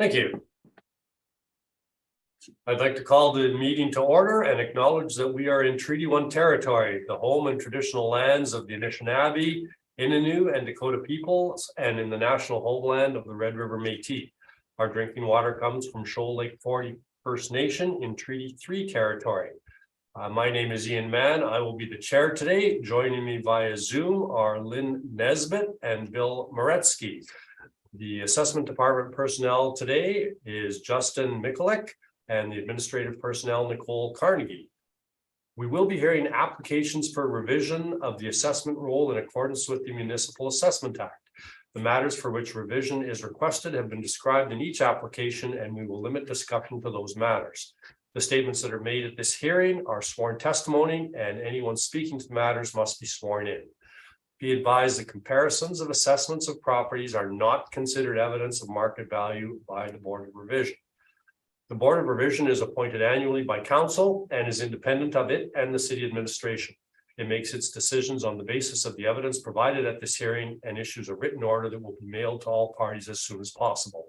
Thank you. I'd like to call the meeting to order and acknowledge that we are in Treaty 1 territory, the home and traditional lands of the Anishinaabe, Innu, and Dakota peoples, and in the national homeland of the Red River Métis. Our drinking water comes from Shoal Lake 40 First Nation in Treaty 3 territory. My name is Ian Mann. I will be the chair today. Joining me via Zoom are Lynn Nesbitt and Bill Moretsky. The assessment department personnel today is Justin Mikulik and the administrative personnel, Nicole Carnegie. We will be hearing applications for revision of the assessment role in accordance with the Municipal Assessment Act. The matters for which revision is requested have been described in each application, and we will limit discussion to those matters. The statements that are made at this hearing are sworn testimony, and anyone speaking to the matters must be sworn in. Be advised that comparisons of assessments of properties are not considered evidence of market value by the Board of Revision. The Board of Revision is appointed annually by council and is independent of it and the city administration. It makes its decisions on the basis of the evidence provided at this hearing and issues a written order that will be mailed to all parties as soon as possible.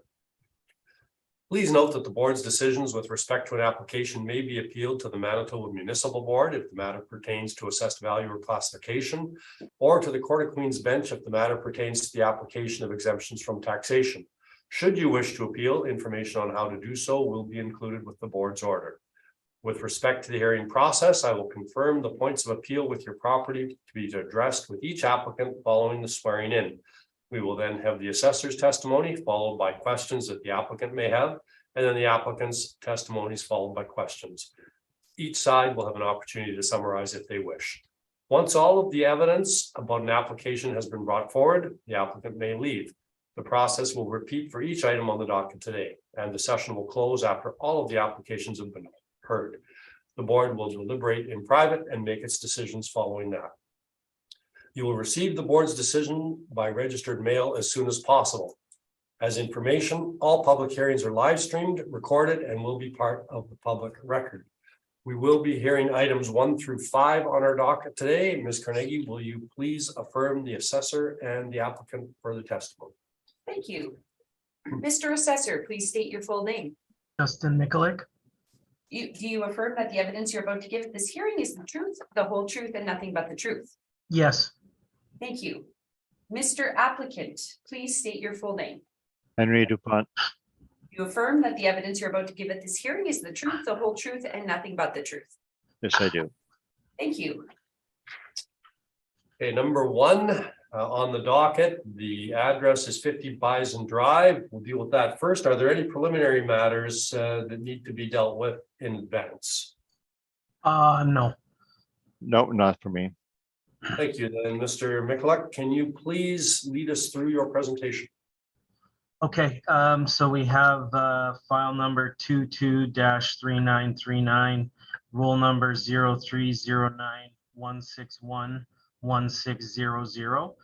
Please note that the board's decisions with respect to an application may be appealed to the Manitoba Municipal Board if the matter pertains to assessed value or classification, or to the Court of Queen's Bench if the matter pertains to the application of exemptions from taxation. Should you wish to appeal, information on how to do so will be included with the board's order. With respect to the hearing process, I will confirm the points of appeal with your property to be addressed with each applicant following the swearing in. We will then have the assessor's testimony followed by questions that the applicant may have, and then the applicant's testimonies followed by questions. Each side will have an opportunity to summarize if they wish. Once all of the evidence about an application has been brought forward, the applicant may leave. The process will repeat for each item on the docket today, and the session will close after all of the applications have been heard. The board will deliberate in private and make its decisions following that. You will receive the board's decision by registered mail as soon as possible. As information, all public hearings are live streamed, recorded, and will be part of the public record. We will be hearing items 1 through 5 on our docket today. Ms. Carnegie, will you please affirm the assessor and the applicant for the testimony? Thank you. Mr. Assessor, please state your full name. Justin Mikulik. Do you affirm that the evidence you're about to give at this hearing is the truth, the whole truth, and nothing but the truth? Yes. Thank you. Mr. Applicant, please state your full name. Henry DuPont. You affirm that the evidence you're about to give at this hearing is the truth, the whole truth, and nothing but the truth? Yes, I do. Thank you. Okay, number 1 on the docket, the address is 50 Bison Drive. We'll deal with that first. Are there any preliminary matters that need to be dealt with in advance? No. No, not for me. Thank you. Then, Mr. Mikulik, can you please lead us through your presentation? Okay, so we have file number 22-3939, roll number 0309161160.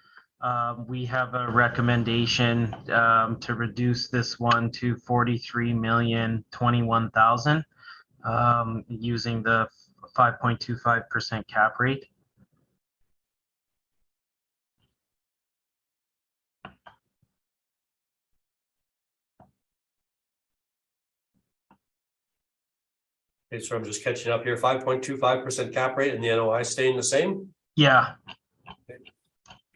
We have a recommendation to reduce this one to 43,021,000 using the 5.25% cap rate. Okay, so I'm just catching up here. 5.25% cap rate and the NOI staying the same? Yeah.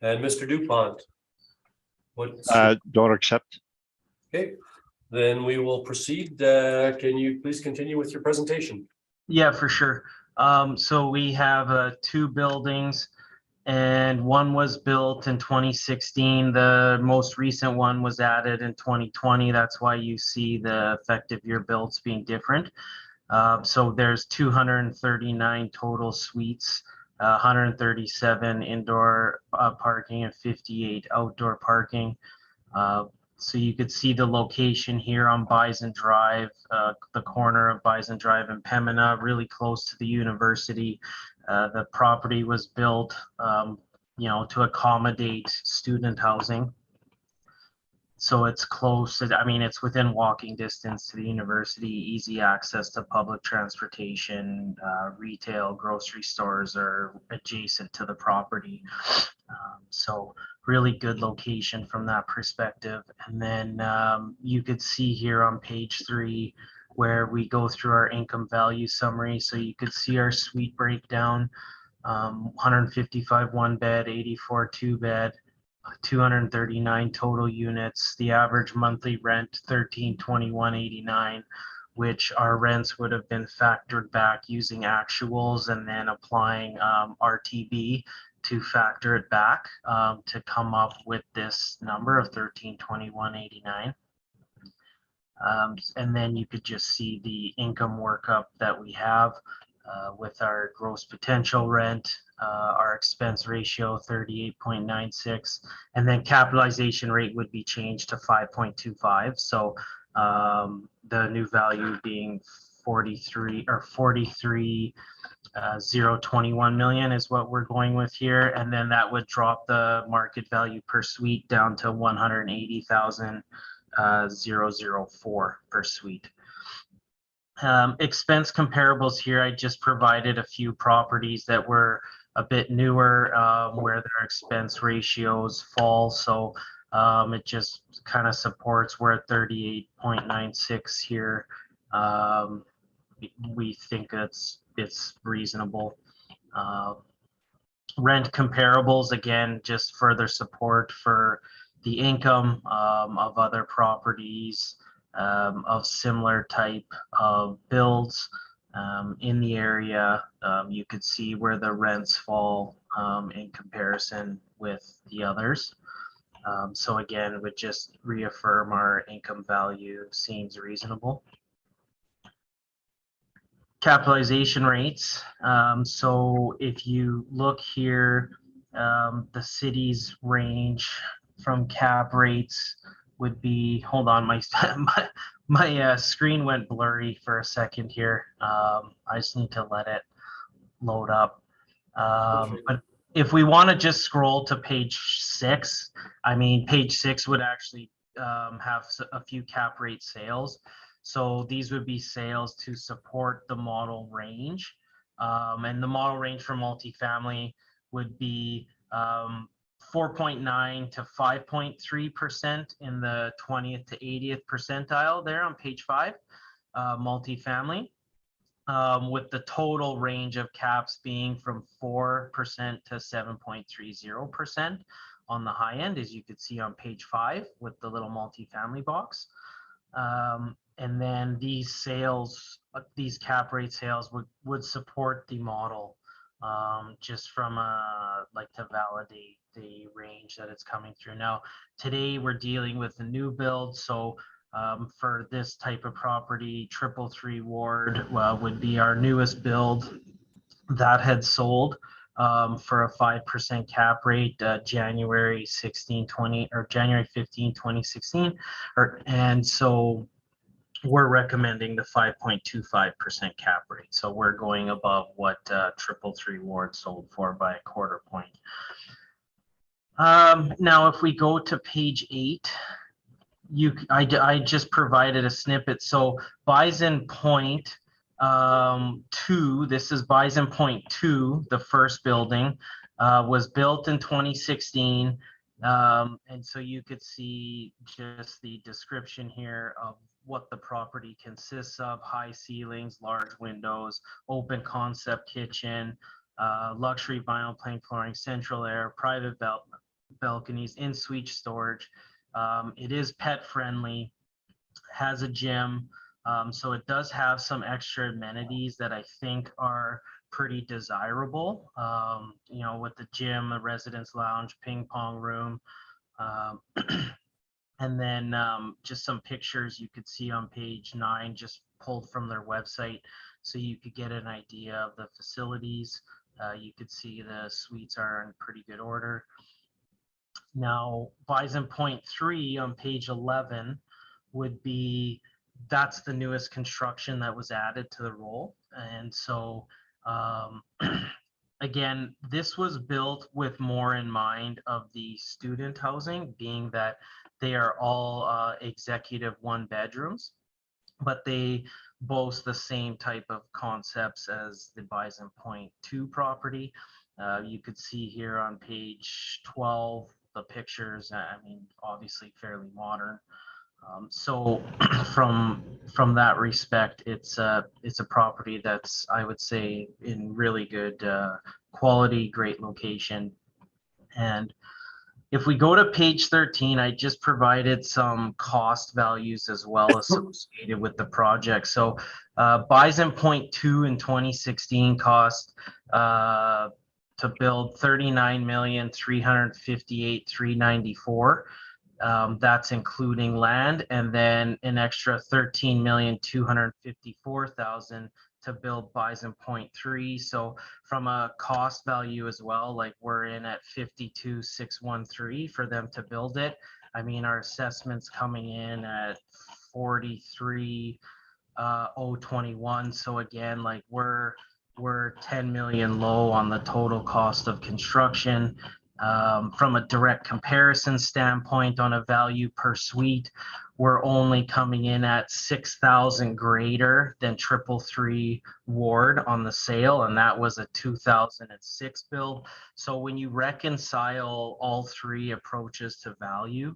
And Mr. DuPont? Don't accept. Okay, then we will proceed. Can you please continue with your presentation? Yeah, for sure. So we have 2 buildings, and one was built in 2016. The most recent one was added in 2020. That's why you see the effective year builds being different. So there's 239 total suites, 137 indoor parking and 58 outdoor parking. So you could see the location here on Bison Drive, the corner of Bison Drive and Pembina, really close to the university. The property was built, to accommodate student housing. So it's close. I mean, it's within walking distance to the university, easy access to public transportation, retail, grocery stores are adjacent to the property. So really good location from that perspective. And then you could see here on page 3 where we go through our income value summary. So you could see our suite breakdown, 155 one bed, 84 two bed, 239 total units. The average monthly rent, 1321.89, which our rents would have been factored back using actuals and then applying RTB to factor it back to come up with this number of 1321.89. And then you could just see the income workup that we have with our gross potential rent, our expense ratio 38.96, and then capitalization rate would be changed to 5.25. So the new value being 43,021 million is what we're going with here, and then that would drop the market value per suite down to 180,004 per suite. Expense comparables here, I just provided a few properties that were a bit newer where their expense ratios fall. So it just kind of supports, we're at 38.96 here. We think it's reasonable. Rent comparables, again, just further support for the income of other properties of similar type of builds in the area. You could see where the rents fall in comparison with the others. So again, would just reaffirm our income value seems reasonable. Capitalization rates. So if you look here, the city's range from cap rates would be, hold on, my screen went blurry for a second here. I just need to let it load up. But if we want to just scroll to page 6, I mean, page 6 would actually have a few cap rate sales. So these would be sales to support the model range. And the model range for multifamily would be 4.9 to 5.3% in the 20th to 80th percentile there on page 5, multifamily, with the total range of caps being from 4% to 7.30% on the high end, as you could see on page 5 with the little multifamily box. And then these sales, these cap rate sales would support the model just from like to validate the range that it's coming through. Now, today we're dealing with the new build. So for this type of property, 333 Ward would be our newest build that had sold for a 5% cap rate January 16, 20 or January 15, 2016. And so we're recommending the 5.25% cap rate. So we're going above what 333 Ward sold for by a quarter point. Now, if we go to page 8, I just provided a snippet. So Bison Point 2, this is Bison Point 2, the first building, was built in 2016. And so you could see just the description here of what the property consists of: high ceilings, large windows, open concept kitchen, luxury vinyl plank flooring, central air, private balconies, in-suite storage. It is pet friendly, has a gym, so it does have some extra amenities that I think are pretty desirable. You know, with the gym, a residence lounge, ping pong room, and then just some pictures you could see on page 9, just pulled from their website, so you could get an idea of the facilities. You could see the suites are in pretty good order. Now, Bison Point 3 on page 11 would be, that's the newest construction that was added to the roll. And so, again, this was built with more in mind of the student housing, being that They are all executive one bedrooms, but they boast the same type of concepts as the Bison Point 2 property. You could see here on page 12, the pictures, I mean, obviously fairly modern. So from that respect, it's a property that's, I would say, in really good quality, great location. And if we go to page 13, I just provided some cost values as well associated with the project. So Bison Point 2 in 2016 cost to build 39,358,394. That's including land, and then an extra 13,254,000 to build Bison Point 3. So from a cost value as well, like we're in at 52,613 for them to build it. I mean, our assessment's coming in at 43,021. So again, like we're 10 million low on the total cost of construction. From a direct comparison standpoint on a value per suite, we're only coming in at 6,000 greater than 333 Ward on the sale, and that was a 2006 build. So when you reconcile all three approaches to value,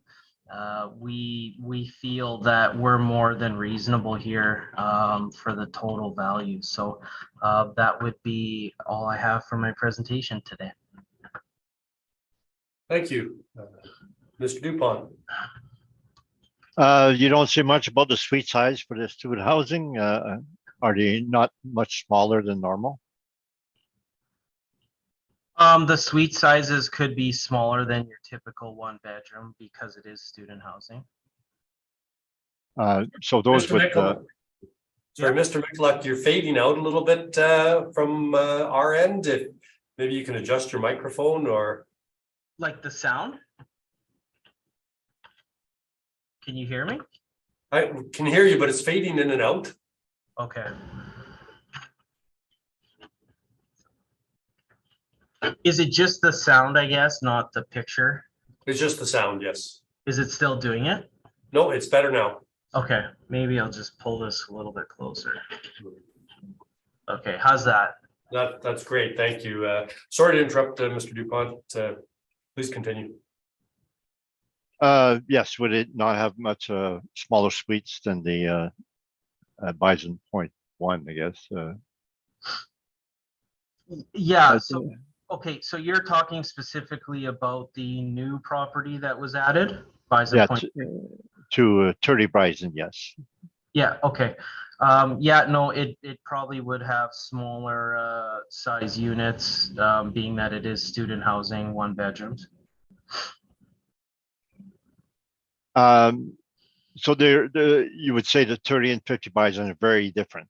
we feel that we're more than reasonable here for the total value. So that would be all I have for my presentation today. Thank you. Mr. Dupont. You don't say much about the suite size for the student housing. Are they not much smaller than normal? The suite sizes could be smaller than your typical one bedroom because it is student housing. So those Mr. with Michalak. Sorry, Mr. Michalak, you're fading out a little bit from our end. If maybe you can adjust your microphone or. Like the sound? Can you hear me? I can hear you, but it's fading in and out. Okay. Is it just the sound, I guess, not the picture? It's just the sound, yes. Is it still doing it? No, it's better now. Okay, maybe I'll just pull this a little bit closer. Okay, how's that? That's great. Thank you. Sorry to interrupt, Mr. Dupont. Please continue. Yes, would it not have much smaller suites than the Bison Point 1, I guess? Yeah, so okay, so you're talking specifically about the new property that was added, Bison Yeah, Point. to 30 Bison, yes. Yeah, okay. Yeah, no, it probably would have smaller size units, being that it is student housing, one bedrooms. So you would say the 30 and 50 Bison are very different.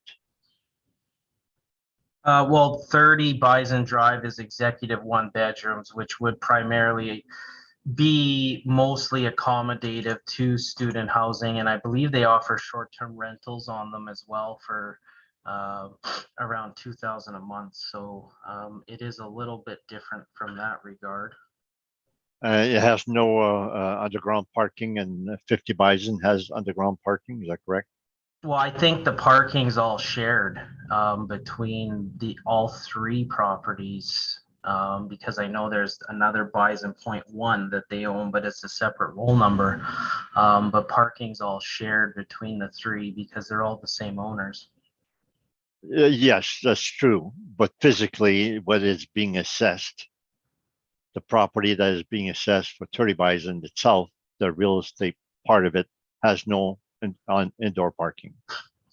Well, 30 Bison Drive is executive one bedrooms, which would primarily be mostly accommodative to student housing, and I believe they offer short-term rentals on them as well for around $2,000 a month. So it is a little bit different from that regard. It has no underground parking, and 50 Bison has underground parking. Is that correct? Well, I think the parking's all shared between all three properties, because I know there's another Bison Point 1 that they own, but it's a separate roll number. But parking's all shared between the three because they're all the same owners. Yes, that's true. But physically, what is being assessed, the property that is being assessed for 30 Bison itself, the real estate part of it has no indoor parking.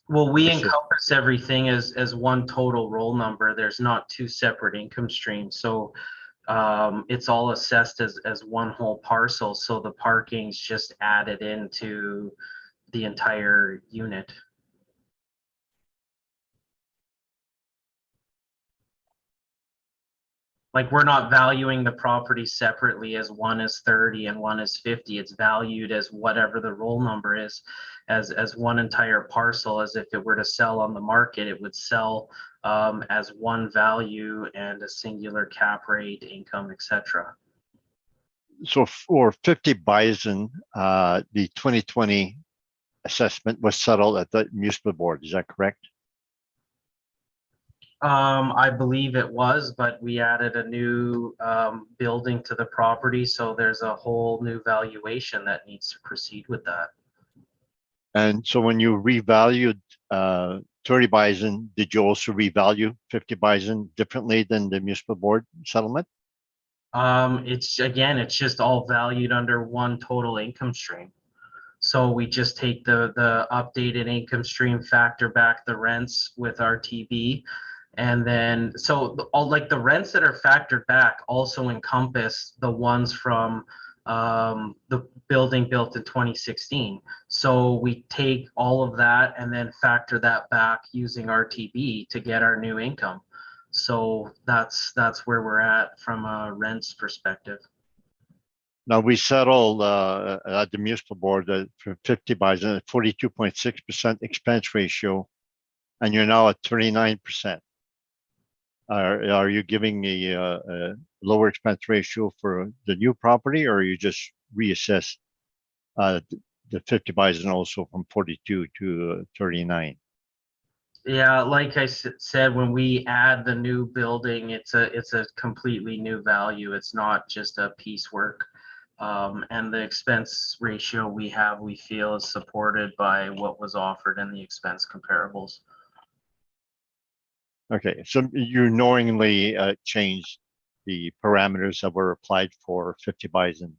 Well, we encompass everything as one total roll number. There's not two separate income streams. So it's all assessed as one whole parcel. So the parking's just added into the entire unit. Like we're not valuing the property separately as one is 30 and one is 50. It's valued as whatever the roll number is, as one entire parcel. As if it were to sell on the market, it would sell as one value and a singular cap rate, income, etc. So for 50 Bison, the 2020 assessment was settled at the municipal board. Is that correct? I believe it was, but we added a new building to the property, so there's a whole new valuation that needs to proceed with that. And so when you revalued 30 Bison, did you also revalue 50 Bison differently than the municipal board settlement? It's just all valued under one total income stream. So we just take the updated income stream, factor back the rents with our TB. And then, all like the rents that are factored back also encompass the ones from the building built in 2016. So we take all of that and then factor that back using RTB to get our new income. So that's where we're at from a rents perspective. Now we settled at the municipal board for 50 Bison at 42.6% expense ratio, and you're now at 39%. Are you giving a lower expense ratio for the new property, or you just reassess the 50 Bison also from 42 to 39? Yeah, like I said, when we add the new building, it's a completely new value. It's not just a piecework. And the expense ratio we feel is supported by what was offered in the expense comparables. Okay, so you knowingly changed the parameters that were applied for 50 Bison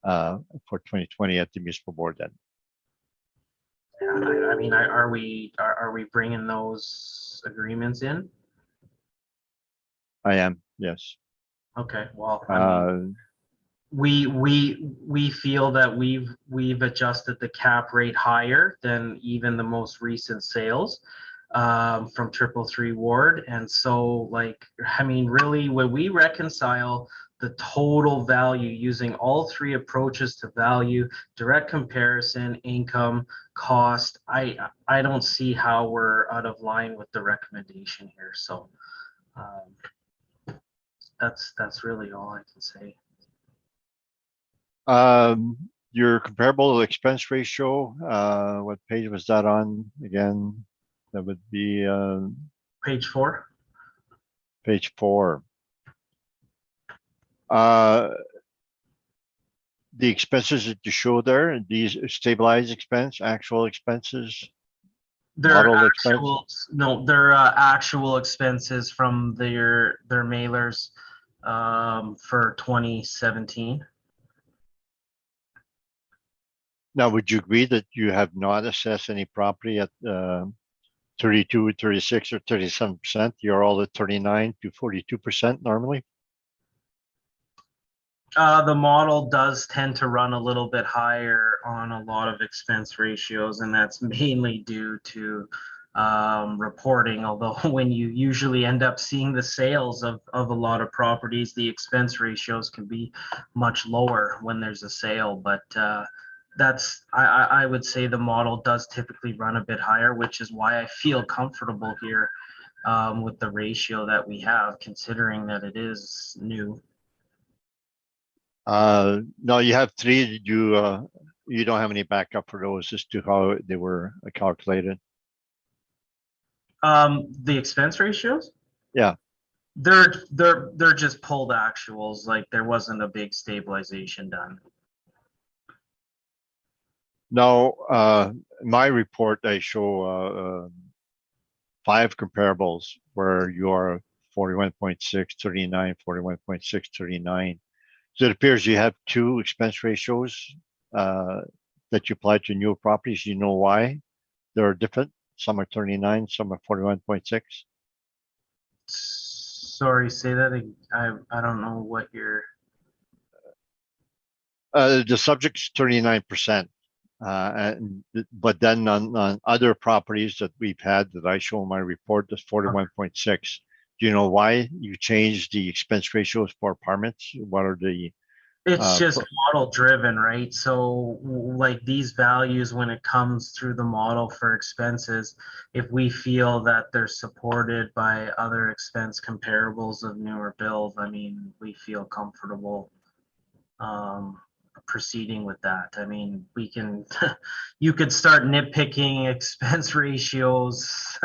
for 2020 at the municipal board then? I mean, are we bringing those agreements in? I am, yes. Okay, well, I mean, we feel that we've adjusted the cap rate higher than even the most recent sales from 333 Ward. And so, like, I mean, really, when we reconcile the total value using all three approaches to value, direct comparison, income, cost, I don't see how we're out of line with the recommendation here. So that's really all I can say. Your comparable expense ratio, what page was that on again? That would be Page 4. page 4. The expenses that you show there, these stabilized expense, actual expenses, They're modeled actual, expense? no, they're actual expenses from their mailers for 2017. Now, would you agree that you have not assessed any property at 32, 36, or 37%? You're all at 39 to 42% normally? The model does tend to run a little bit higher on a lot of expense ratios, and that's mainly due to reporting. Although when you usually end up seeing the sales of a lot of properties, the expense ratios can be much lower when there's a sale. But I would say the model does typically run a bit higher, which is why I feel comfortable here with the ratio that we have, considering that it is new. No, you have 3. You don't have any backup for those as to how they were calculated? The expense ratios? Yeah. They're just pulled actuals. Like, there wasn't a big stabilization done. No, my report, I show 5 comparables where you are 41.6, 39, 41.6, 39. So it appears you have 2 expense ratios that you apply to new properties. You know why they're different? Some are 39, some are 41.6. Sorry, say that again. I don't know what you're. The subject's 39%. But then on other properties that we've had that I show in my report, that's 41.6. Do you know why you changed the expense ratios for apartments? What are the? It's just model driven, right? So like these values, when it comes through the model for expenses, if we feel that they're supported by other expense comparables of newer builds, I mean, we feel comfortable proceeding with that. I mean, we can, you could start nitpicking expense ratios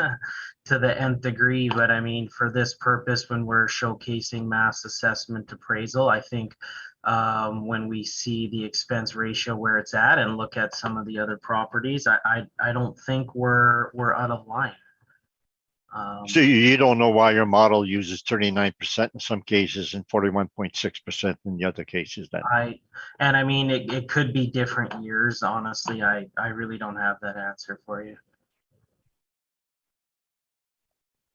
to the nth degree, but I mean, for this purpose, when we're showcasing mass assessment appraisal, I think when we see the expense ratio where it's at and look at some of the other properties, I don't think we're out of line. So you don't know why your model uses 39% in some cases and 41.6% in the other cases then? I mean, it could be different years. Honestly, I really don't have that answer for you.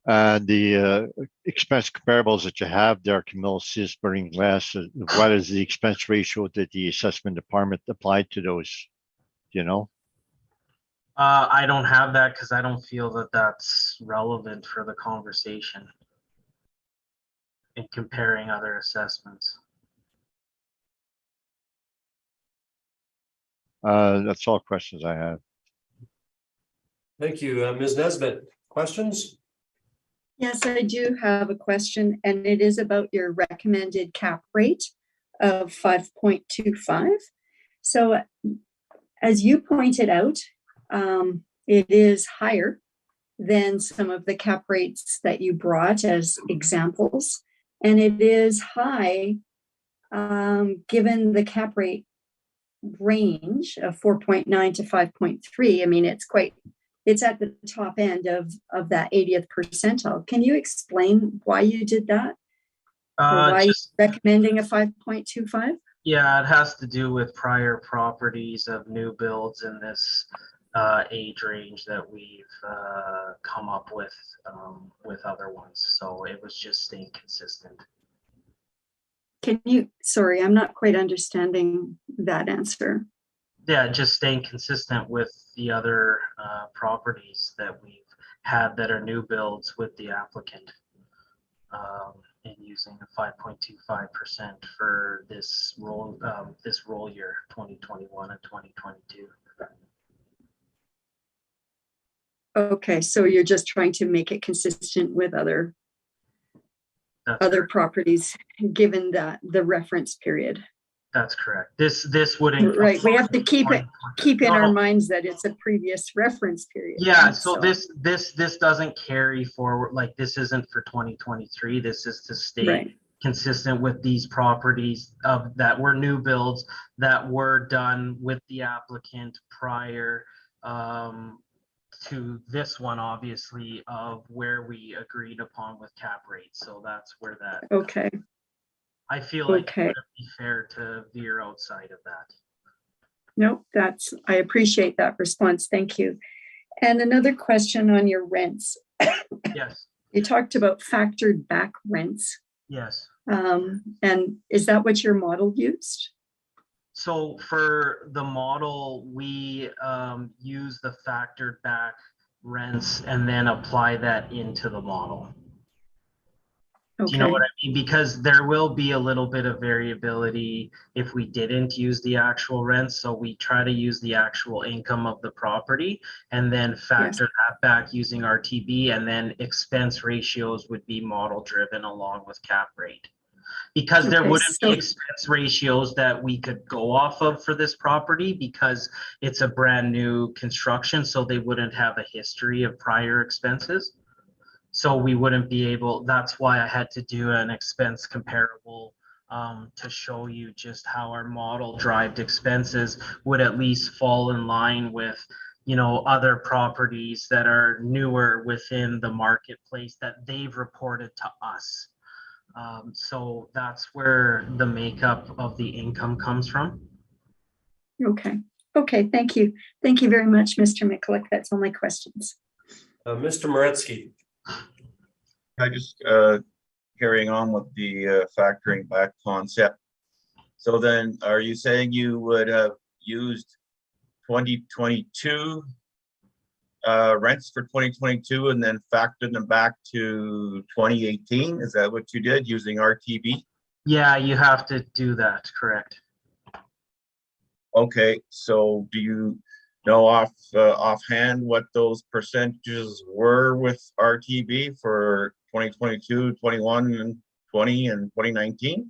The expense comparables that you have there, Camille, Sisbury and Glass, what is the expense ratio that the assessment department applied to those? Do you know? I don't have that because I don't feel that that's relevant for the conversation in comparing other assessments. That's all questions I have. Thank you. Ms. Nesbitt, questions? Yes, I do have a question, and it is about your recommended cap rate of 5.25. So as you pointed out, it is higher than some of the cap rates that you brought as examples. And it is high, given the cap rate range of 4.9 to 5.3. I mean, it's at the top end of that 80th percentile. Can you explain why you did that? Or why you're recommending a 5.25? Yeah, it has to do with prior properties of new builds in this age range that we've come up with other ones. So it was just staying consistent. Sorry, I'm not quite understanding that answer. Yeah, just staying consistent with the other properties that we've had that are new builds with the applicant, and using a 5.25% for this roll year 2021 and 2022. Okay, so you're just trying to make it consistent with other properties, given that the reference period. That's correct. This wouldn't. Right, we have to keep in our minds that it's a previous reference period. Yeah, so this doesn't carry forward, like this isn't for 2023. This is to stay consistent with these properties that were new builds that were done with the applicant prior to this one, obviously, of where we agreed upon with cap rates. So that's where that. Okay. I feel like it would be fair to veer outside of that. No, I appreciate that response. Thank you. And another question on your rents. Yes. You talked about factored back rents. Yes. And is that what your model used? So for the model, we use the factored back rents and then apply that into the model. Okay. Do you know what I mean? Because there will be a little bit of variability if we didn't use the actual rents. So we try to use the actual income of the property and then factor that back using RTB, and then expense ratios would be model driven along with cap rate. Because there wouldn't be expense ratios that we could go off of for this property because it's a brand new construction, so they wouldn't have a history of prior expenses. So we wouldn't be able, that's why I had to do an expense comparable to show you just how our model derived expenses would at least fall in line with, you know, other properties that are newer within the marketplace that they've reported to us. So that's where the makeup of the income comes from. Okay. Okay. Thank you. Thank you very much, Mr. Mikulik. That's all my questions. Mr. Moretsky. I just carrying on with the factoring back concept. So then are you saying you would have used 2022 rents for 2022 and then factored them back to 2018? Is that what you did using RTB? Yeah, you have to do that, correct. Okay, so do you know offhand what those percentages were with RTB for 2022, 21, and 20 and 2019?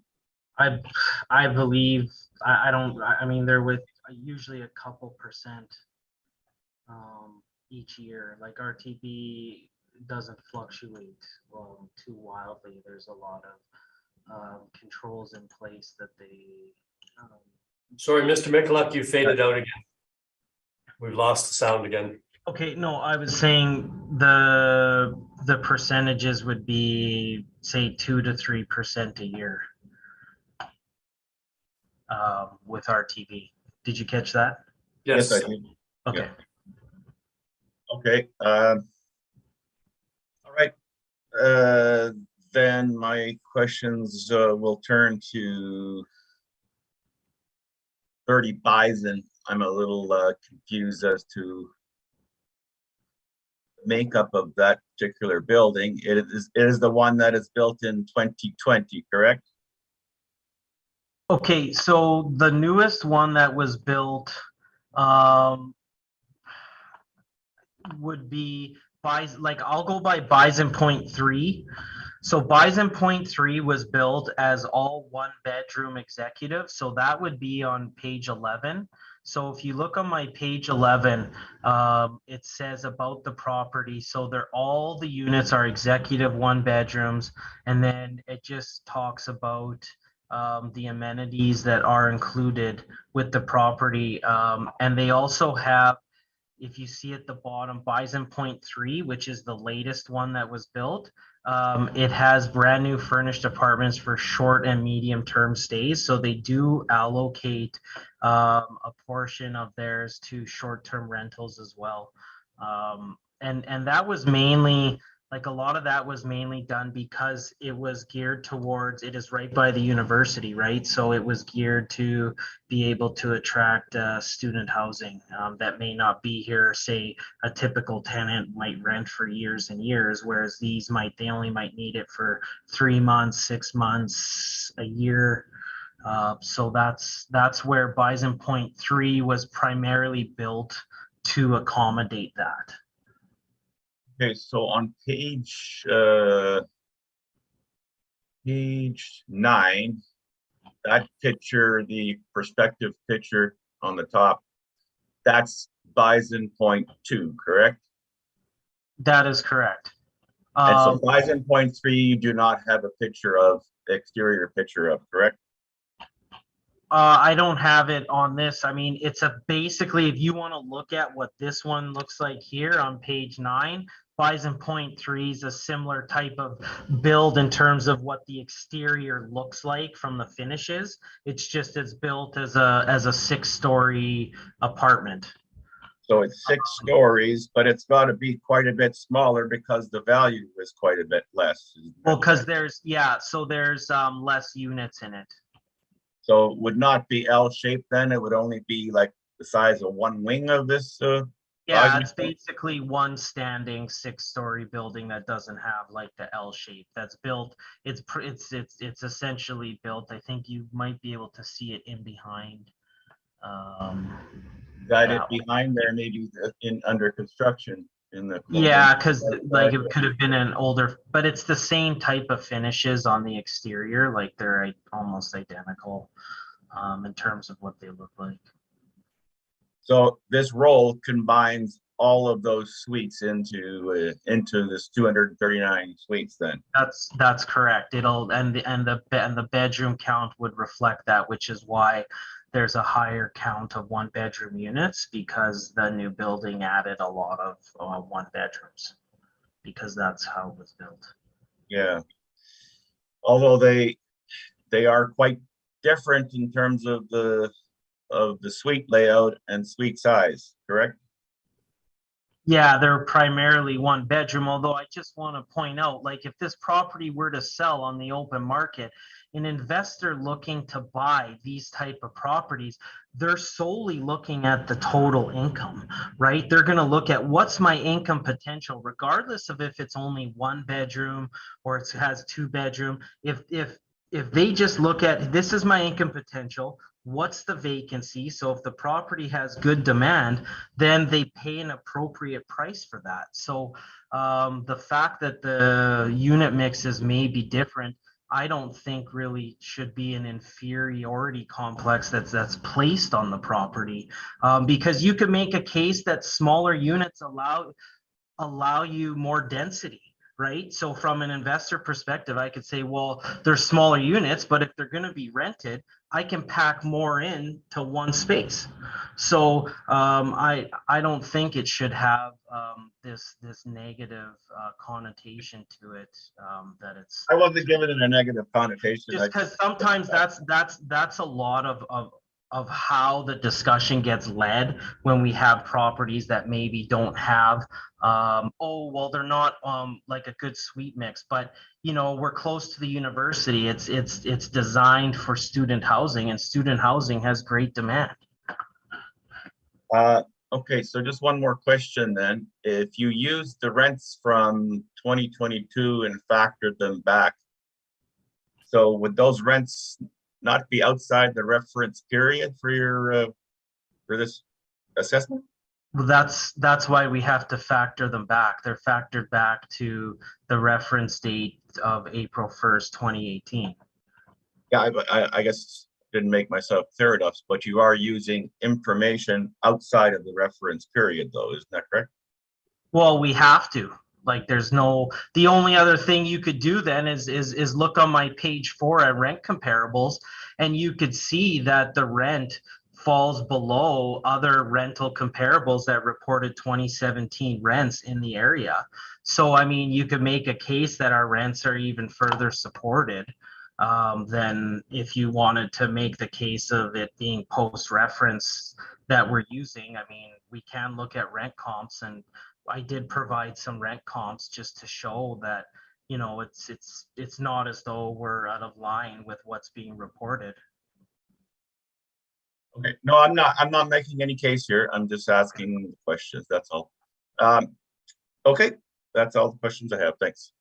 I believe, I don't, I mean, they're with usually a couple percent each year. Like RTB doesn't fluctuate too wildly. There's a lot of controls in place that they. Sorry, Mr. Michalak, you faded out again. We've lost the sound again. Okay, no, I was saying the percentages would be say 2 to 3% a year with RTV. Did you catch that? Yes, I did. Okay. Okay, all right. Then my questions will turn to 30 Bison. I'm a little confused as to the makeup of that particular building. It is the one that is built in 2020, correct? Okay, so the newest one that was built would be like I'll go by Bison Point 3. So Bison Point 3 was built as all one bedroom executive. So that would be on page 11. So if you look on my page 11, it says about the property. So they're all the units are executive one bedrooms, and then it just talks about the amenities that are included with the property. And they also have, if you see at the bottom, Bison Point 3, which is the latest one that was built, it has brand new furnished apartments for short and medium term stays. So they do allocate a portion of theirs to short term rentals as well. And that was mainly, like a lot of that was mainly done because it was geared towards, it is right by the university, right? So it was geared to be able to attract student housing that may not be here. Say a typical tenant might rent for years and years, whereas these they only might need it for 3 months, 6 months, a year. So that's where Bison Point 3 was primarily built to accommodate that. Okay, so on page 9, that picture, the perspective picture on the top, that's Bison Point 2, correct? That is correct. And so Bison Point 3, you do not have a picture of, exterior picture of, correct? I don't have it on this. I mean, it's basically, if you want to look at what this one looks like here on page 9, Bison Point 3 is a similar type of build in terms of what the exterior looks like from the finishes. It's just it's built as a 6-story apartment. So it's 6 stories, but it's got to be quite a bit smaller because the value is quite a bit less. Well, because there's less units in it. So it would not be L-shaped then? It would only be like the size of one wing of this? Yeah, it's basically one standing 6-story building that doesn't have like the L shape. That's built. It's essentially built. I think you might be able to see it in behind. Got it behind there, maybe in under construction in the. Yeah, because like it could have been an older, but it's the same type of finishes on the exterior. Like they're almost identical in terms of what they look like. So this roll combines all of those suites into this 239 suites then. That's correct. It'll and the bedroom count would reflect that, which is why there's a higher count of 1-bedroom units, because the new building added a lot of 1 bedrooms, because that's how it was built. Yeah. Although they are quite different in terms of the suite layout and suite size, correct? Yeah, they're primarily 1 bedroom, although I just want to point out, like if this property were to sell on the open market, an investor looking to buy these type of properties, they're solely looking at the total income, right? They're going to look at what's my income potential, regardless of if it's only 1 bedroom or it has 2 bedroom. If they just look at, this is my income potential, what's the vacancy? So if the property has good demand, then they pay an appropriate price for that. So the fact that the unit mixes may be different I don't think really should be an inferiority complex that's placed on the property, because you could make a case that smaller units allow you more density, right? So from an investor perspective, I could say, well, they're smaller units, but if they're going to be rented, I can pack more in to one space. So I don't think it should have this negative connotation to it, that it's I wasn't giving it a negative connotation. just because sometimes that's a lot of how the discussion gets led when we have properties that maybe don't have oh well, they're not like a good suite mix, but you know, we're close to the university. It's designed for student housing, and student housing has great demand. Okay, so just one more question then. If you use the rents from 2022 and factored them back, so would those rents not be outside the reference period for your for this assessment? Well, that's why we have to factor them back. They're factored back to the reference date of April 1st, 2018. Yeah, I guess didn't make myself clear enough, but you are using information outside of the reference period though, isn't that correct? Well, we have to. Like, there's no, the only other thing you could do then is look on my page 4 at rent comparables, and you could see that the rent falls below other rental comparables that reported 2017 rents in the area. So, I mean, you could make a case that our rents are even further supported than if you wanted to make the case of it being post-reference that we're using. I mean, we can look at rent comps, and I did provide some rent comps just to show that, you know, it's not as though we're out of line with what's being reported. Okay, no, I'm not making any case here. I'm just asking questions, that's all. Okay, that's all the questions I have. Thanks.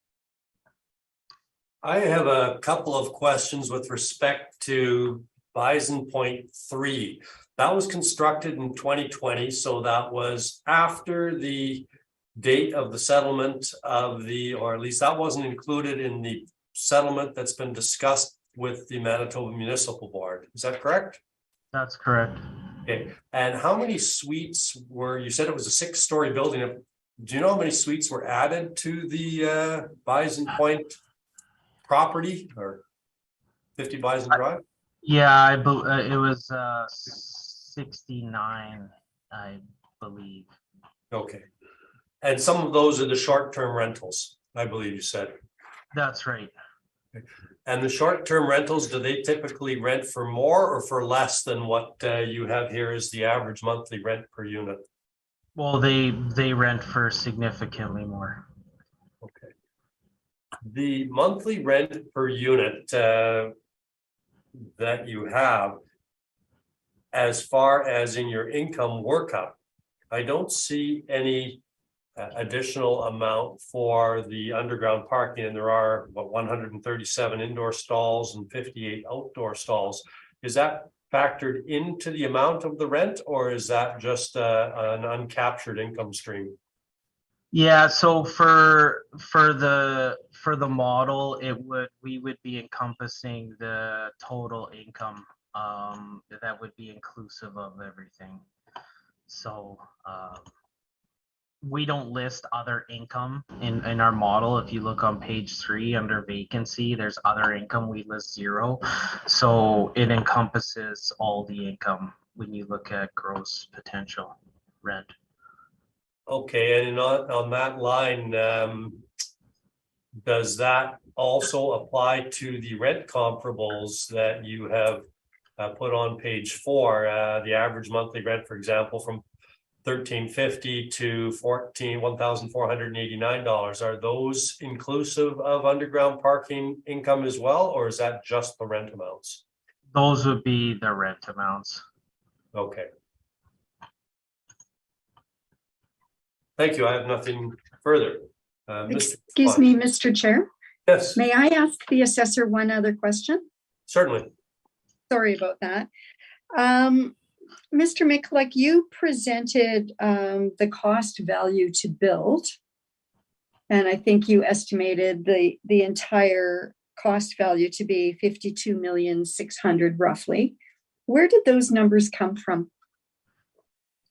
I have a couple of questions with respect to Bison Point 3. That was constructed in 2020, so that was after the date of the settlement of the, or at least that wasn't included in the settlement that's been discussed with the Manitoba Municipal Board. Is that correct? That's correct. Okay, and how many suites were, you said it was a 6-story building. Do you know how many suites were added to the Bison Point property, or 50 Bison Drive? Yeah, it was 69, I believe. Okay. And some of those are the short-term rentals, I believe you said. That's right. And the short-term rentals, do they typically rent for more or for less than what you have here as the average monthly rent per unit? Well, they rent for significantly more. Okay. The monthly rent per unit that you have, as far as in your income workup, I don't see any additional amount for the underground parking, and there are 137 indoor stalls and 58 outdoor stalls. Is that factored into the amount of the rent, or is that just an uncaptured income stream? Yeah, so for the model, we would be encompassing the total income that would be inclusive of everything. So we don't list other income in our model. If you look on page 3 under vacancy, there's other income, we list 0. So it encompasses all the income when you look at gross potential rent. Okay, and on that line, does that also apply to the rent comparables that you have put on page 4? The average monthly rent, for example, from $1,350 to $1,489. Are those inclusive of underground parking income as well, or is that just the rent amounts? Those would be the rent amounts. Okay. Thank you. I have nothing further. Excuse me, Mr. Chair. Yes. May I ask the assessor one other question? Certainly. Sorry about that. Mr. Michalek, you presented the cost value to build, and I think you estimated the entire cost value to be 52,600,000 roughly. Where did those numbers come from?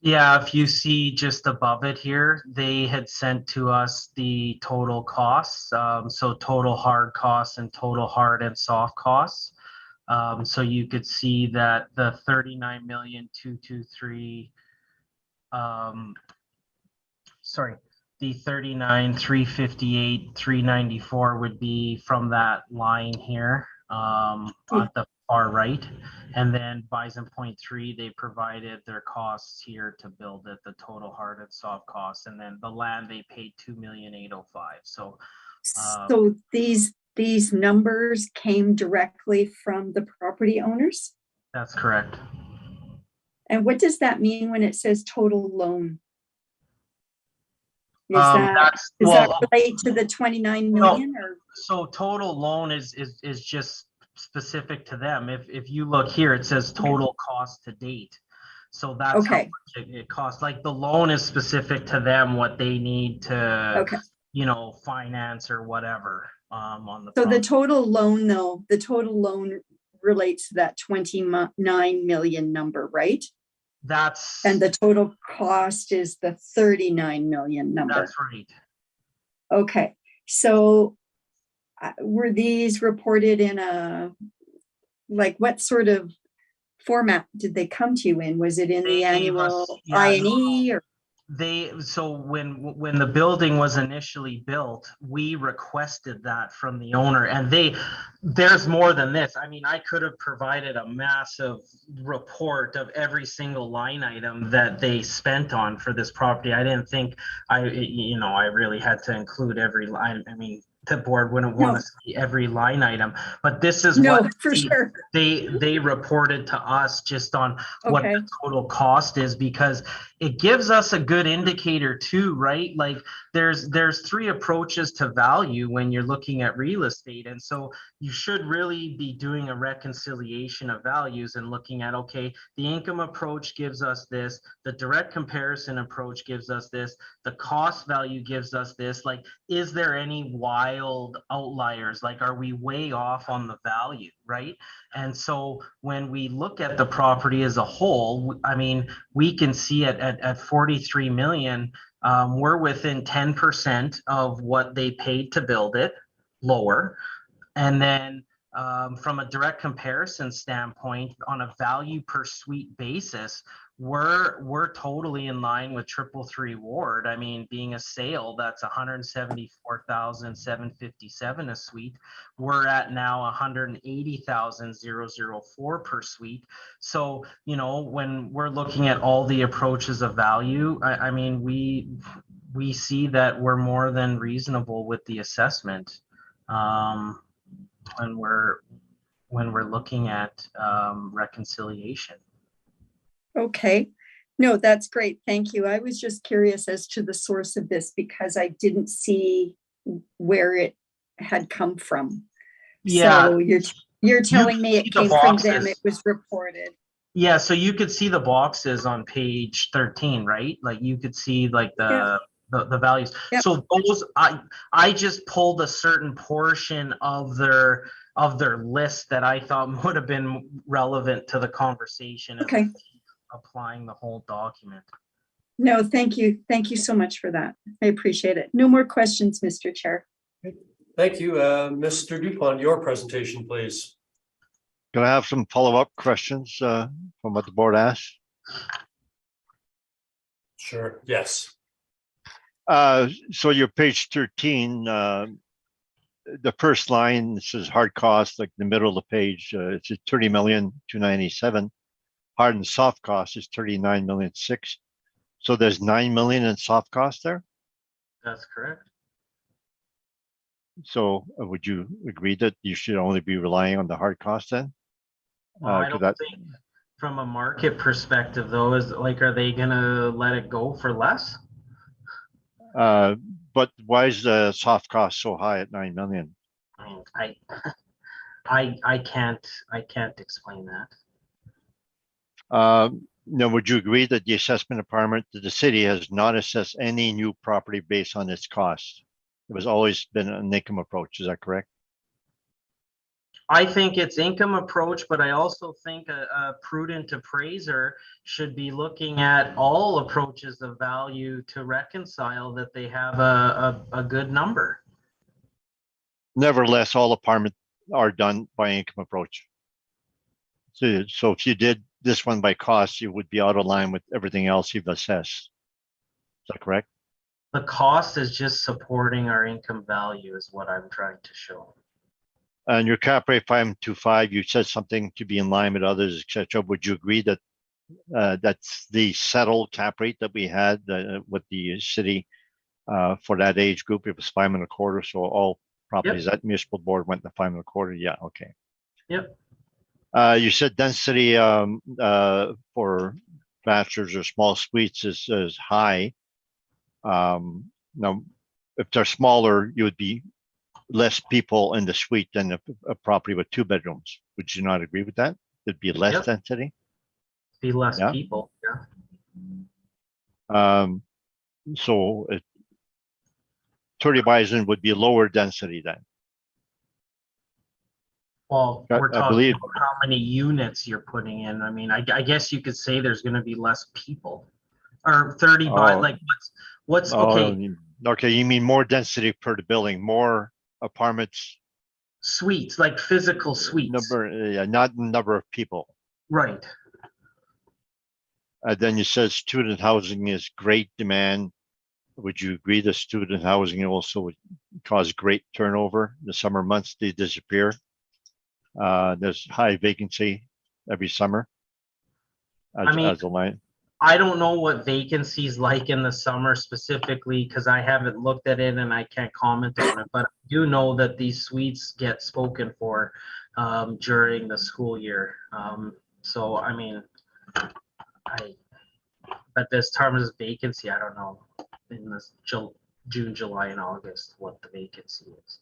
Yeah, if you see just above it here, they had sent to us the total costs. So total hard costs and total hard and soft costs. So you could see that the 39,223, sorry, the 39,358,394 would be from that line here, at the far right. And then Bison Point 3, they provided their costs here to build it, the total hard and soft costs. And then the land, they paid 2,805,000. So So these numbers came directly from the property owners? that's correct. And what does that mean when it says total loan? Does that relate to the 29 million or? So total loan is just specific to them. If you look here, it says total cost to date. So that's how Okay. much it costs. Like the loan is specific to them, what they need to, Okay. you know, finance or whatever, on the So the property. total loan though, the total loan relates to that 29 million number, right? That's And the total cost is the 39 million number. that's right. Okay, so were these reported in a, like, what sort of format did they come to you in? Was it in They the gave us- annual yeah, I&E or? So when the building was initially built, we requested that from the owner, and there's more than this. I mean, I could have provided a massive report of every single line item that they spent on for this property. I didn't think I really had to include every line. I mean, the board wouldn't want to see every line item, but this is No, what for sure. they reported to us just on what Okay. the total cost is, because it gives us a good indicator too, right? Like there's three approaches to value when you're looking at real estate. And so you should really be doing a reconciliation of values and looking at, okay, the income approach gives us this, the direct comparison approach gives us this, the cost value gives us this. Like, is there any wild outliers? Like, are we way off on the value, right? And so when we look at the property as a whole, I mean, we can see it at 43 million, we're within 10% of what they paid to build it, lower. And then from a direct comparison standpoint, on a value per suite basis, we're totally in line with 333 Ward. I mean, being a sale, that's 174,757 a suite. We're at now 180,004 per suite. So, you know, when we're looking at all the approaches of value, I mean, we see that we're more than reasonable with the assessment. When we're looking at reconciliation. Okay. No, that's great. Thank you. I was just curious as to the source of this because I didn't see where it had come from. Yeah. So you're telling me it came from them, it was reported. Yeah, so you could see the boxes on page 13, right? Like you could see like the values. Yep. So those I just pulled a certain portion of their list that I thought would have been relevant to the conversation. Okay. Applying the whole document. No, thank you. Thank you so much for that. I appreciate it. No more questions, Mr. Chair. Thank you. Mr. Dupont, your presentation, please. Can I have some follow-up questions from what the board asked? Sure. Yes. So your page 13, the first line says hard cost, like the middle of the page, it's 30,297,000. Hard and soft cost is 39,006,000. So there's 9 million in soft cost there. That's correct. So would you agree that you should only be relying on the hard cost then? Well, I don't think from a market perspective though, is like, are they gonna let it go for less? But why is the soft cost so high at 9 million? I mean, I can't explain that. Now, would you agree that the assessment department, that the city has not assessed any new property based on its cost? It was always been an income approach. Is that correct? I think it's income approach, but I also think a prudent appraiser should be looking at all approaches of value to reconcile that they have a good number. Nevertheless, all apartments are done by income approach. So if you did this one by cost, you would be out of line with everything else you've assessed. Is that correct? The cost is just supporting our income value is what I'm trying to show. And your cap rate 5.25, you said something to be in line with others, etc. Would you agree that that's the settled cap rate that we had with the city for that age group? It was 5.25. So all properties at municipal board went to 5.25. Yeah, okay. Yep. You said density for bachelors or small suites is high. Now, if they're smaller, you would be less people in the suite than a property with 2 bedrooms. Would you not agree with that? It'd be less Yep. density. Be less Yeah. people. Yeah. So 30 bison would be lower density then. Well, I we're talking believe- about how many units you're putting in. I mean, I guess you could say there's going to be less people, or 30 by Oh. like what's okay. Okay, you mean more density per the building, more apartments, Suites, like physical suites. not the number of people. Right. Then you said student housing is great demand. Would you agree that student housing also would cause great turnover? The summer months, they disappear. There's high vacancy every summer. As a line. I don't know what vacancies like in the summer specifically because I haven't looked at it and I can't comment on it. But I do know that these suites get spoken for during the school year. So I mean, but this term is vacancy. I don't know in this June, July, and August what the vacancy is.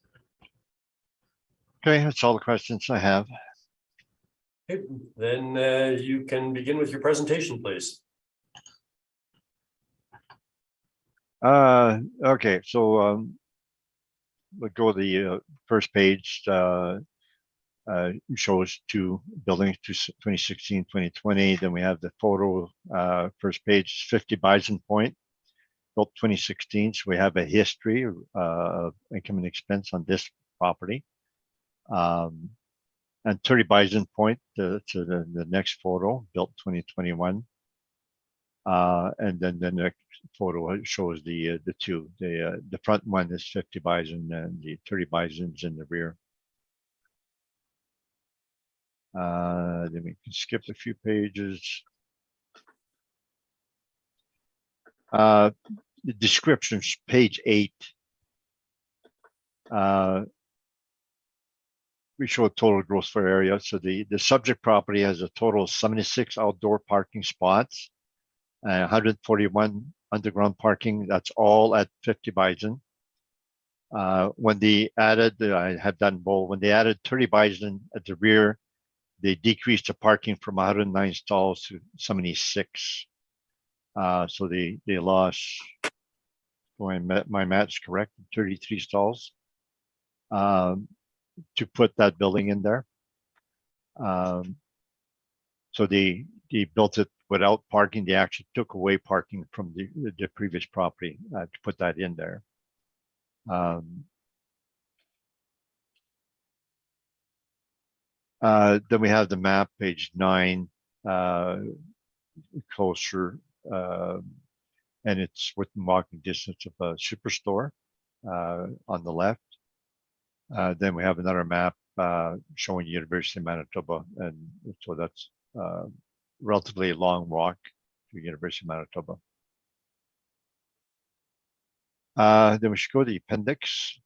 Okay, that's all the questions I have. Okay, then you can begin with your presentation, please. Okay, so we'll go to the first page. Shows 2 buildings, 2016, 2020. Then we have the photo, first page, 50 Bison Point, built 2016. So we have a history of income and expense on this property. And 30 Bison Point, to the next photo, built 2021. And then the next photo shows the two. The front one is 50 Bison and the 30 Bisons in the rear. Then we can skip a few pages. The descriptions, page 8. We show total gross floor area. So the subject property has a total of 76 outdoor parking spots, 141 underground parking. That's all at 50 Bison. When they added, I have done both. When they added 30 Bison at the rear, they decreased the parking from 109 stalls to 76. So they lost, my math's correct, 33 stalls to put that building in there. So they built it without parking. They actually took away parking from the previous property to put that in there. Then we have the map, page 9, closer, and it's within walking distance of a superstore on the left. Then we have another map showing University of Manitoba, and so that's relatively a long walk to University of Manitoba. Then we should go to the appendix.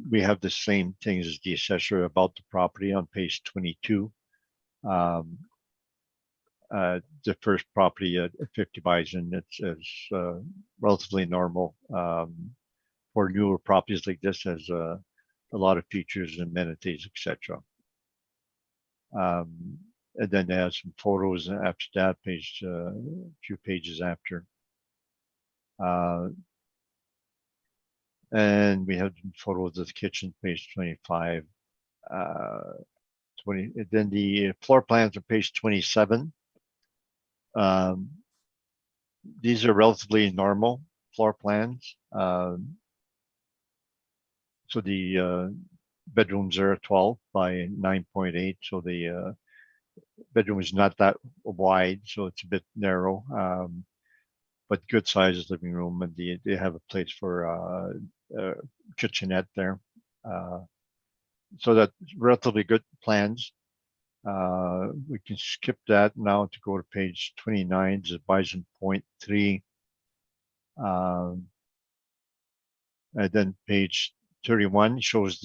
We have the same things as the assessor about the property on page 22. The first property at 50 Bison, it's relatively normal for newer properties like this, has a lot of features, amenities, etc. And then they have some photos after that page, a few pages after. And we have photos of the kitchen, page 25. 20, then the floor plans are page 27. These are relatively normal floor plans. So the bedrooms are 12 by 9.8. So the bedroom is not that wide, so it's a bit narrow, but good sized living room, and they have a place for kitchenette there. So that's relatively good plans. We can skip that now to go to page 29, the Bison Point 3. And then page 31 shows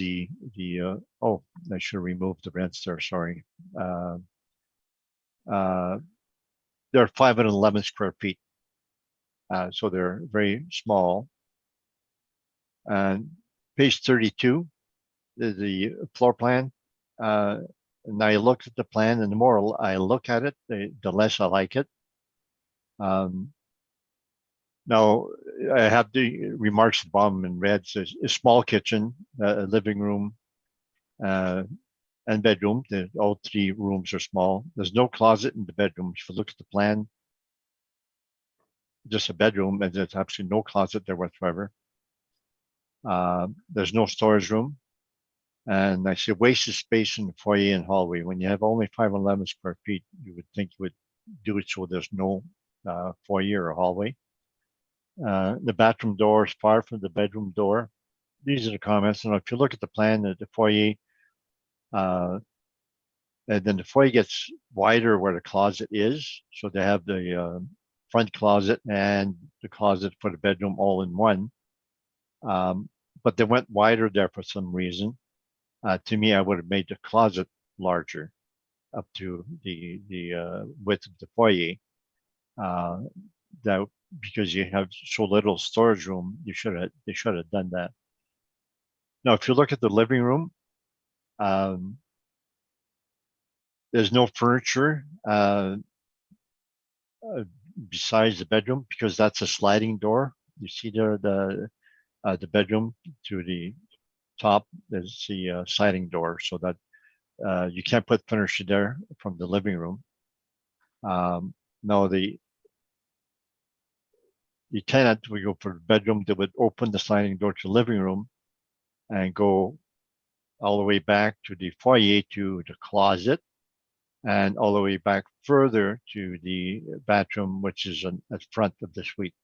oh, I should remove the rents there, sorry. They're 511 square feet. So they're very small. And page 32, the floor plan. And I looked at the plan, and the more I look at it, the less I like it. Now, I have the remarks at the bottom in red. Says a small kitchen, a living room, and bedroom. All three rooms are small. There's no closet in the bedroom. If you look at the plan, just a bedroom, and there's absolutely no closet there whatsoever. There's no storage room. And I see wasted space in the foyer and hallway. When you have only 511 square feet, you would think you would do it so there's no foyer or hallway. The bathroom door is far from the bedroom door. These are the comments. And if you look at the plan, the foyer, and then the foyer gets wider where the closet is. So they have the front closet and the closet for the bedroom all in one. But they went wider there for some reason. To me, I would have made the closet larger up to the width of the foyer. That because you have so little storage room, they should have done that. Now, if you look at the living room, there's no furniture besides the bedroom because that's a sliding door. You see there the bedroom to the top is the sliding door, so that you can't put furniture there from the living room. Now the tenant would go for the bedroom. They would open the sliding door to the living room and go all the way back to the foyer to the closet and all the way back further to the bathroom, which is at front of the suite.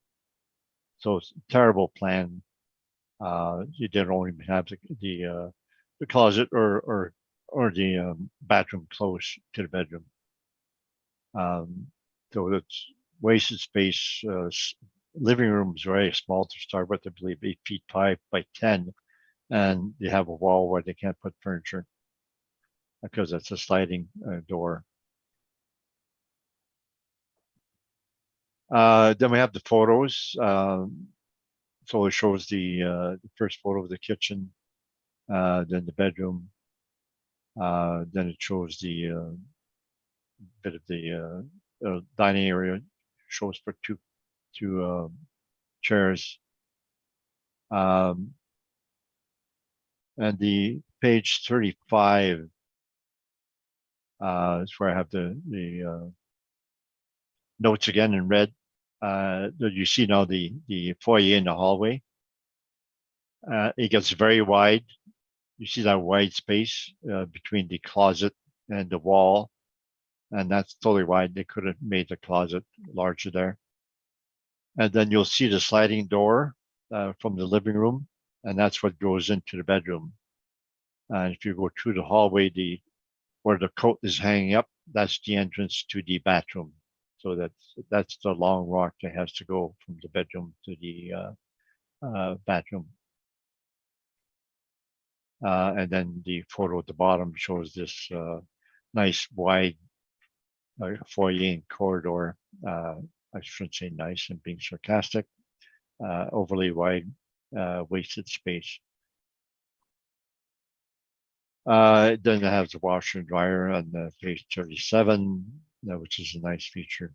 So it's a terrible plan. You didn't only have the closet or the bathroom close to the bedroom. So it's wasted space. Living room is very small to start with. I believe 8 feet 5 by 10, and they have a wall where they can't put furniture because it's a sliding door. Then we have the photos. So it shows the first photo of the kitchen, then the bedroom, then it shows the bit of the dining area. Shows for two chairs, and the page 35 is where I have the notes again in red. You see now the foyer in the hallway. It gets very wide. You see that wide space between the closet and the wall, and that's totally wide. They could have made the closet larger there. And then you'll see the sliding door from the living room, and that's what goes into the bedroom. And if you go through the hallway, where the coat is hanging up, that's the entrance to the bathroom. So that's the long walk that has to go from the bedroom to the bathroom. And then the photo at the bottom shows this nice wide foyer and corridor. I shouldn't say nice, and being sarcastic. Overly wide, wasted space. Then it has the washer and dryer on page 37, which is a nice feature.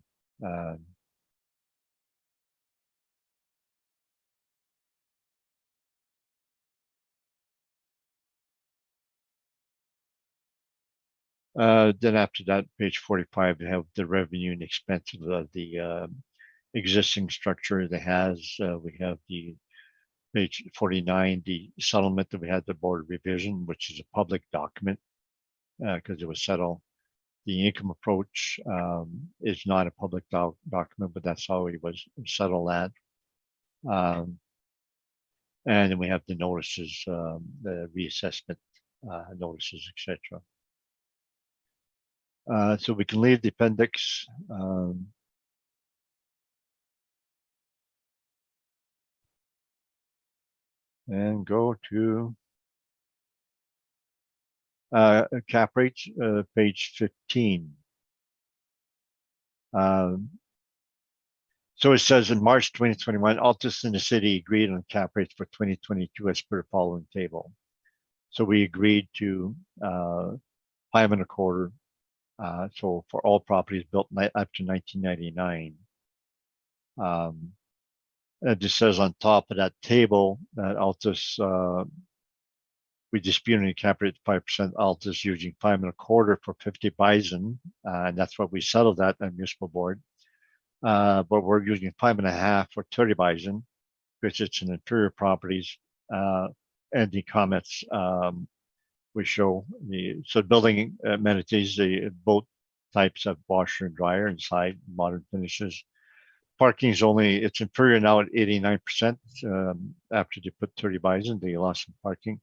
Then after that, page 45, they have the revenue and expenses of the existing structure it has. We have the page 49, the settlement that we had the board revision, which is a public document because it was settled. The income approach is not a public document, but that's how it was settled at. And then we have the notices, the reassessment notices, etc. So we can leave the appendix. And go to cap rates, page 15. So it says in March 2021, Altus and the city agreed on cap rates for 2022 as per the following table. So we agreed to 5.25. So for all properties built up to 1999. It just says on top of that table that Altus, we disputed a cap rate 5%, Altus using 5.25 for 50 Bison, and that's what we settled at the municipal board. But we're using 5.5 for 30 Bison, which it's an inferior properties. And the comments we show so building amenities, the both types of washer and dryer inside, modern finishes. Parking is it's inferior now at 89%. After they put 30 Bison, they lost some parking.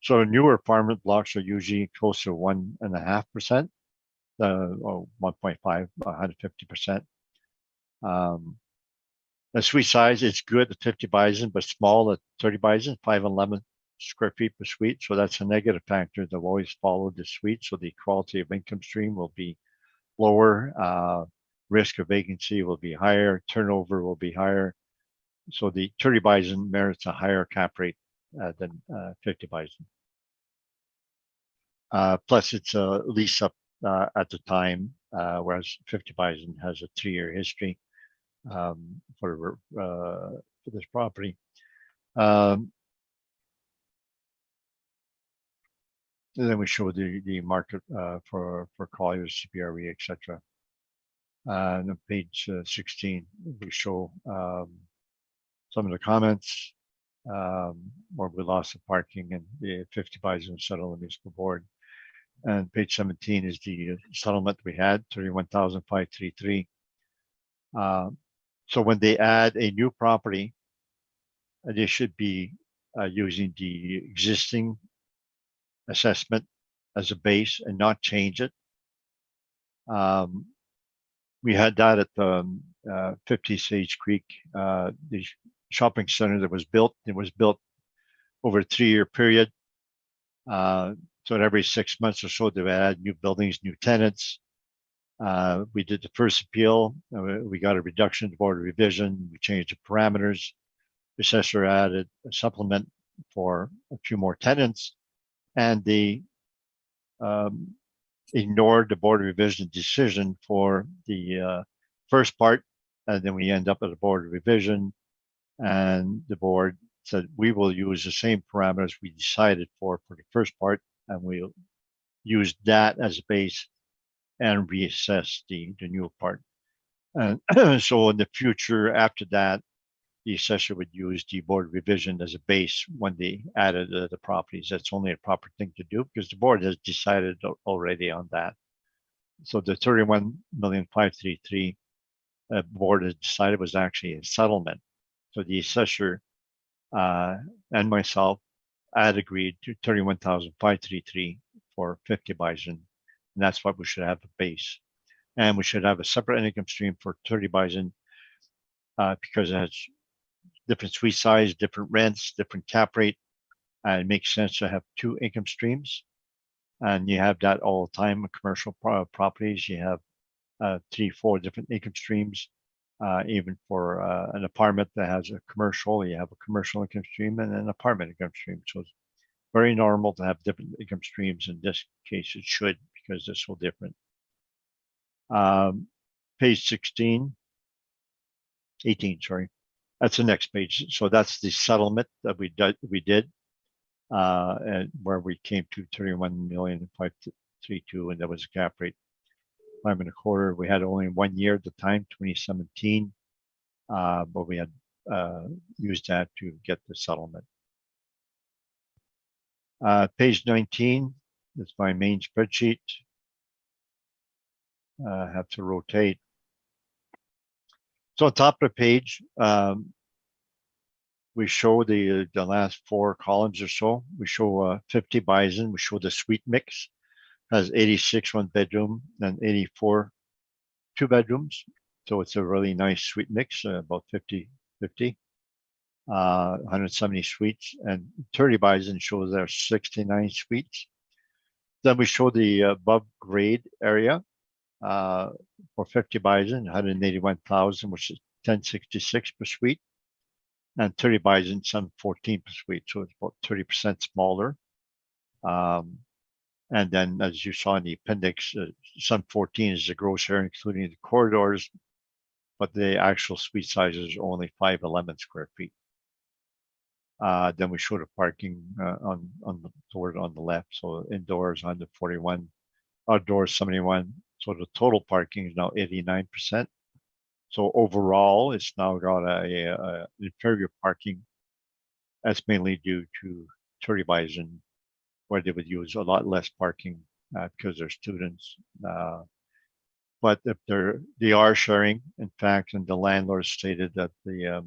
So newer apartment blocks are usually closer to 1.5%, or 1.5, 150%. The suite size is good at 50 Bison, but small at 30 Bison, 511 square feet per suite. So that's a negative factor. They've always followed the suite. So the quality of income stream will be lower. Risk of vacancy will be higher. Turnover will be higher. So the 30 Bison merits a higher cap rate than 50 Bison. Plus, it's a lease up at the time, whereas 50 Bison has a 3-year history for this property. And then we show the market for Colliers, CBRE, etc. And on page 16, we show some of the comments where we lost the parking and the 50 Bison settled the municipal board. And page 17 is the settlement we had, 31,533. So when they add a new property, they should be using the existing assessment as a base and not change it. We had that at 50 Sage Creek, the shopping center that was built. It was built over a 3-year period. So every 6 months or so, they add new buildings, new tenants. We did the first appeal. We got a reduction in the board of revision. We changed the parameters. The assessor added a supplement for a few more tenants, and they ignored the board of revision decision for the first part. And then we end up at a board of revision, and the board said, we will use the same parameters we decided for the first part, and we'll use that as a base and reassess the new part. And so in the future, after that, the assessor would use the board revision as a base when they added the properties. That's only a proper thing to do because the board has decided already on that. So the 31,533 board has decided was actually a settlement. So the assessor and myself had agreed to 31,533 for 50 Bison, and that's what we should have a base. And we should have a separate income stream for 30 Bison because it has different suite size, different rents, different cap rate, and it makes sense to have 2 income streams. And you have that all the time in commercial properties. You have 3, 4 different income streams. Even for an apartment that has a commercial, you have a commercial income stream and an apartment income stream. So it's very normal to have different income streams. In this case, it should, because they're so different. Page 16, 18, sorry. That's the next page. So that's the settlement that we did, and where we came to 31,533. 5.32, and that was a cap rate 5.25. We had only 1 year at the time, 2017, but we had used that to get the settlement. Page 19 is my main spreadsheet. I have to rotate. So on top of the page, we show the last 4 columns or so. We show 50 Bison. We show the suite mix has 86 1-bedroom and 84 2-bedrooms. So it's a really nice suite mix, about 50-50. 170 suites, and 30 Bison shows there 69 suites. Then we show the above grade area for 50 Bison, 181,000, which is 1066 per suite, and 30 Bison, 714 per suite, so it's about 30% smaller. And then, as you saw in the appendix, 714 is the gross area, including the corridors, but the actual suite size is only 511 square feet. Then we show the parking on the left. So indoors 141, outdoors 71. So the total parking is now 89%. So overall, it's now got a inferior parking. That's mainly due to 30 Bison, where they would use a lot less parking because they're students. But if they are sharing, in fact, and the landlord stated that the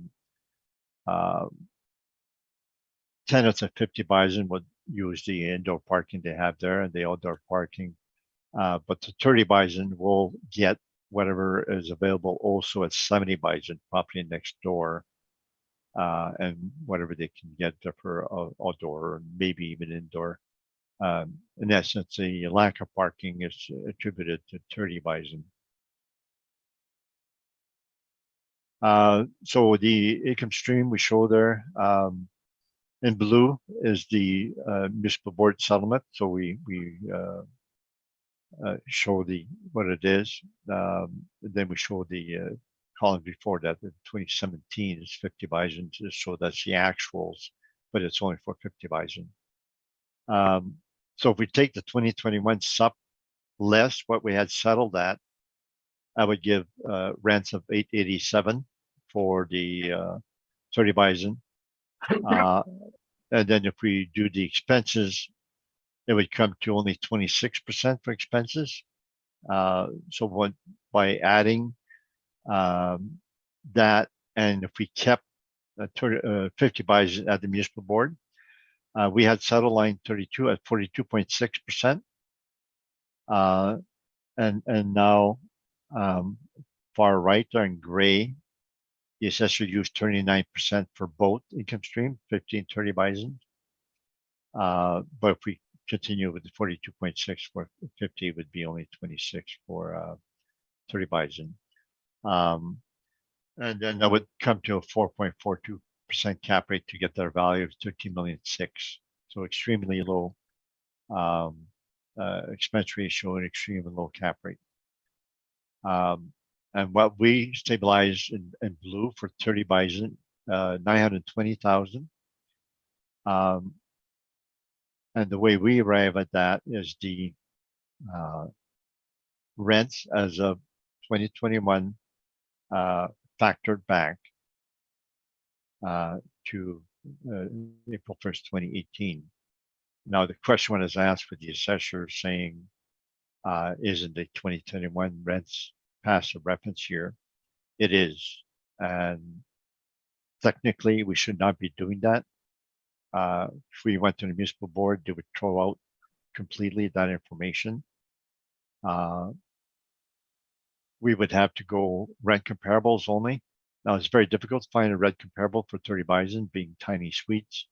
tenants at 50 Bison would use the indoor parking they have there and the outdoor parking. But the 30 Bison will get whatever is available also at 70 Bison property next door, and whatever they can get for outdoor or maybe even indoor. In essence, the lack of parking is attributed to 30 Bison. So the income stream we show there, in blue is the municipal board settlement. So we show what it is. Then we show the column before that, in 2017 is 50 Bison, so that's the actuals, but it's only for 50 Bison. So if we take the 2021 sup less what we had settled at, I would give rents of 887 for the 30 Bison. And then if we do the expenses, it would come to only 26% for expenses. So by adding that, and if we kept 50 Bison at the municipal board, we had settled line 32 at 42.6%. And now far right there in gray, the assessor used 39% for both income stream, 50 and 30 Bison. But if we continue with the 42.6 for 50, it would be only 26 for 30 Bison. And then that would come to a 4.42% cap rate to get their value of 13.6 million. So extremely low expense ratio and extremely low cap rate. And what we stabilize in blue for 30 Bison, 920,000. And the way we arrive at that is the rents as of 2021 factored back to April 1st, 2018. Now the question was asked with the assessor saying, isn't the 2021 rents past the reference year? It is, and technically we should not be doing that. If we went to the municipal board, they would throw out completely that information. We would have to go rent comparables only. Now it's very difficult to find a rent comparable for 30 Bison being tiny suites.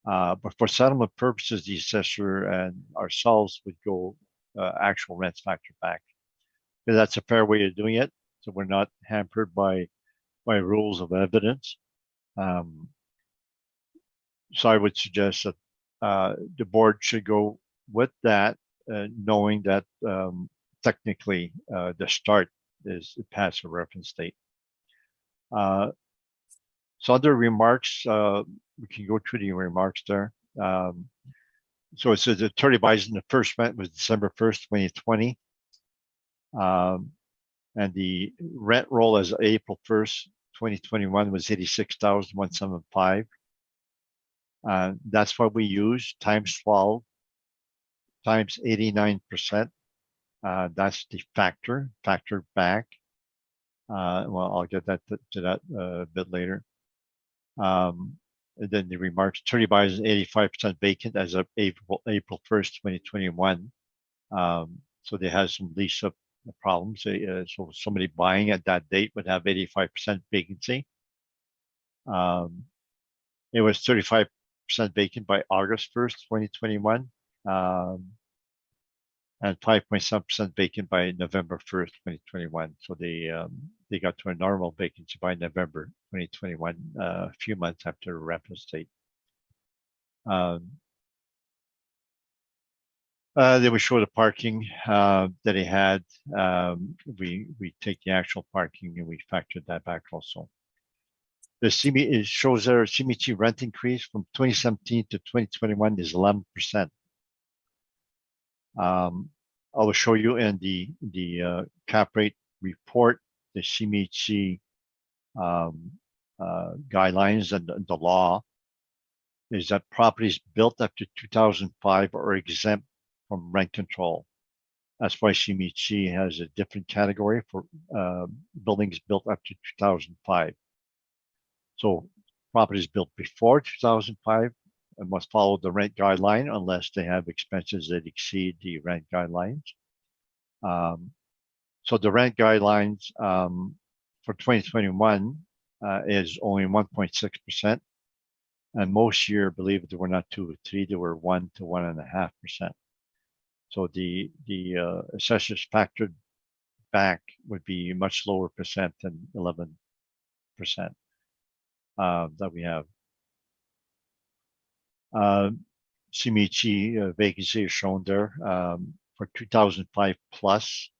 But for settlement purposes, the assessor and ourselves would go actual rents factor back. Because that's a fair way of doing it. So we're not hampered by rules of evidence. So I would suggest that the board should go with that, knowing that technically the start is past a reference date. So other remarks, we can go through the remarks there. So it says the Turley Bison, the first rent was December 1st, 2020. And the rent roll as April 1st, 2021 was 86,175. That's what we use, times 12, times 89%. That's the factor back. Well, I'll get that to that a bit later. And then the remarks, Turley Bison 85% vacant as of April 1st, 2021. So they had some lease up problems. So somebody buying at that date would have 85% vacancy. It was 35% vacant by August 1st, 2021. And 5.7% vacant by November 1st, 2021. So they got to a normal vacancy by November 2021, a few months after reference date. Then we show the parking that he had. We take the actual parking and we factor that back also. The it shows there CMHC rent increase from 2017 to 2021 is 11%. I will show you in the cap rate report, the CMHC guidelines and the law is that properties built after 2005 are exempt from rent control. That's why CMHC has a different category for buildings built after 2005. So properties built before 2005 must follow the rent guideline unless they have expenses that exceed the rent guidelines. So the rent guidelines for 2021 is only 1.6%. And most year, believe it, they were not 2 or 3, they were 1 to 1.5%. So the assessors factored back would be much lower percent than 11% that we have. CMHC vacancy is shown there for 2005 plus.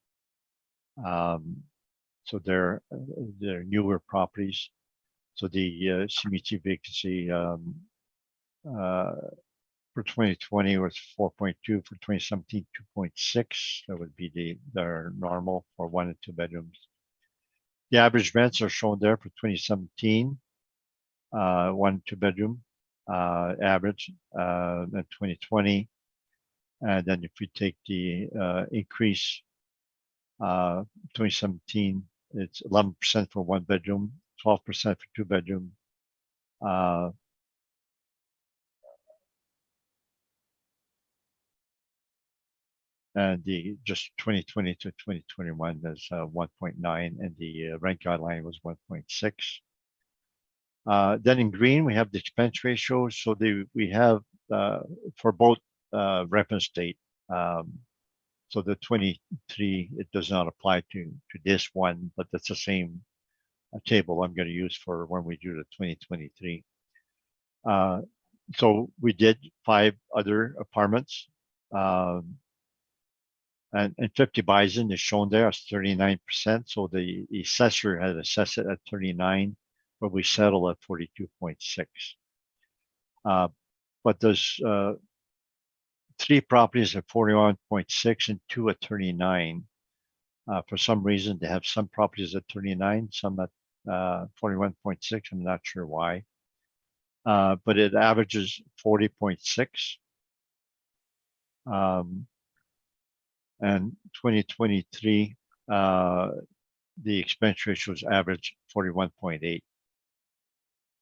So they're newer properties. So the CMHC vacancy for 2020 was 4.2, for 2017 2.6. That would be their normal for 1 and 2 bedrooms. The average rents are shown there for 2017, 1 and 2 bedroom average, and 2020. And then if we take the increase, 2017, it's 11% for 1 bedroom, 12% for 2 bedroom. And the just 2020 to 2021 is 1.9, and the rent guideline was 1.6. Then in green, we have the expense ratio. So we have for both reference date. So the 23, it does not apply to this one, but that's the same table I'm going to use for when we do the 2023. So we did 5 other apartments. And 50 Bison is shown there as 39%. So the assessor had assessed it at 39, but we settled at 42.6. But there's 3 properties at 41.6 and 2 at 39. For some reason, they have some properties at 39, some at 41.6. I'm not sure why. But it averages 40.6. And 2023, the expense ratios average 41.8.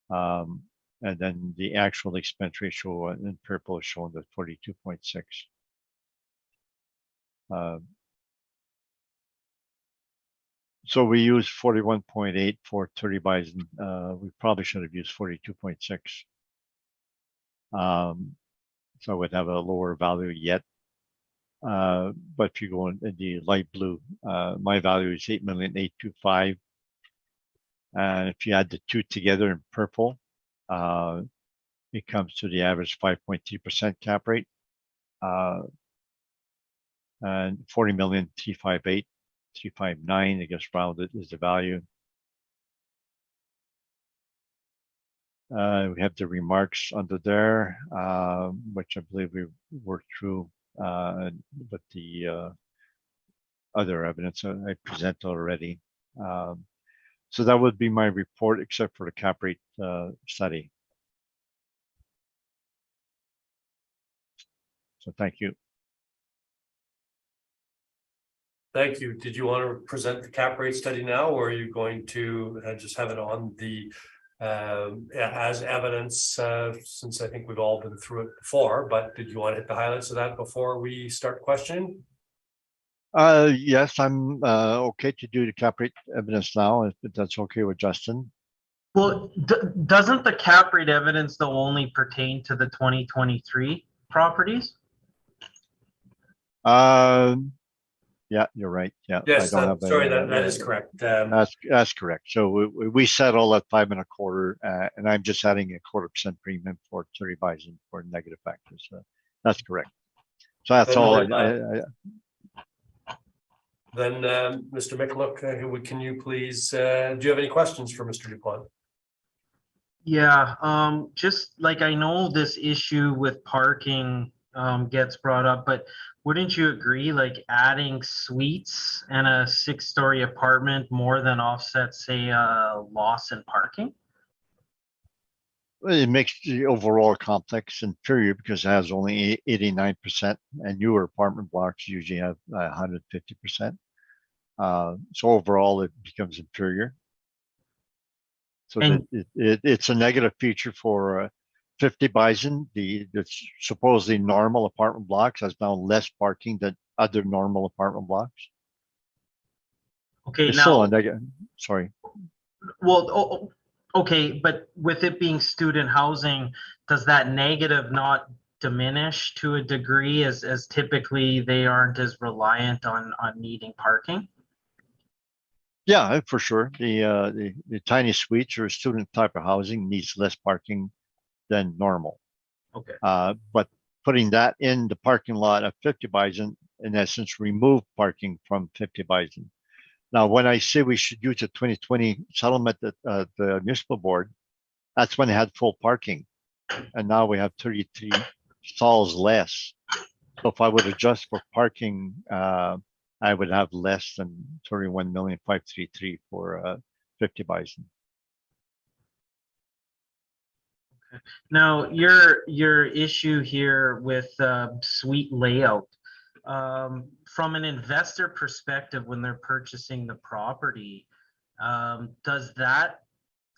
And then the actual expense ratio in purple is shown at 42.6. So we use 41.8 for 30 Bison. We probably should have used 42.6. So I would have a lower value yet. But if you go in the light blue, my value is 8,825,000. And if you add the 2 together in purple, it comes to the average 5.3% cap rate. And 40,358,359, I guess rounded is the value. We have the remarks under there, which I believe we worked through with the other evidence I presented already. So that would be my report, except for the cap rate study. So thank you. Thank you. Did you want to present the cap rate study now, or are you going to just have it on the as evidence, since I think we've all been through it before, but did you want to hit the highlights of that before we start questioning? Yes, I'm okay to do the cap rate evidence now, if that's okay with Justin. Well, doesn't the cap rate evidence though only pertain to the 2023 properties? Yeah, you're right. Yeah. Yes, I don't have sorry, that is correct. That's correct. So we settle at 5 1/4, and I'm just adding a 1/4% premium for Terry Bison for negative factors. That's correct. So that's Then all. Then, Mr. Michaluk, can you please, do you have any questions for Mr. Dupont? Yeah, just like I know this issue with parking gets brought up, but wouldn't you agree, like adding suites and a 6-story apartment more than offsets, say, a loss in parking? It makes the overall complex inferior because it has only 89%, and newer apartment blocks usually have 150%. So overall, it becomes inferior. So it's a negative feature for 50 Bison. It's supposedly normal apartment blocks has now less parking than other normal apartment blocks. Okay, It's now, still a negative. Sorry. well, okay, but with it being student housing, does that negative not diminish to a degree as typically they aren't as reliant on needing parking? Yeah, for sure. The tiny suites or student type of housing needs less parking than normal. Okay. But putting that in the parking lot of 50 Bison, in essence, remove parking from 50 Bison. Now, when I say we should use the 2020 settlement at the municipal board, that's when they had full parking. And now we have 33 stalls less. So if I would adjust for parking, I would have less than 31,533,000 for 50 Bison. Now, your issue here with suite layout, from an investor perspective, when they're purchasing the property, does that,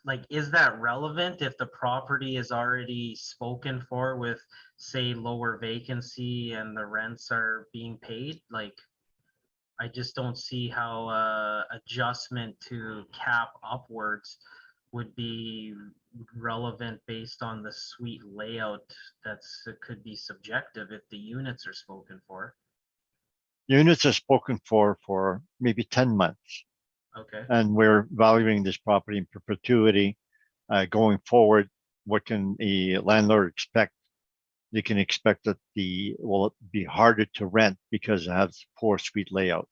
like, is that relevant if the property is already spoken for with, say, lower vacancy and the rents are being paid? Like, I just don't see how adjustment to cap upwards would be relevant based on the suite layout. It could be subjective if the units are spoken for. Units are spoken for maybe 10 months. Okay. And we're valuing this property in perpetuity. Going forward, what can a landlord expect? They can expect that will be harder to rent because it has poor suite layout.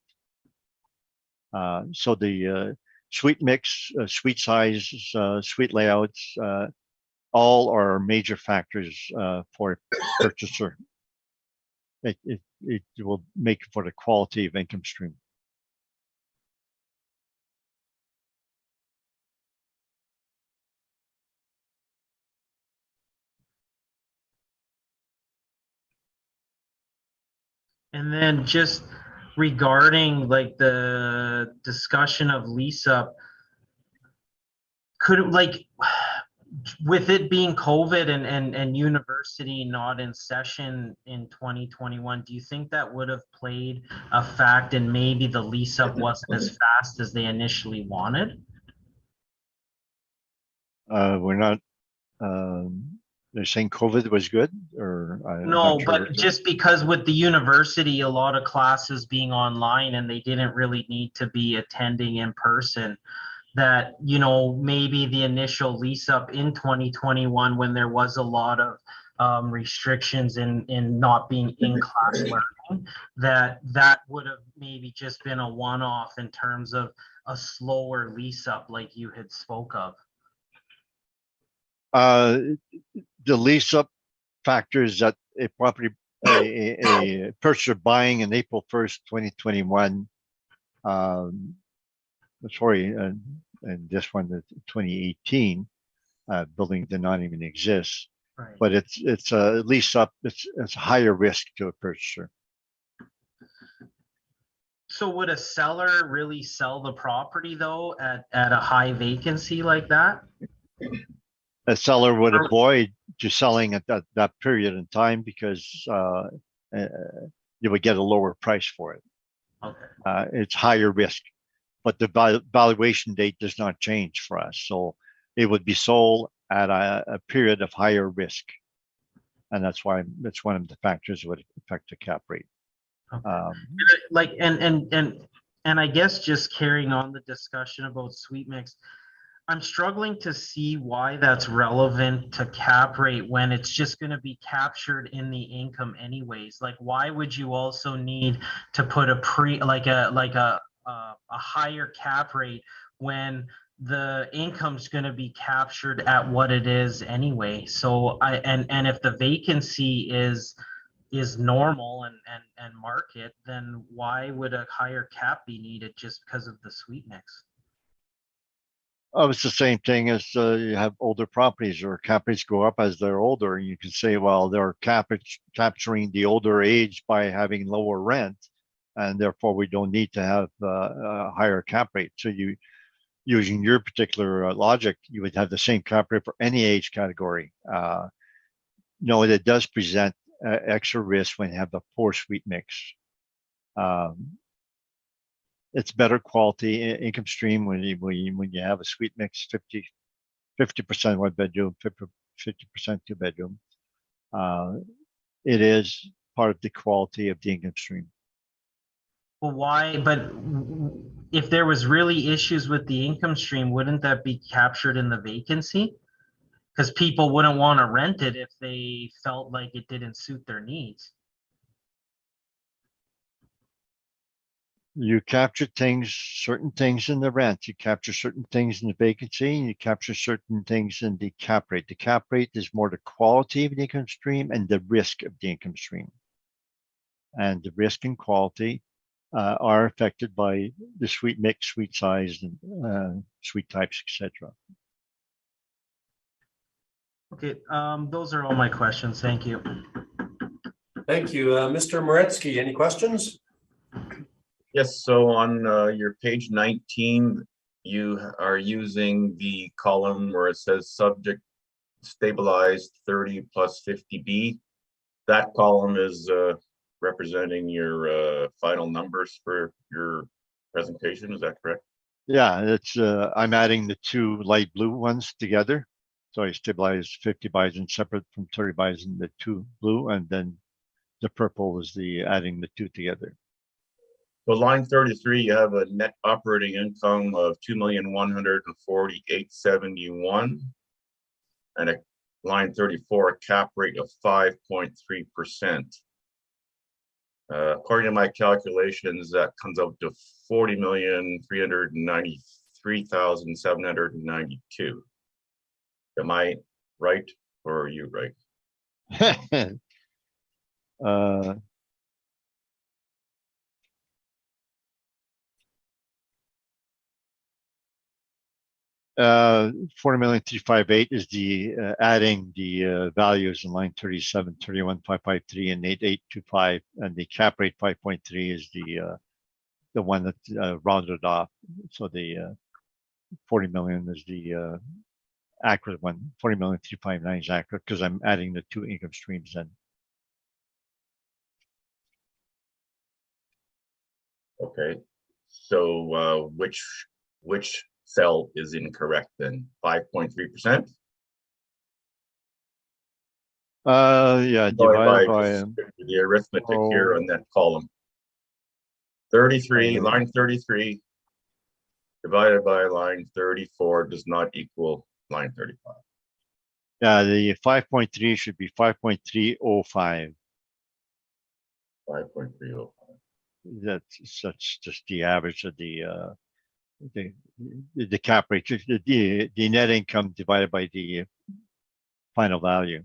So the suite mix, suite size, suite layouts, all are major factors for a purchaser. It will make for the quality of income stream. And then just regarding like the discussion of lease up, could, like, with it being COVID and university not in session in 2021, do you think that would have played a fact in maybe the lease up wasn't as fast as they initially wanted? We're not. They're saying COVID was good, or No, but just because with the university, a lot of classes being online and they didn't really need to be attending in person, that, you know, maybe the initial lease up in 2021 when there was a lot of restrictions in not being in class learning, that would have maybe just been a one-off in terms of a slower lease up like you had spoke of. Uh, the lease up factors that a property, a purchaser buying in April 1st, 2021. Sorry, and this one, the 2018 building did not even exist. Right. But it's a lease up. It's higher risk to a purchaser. So would a seller really sell the property though at a high vacancy like that? A seller would avoid just selling at that period in time because you would get a lower price for it. Okay. It's higher risk, but the valuation date does not change for us. So it would be sold at a period of higher risk. And that's why that's one of the factors that would affect the cap rate. Okay. Like, and I guess just carrying on the discussion about sweet mix, I'm struggling to see why that's relevant to cap rate when it's just going to be captured in the income anyways. Like, why would you also need to put a higher cap rate when the income's going to be captured at what it is anyway? So and if the vacancy is normal and market, then why would a higher cap be needed just because of the sweet mix? Oh, it's the same thing as you have older properties or cap rates go up as they're older. And you can say, well, they're capturing the older age by having lower rent. And therefore, we don't need to have a higher cap rate. So using your particular logic, you would have the same cap rate for any age category. No, it does present extra risk when you have the poor sweet mix. It's better quality income stream when you have a sweet mix, 50% one bedroom, 50% two bedroom. It is part of the quality of the income stream. Well, why? But if there was really issues with the income stream, wouldn't that be captured in the vacancy? Because people wouldn't want to rent it if they felt like it didn't suit their needs. You capture certain things in the rent. You capture certain things in the vacancy, and you capture certain things in the cap rate. The cap rate is more the quality of the income stream and the risk of the income stream. And the risk and quality are affected by the sweet mix, sweet size, and sweet types, etc. Okay, those are all my questions. Thank you. Thank you. Mr. Moretsky, any questions? Yes, so on your page 19, you are using the column where it says subject stabilized 30 plus 50B. That column is representing your final numbers for your presentation, is that correct? Yeah, it's I'm adding the two light blue ones together. So I stabilized 50 bison separate from 30 bison, the two blue, and then the purple is the adding the two together. So line 33, you have a net operating income of 2,148,771, and a line 34, a cap rate of 5.3%. According to my calculations, that comes out to 40,393,792. Am I right, or are you right? 40,358 is the adding the values in line 37, 31,553, and 8825, and the cap rate 5.3 is the one that rounded off. So the 40 million is the accurate one. 40,359 is accurate because I'm adding the two income streams in. Okay, so which cell is incorrect then? 5.3%? Yeah, divided by the arithmetic here on that column. 33, line 33 divided by line 34 does not equal line 35. Yeah, the 5.3 should be 5.305. 5.305. That's just the average of the cap rate, the net income divided by the final value.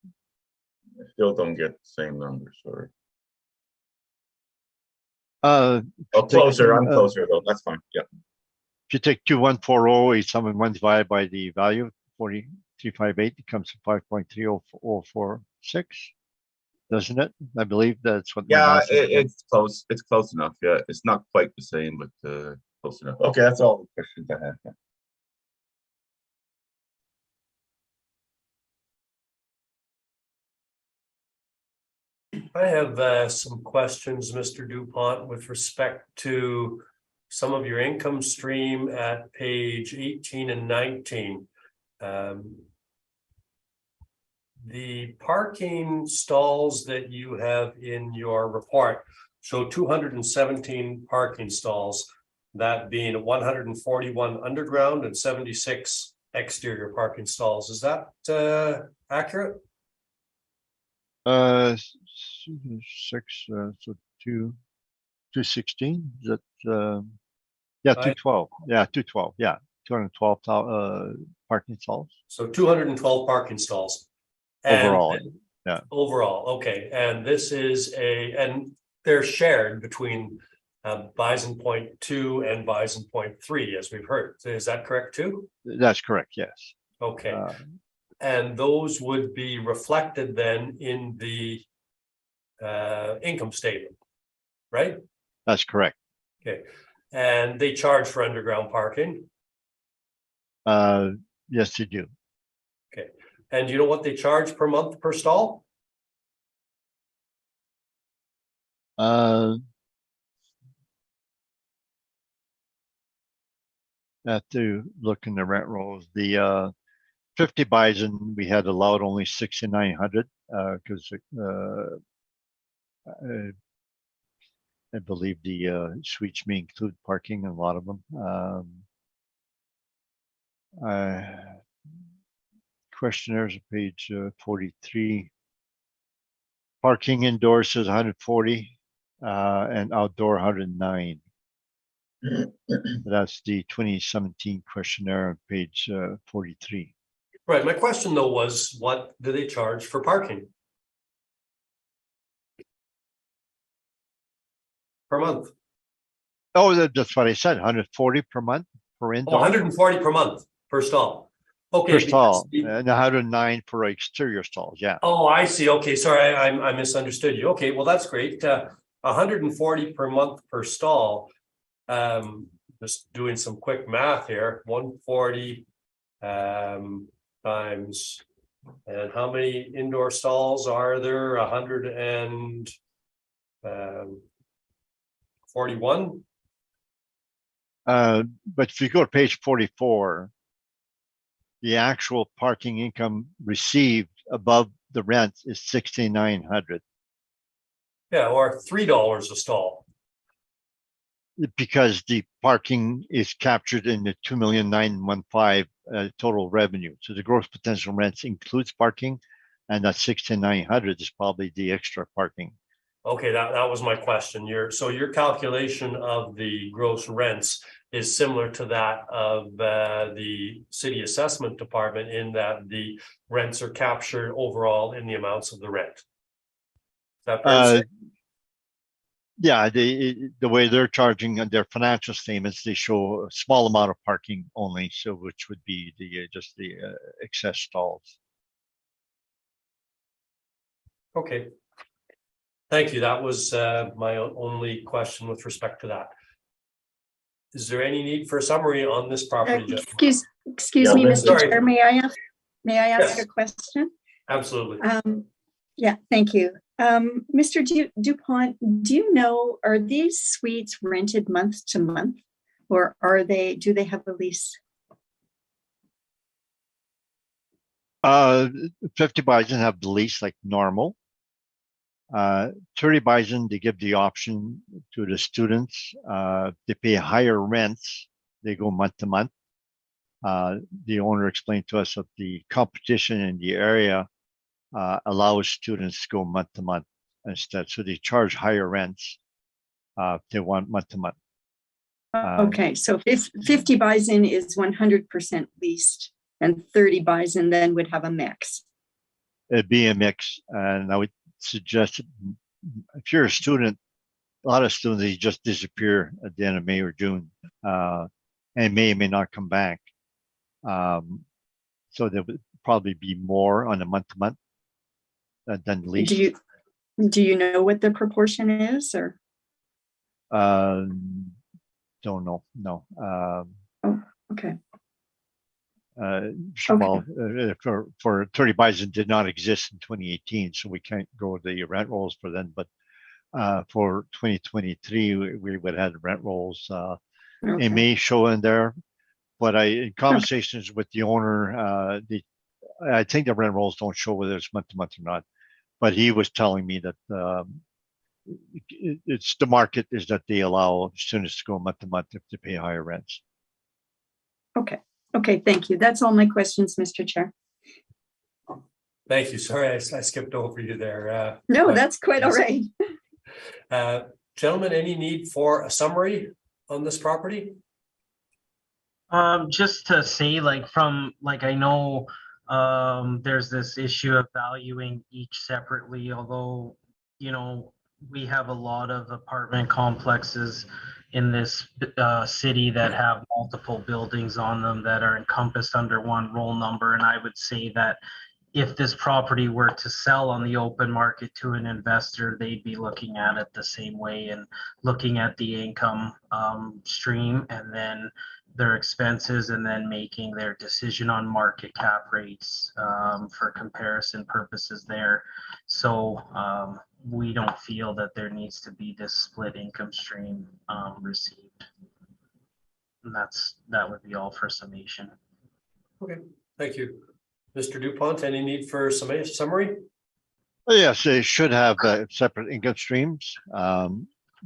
I still don't get the same number, sorry. Uh, Oh, take- closer, I'm closer though, that's fine, yeah. If you take 2140, 871 divided by the value, 4358, it comes to 5.3046, doesn't it? I believe that's what. my Yeah, math says. it's close enough, yeah, it's not quite the same, but close enough. Okay, that's all the questions I have. Yeah. I have some questions, Mr. Dupont, with respect to some of your income stream at page 18 and 19. The parking stalls that you have in your report show 217 parking stalls, that being 141 underground and 76 exterior parking stalls. Is that accurate? 6, so 216, is that, yeah, 212, yeah, 212, yeah, 212 parking stalls So 212 parking stalls. overall. Yeah. Overall, okay, and this is and they're shared between Bison Point 2 and Bison Point 3, as we've heard. Is that correct too? That's correct, yes. Okay, and those would be reflected then in the income statement, right? That's correct. Okay, and they charge for underground parking. Yes, you do. Okay, and you know what they charge per month per stall? Have to look in the rent rolls. The 50 Bison, we had allowed only 6,900 because I believe the suites may include parking in a lot of them. Questionnaires, page 43. Parking indoors is 140 and outdoor 109. That's the 2017 questionnaire on page 43. Right, my question though was, what do they charge for parking? Per month? Oh, that's what I said, 140 per month per Oh, indoor. 140 per month per stall. Okay. Per stall, because and 109 per exterior stalls, yeah. Oh, I see. Okay, sorry, I misunderstood you. Okay, well, that's great. 140 per month per stall. Just doing some quick math here, 140 times, and how many indoor stalls are there? 141. But if you go to page 44, the actual parking income received above the rent is 6,900. Yeah, or $3 a stall. Because the parking is captured in the 2,915,000 total revenue. So the gross potential rents includes parking, and that 6,900 is probably the extra parking. Okay, that was my question. Your calculation of the gross rents is similar to that of the city assessment department, in that the rents are captured overall in the amounts of the rent. Is that fair to say? Yeah, the way they're charging on their financial statements, they show a small amount of parking only, so which would be the just the excess stalls. Okay. Thank you. That was my only question with respect to that. Is there any need for a summary on this property? Excuse Yeah, me, Linda. Mr. Chair, may I ask Yes. a question? Absolutely. Yeah, thank you. Mr. Dupont, do you know, are these suites rented month to month, or do they have a lease? 50 Bison have the lease like normal. 30 Bison, they give the option to the students. They pay higher rents. They go month to month. The owner explained to us that the competition in the area allows students to go month to month instead. So they charge higher rents if they want month to month. Okay, so if 50 Bison is 100% leased and 30 Bison then would have a mix. It'd be a mix, and I would suggest if you're a student, a lot of students, they just disappear at the end of May or June, and may or may not come back. So there would probably be more on a month-to-month than lease. Do you know what the proportion is, or? Don't know. No. Okay. Well, for 30 Bison did not exist in 2018, so we can't go the rent rolls for them. But for 2023, we would have rent rolls. It may show in there, but in conversations with the owner, I think the rent rolls don't show whether it's month to month or not. But he was telling me that it's the market is that they allow students to go month to month if they pay higher rents. Okay. Okay, thank you. That's all my questions, Mr. Chair. Thank you. Sorry, I skipped over you there. No, that's quite all right. Gentlemen, any need for a summary on this property? Just to say, I know there's this issue of valuing each separately, although, we have a lot of apartment complexes in this city that have multiple buildings on them that are encompassed under one roll number. And I would say that if this property were to sell on the open market to an investor, they'd be looking at it the same way and looking at the income stream and then their expenses and then making their decision on market cap rates for comparison purposes there. So we don't feel that there needs to be this split income stream received. And that would be all for summation. Okay, thank you. Mr. DuPont, any need for summary? Well, yes, they should have separate income streams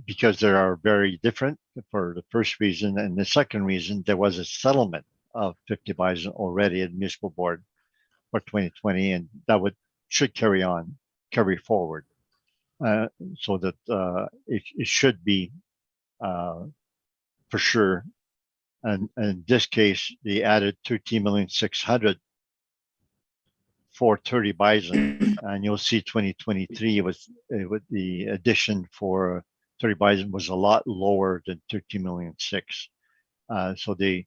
because they are very different for the first reason. And the second reason, there was a settlement of 50 Bison already at municipal board for 2020, and that should carry forward. So that it should be for sure. And in this case, they added 13,600,000 for 30 Bison, and you'll see 2023 with the addition for 30 Bison was a lot lower than 13,600,000. So they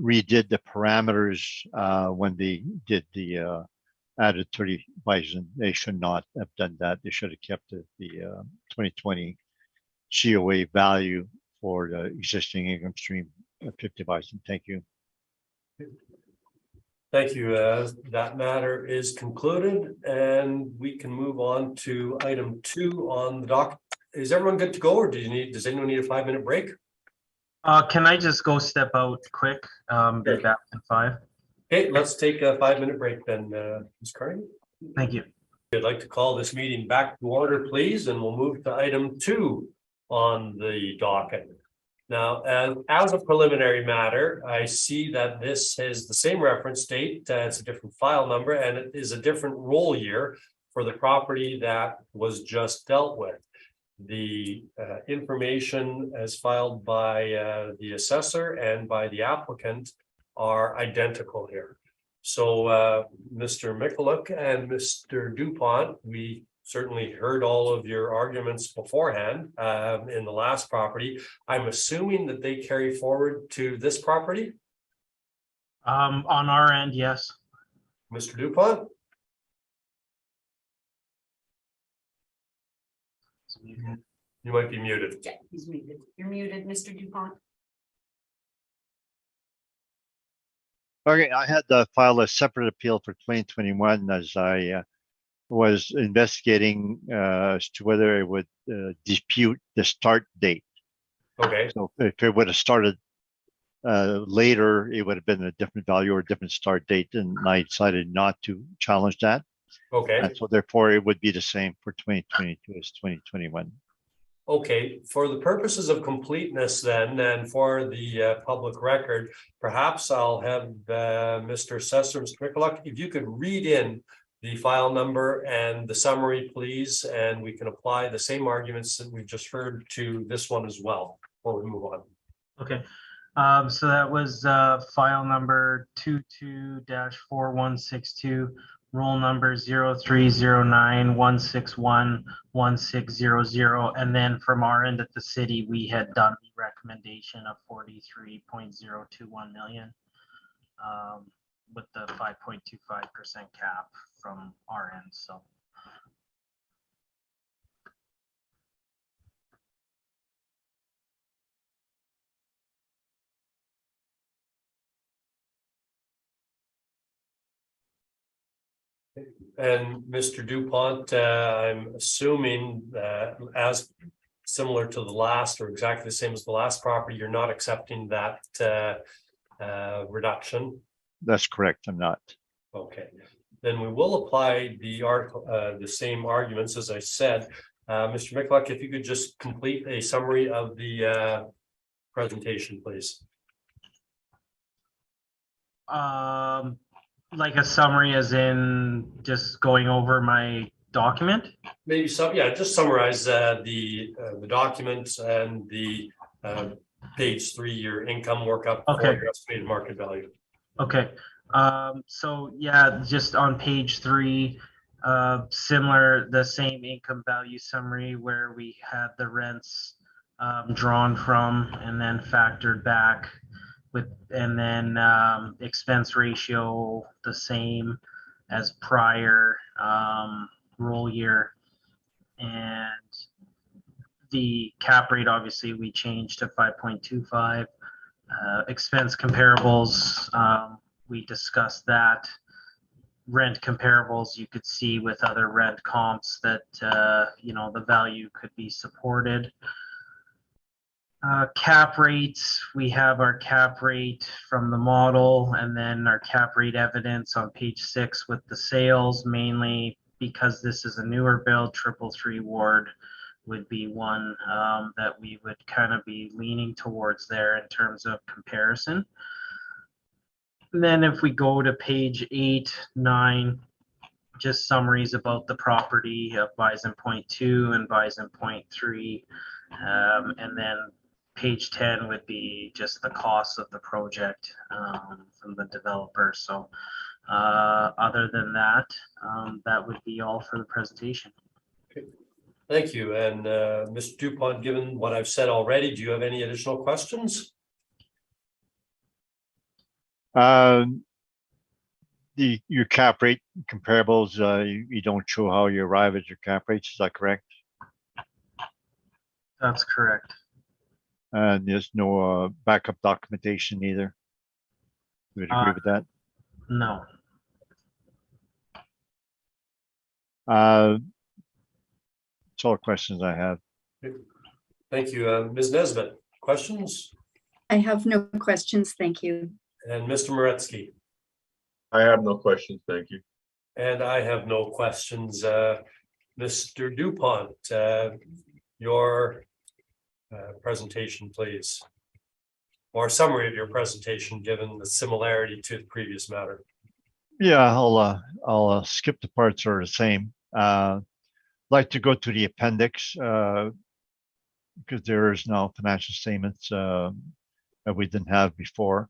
redid the parameters when they did the added 30 Bison. They should not have done that. They should have kept the 2020 COA value for the existing income stream at 50 Bison. Thank you. Thank you. That matter is concluded, and we can move on to item 2 on the doc. Is everyone good to go, or does anyone need a 5-minute break? Can I just go step out quick? Be back in 5. Okay, let's take a 5-minute break then, Ms. Carney. Thank you. I'd like to call this meeting back to order, please, and we'll move to item 2 on the docket. Now, as a preliminary matter, I see that this is the same reference date, it's a different file number, and it is a different roll year for the property that was just dealt with. The information as filed by the assessor and by the applicant are identical here. So Mr. Mikulik and Mr. DuPont, we certainly heard all of your arguments beforehand in the last property. I'm assuming that they carry forward to this property? On our end, yes. Mr. DuPont? You might be muted. Yeah, he's muted. You're muted, Mr. DuPont. Okay, I had to file a separate appeal for 2021 as I was investigating as to whether it would dispute the start date. Okay. So if it would have started later, it would have been a different value or a different start date, and I decided not to challenge that. Okay. And so therefore, it would be the same for 2022 as 2021. Okay, for the purposes of completeness then, and for the public record, perhaps I'll have Mr. Assessor, Mr. Mikulik, if you could read in the file number and the summary, please, and we can apply the same arguments that we've just heard to this one as well before we move on. Okay. So that was file number 22-4162, roll number 0309-161-1600. And then from our end at the city, we had done the recommendation of 43.021 million with the 5.25% cap from our end. So. And Mr. Dupont, I'm assuming that as similar to the last or exactly the same as the last property, you're not accepting that reduction. That's correct. I'm not. Okay, then we will apply the article, the same arguments as I said. Mr. Michalak, if you could just complete a summary of the presentation, please. Like a summary as in just going over my document? Maybe some, yeah, just summarize the documents and the page 3, your income workup for Okay. your estimated market value. Okay. So yeah, just on page 3, similar, the same income value summary where we had the rents drawn from and then factored back with, and then expense ratio the same as prior roll year, and the cap rate obviously we changed to 5.25. Expense comparables, we discussed that. Rent comparables, you could see with other rent comps that you know, the value could be supported. Cap rates, we have our cap rate from the model and then our cap rate evidence on page 6 with the sales, mainly because this is a newer build. 333 Ward would be one that we would kind of be leaning towards there in terms of comparison. And then if we go to page 8, 9, just summaries about the property of Bison Point 2 and Bison Point 3, and then page 10 would be just the cost of the project from the developer. So other than that, that would be all for the presentation. Okay. Thank you. And Mr. Dupont, given what I've said already, do you have any additional questions? Your cap rate comparables, you don't show how you arrive at your cap rates. Is that correct? That's correct. And there's no backup documentation either. You would agree with that? No. That's all the questions I have. Thank you. Ms. Nesbitt, questions? I have no questions, thank you. And Mr. Moretsky? I have no questions, thank you. And I have no questions. Mr. Dupont, your presentation, please. Or summary of your presentation, given the similarity to the previous matter. Yeah, I'll skip the parts that are the same. Like to go to the appendix because there is now financial statements that we didn't have before.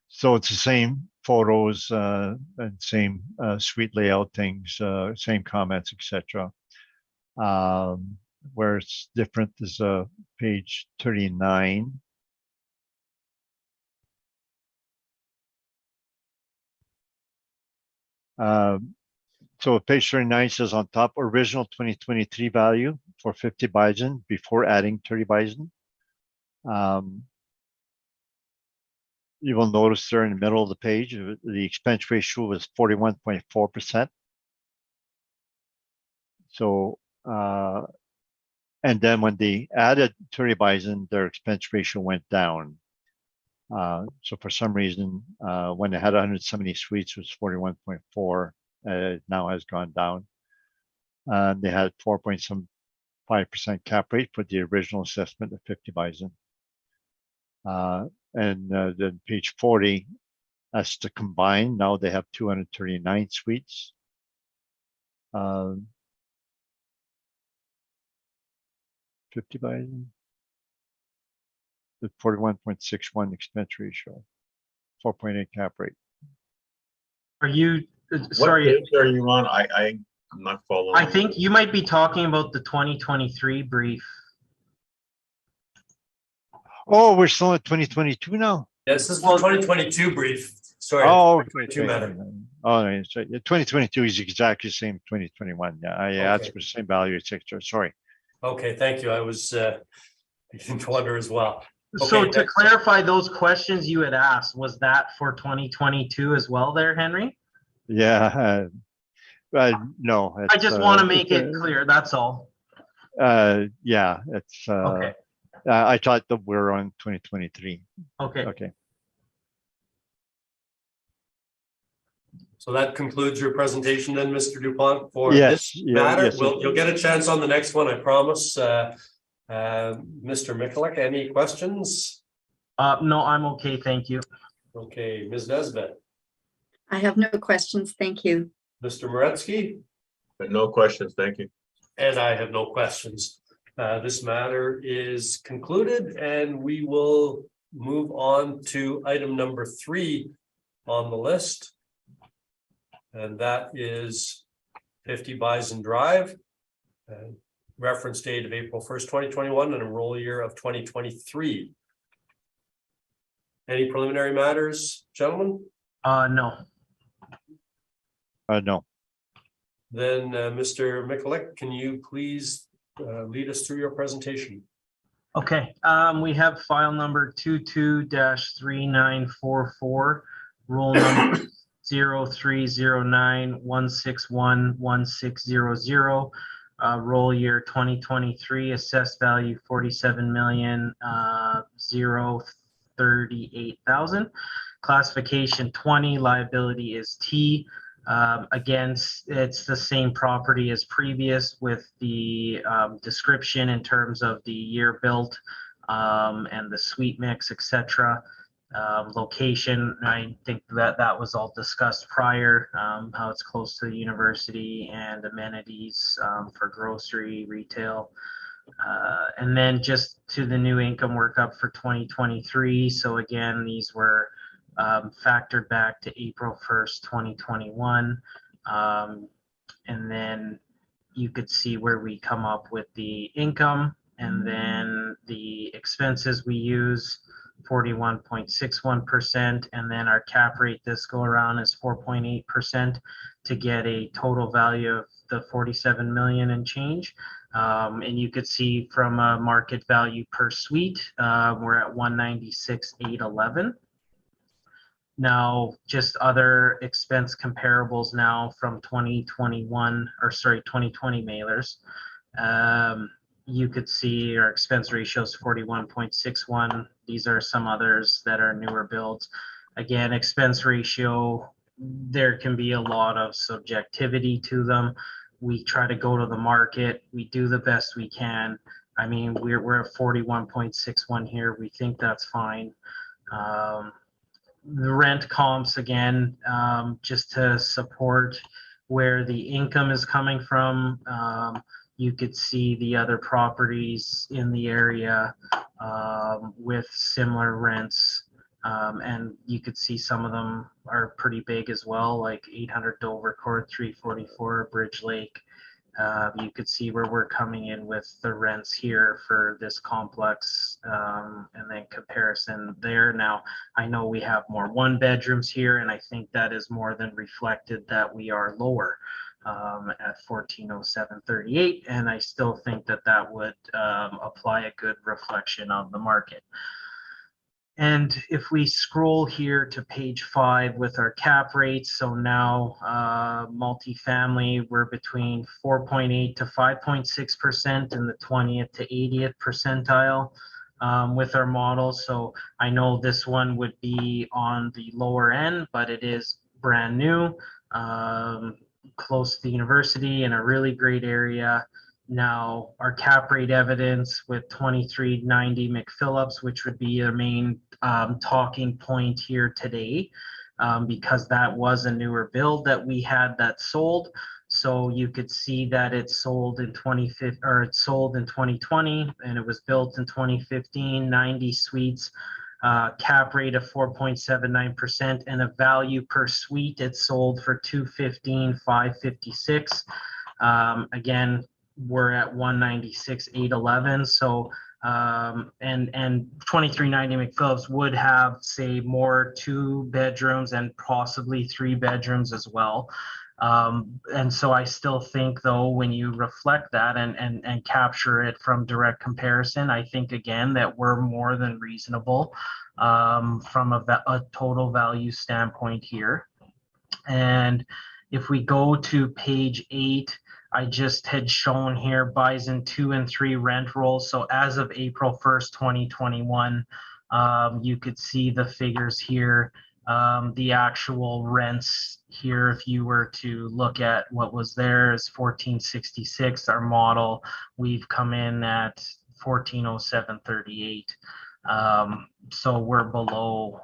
So it's the same photos and same suite layout things, same comments, etc. Where it's different is page 39. So page 39 says on top, original 2023 value for 50 Bison before adding 30 Bison. You will notice there in the middle of the page, the expense ratio was 41.4%. So, and then when they added 30 Bison, their expense ratio went down. So for some reason, when they had 170 suites, it was 41.4. It now has gone down. They had 4.75% cap rate for the original assessment of 50 Bison. And then page 40, that's the combined. Now they have 239 suites. 50 Bison. with 41.61 expense ratio, 4.8 cap rate. Are you, What sorry, page are you on? I'm not following. I think you might be talking about the 2023 brief. Oh, we're still at 2022 now? Yes, this is the 2022 brief. Sorry. Oh, 2022 matter. Oh, no, so 2022 is exactly the same 2021. Yeah, that's Okay. the same value, etc. Sorry. Okay, thank you. I was beginning to wonder as well. So Okay, to next. clarify those questions you had asked, was that for 2022 as well there, Henry? Yeah, no. I just want to make it clear, that's all. Yeah, it's. Okay, I thought that we're on 2023. okay. Okay. So that concludes your presentation then, Mr. Dupont, for Yes, this yeah, matter. yes, You'll get a chance on the next one, I promise. Mr. Mikulik, any questions? No, I'm okay, thank you. Okay, Ms. Nesbet, I have no questions. Thank you. Mr. Moretsky, But no questions, thank you. and I have no questions. This matter is concluded and we will move on to item number 3 on the list. And that is 50 Bison Drive. Reference date of April 1st, 2021 and enroll year of 2023. Any preliminary matters, gentlemen? No. No. Then Mr. Mikulik, can you please lead us through your presentation? Okay, we have file number 22-3944, roll number 0309161160, roll year 2023, assessed value 47,038,000. Classification 20, liability is T. Again, it's the same property as previous with the description in terms of the year built and the suite mix, etc. Location, I think that was all discussed prior, how it's close to the university and amenities for grocery, retail. And then just to the new income workup for 2023. So again, these were factored back to April 1st, 2021. And then you could see where we come up with the income and then the expenses we use 41.61%, and then our cap rate this go around is 4.8% to get a total value of the 47 million and change. And you could see from a market value per suite, we're at 196,811. Now, just other expense comparables now from 2020 mailers. You could see our expense ratio is 41.61. These are some others that are newer builds. Again, expense ratio, there can be a lot of subjectivity to them. We try to go to the market. We do the best we can. I mean, we're at 41.61 here. We think that's fine. The rent comps, again, just to support where the income is coming from. You could see the other properties in the area with similar rents. And you could see some of them are pretty big as well, like 800 Dovercourt, 344 Bridge Lake. You could see where we're coming in with the rents here for this complex, and then comparison there. Now, I know we have more 1-bedrooms here, and I think that is more than reflected that we are lower at 1407.38, and I still think that would apply a good reflection of the market. And if we scroll here to page 5 with our cap rates, so now multifamily, we're between 4.8 to 5.6% in the 20th to 80th percentile with our model. So I know this one would be on the lower end, but it is brand new, close to the university in a really great area. Now, our cap rate evidence with 2390 McPhillips, which would be our main talking point here today, because that was a newer build that we had that sold. So you could see that it sold in 2015, or it sold in 2020, and it was built in 2015, 90 suites, cap rate of 4.79%, and a value per suite, it sold for $215,556. Again, we're at 196,811. So and 2390 McPhillips would have, say, more 2 bedrooms and possibly 3 bedrooms as well. And so I still think, though, when you reflect that and capture it from direct comparison, I think again that we're more than reasonable from a total value standpoint here. And if we go to page 8, I just had shown here Bison 2 and 3 rent rolls. So as of April 1st, 2021, you could see the figures here. The actual rents here, if you were to look at what was there, is 1466. Our model, we've come in at 1407.38. So we're below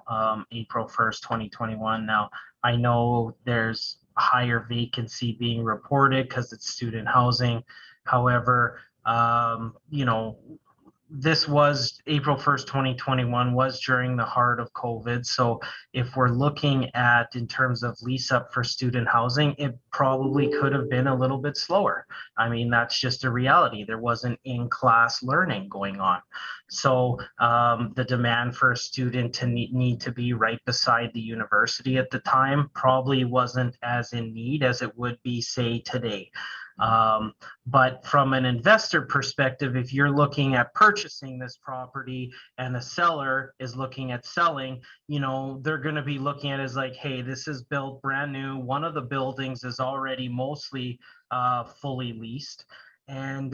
April 1st, 2021. Now, I know there's higher vacancy being reported because it's student housing. However, you know, this was April 1st, 2021 was during the heart of COVID. So if we're looking at in terms of lease up for student housing, it probably could have been a little bit slower. I mean, that's just a reality. There wasn't in-class learning going on. So the demand for a student to need to be right beside the university at the time probably wasn't as in need as it would be, say, today. But from an investor perspective, if you're looking at purchasing this property and the seller is looking at selling, you know, they're going to be looking at it as like, hey, this is built brand new. One of the buildings is already mostly fully leased. And,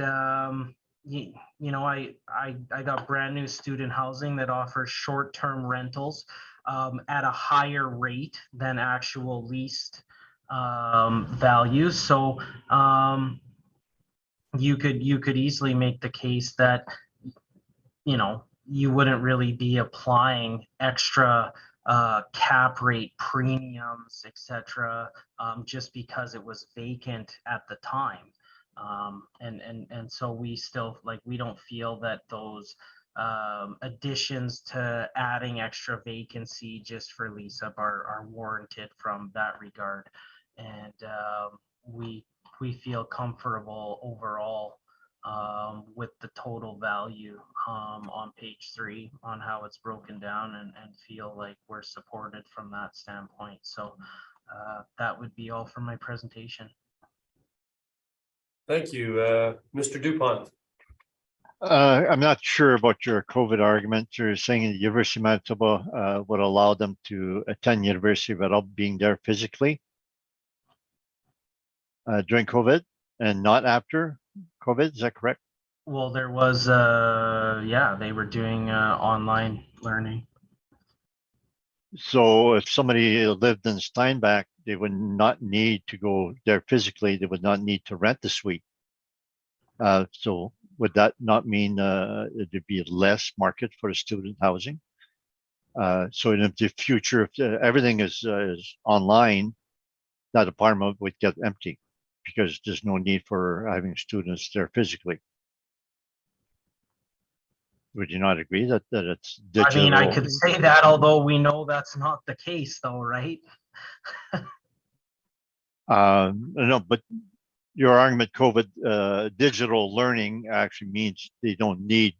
you know, I got brand new student housing that offers short-term rentals at a higher rate than actual leased value. So you could easily make the case that, you know, you wouldn't really be applying extra cap rate premiums, etc., just because it was vacant at the time. And so we still, like, we don't feel that those additions to adding extra vacancy just for lease up are warranted from that regard. And we feel comfortable overall with the total value on page 3 on how it's broken down, and feel like we're supported from that standpoint. So that would be all for my presentation. Thank you, Mr. Dupont. I'm not sure about your COVID argument. You're saying the University of Manitoba would allow them to attend university without being there physically during COVID and not after COVID. Is that correct? Well, there was, yeah, they were doing online learning. So if somebody lived in Steinbach, they would not need to go there physically. They would not need to rent the suite. So would that not mean there'd be less market for student housing? So in the future, if everything is online, that apartment would get empty because there's no need for having students there physically. Would you not agree that it's digital? I mean, I could say that, although we know that's not the case, though, right? No, but your argument, COVID, digital learning actually means they don't need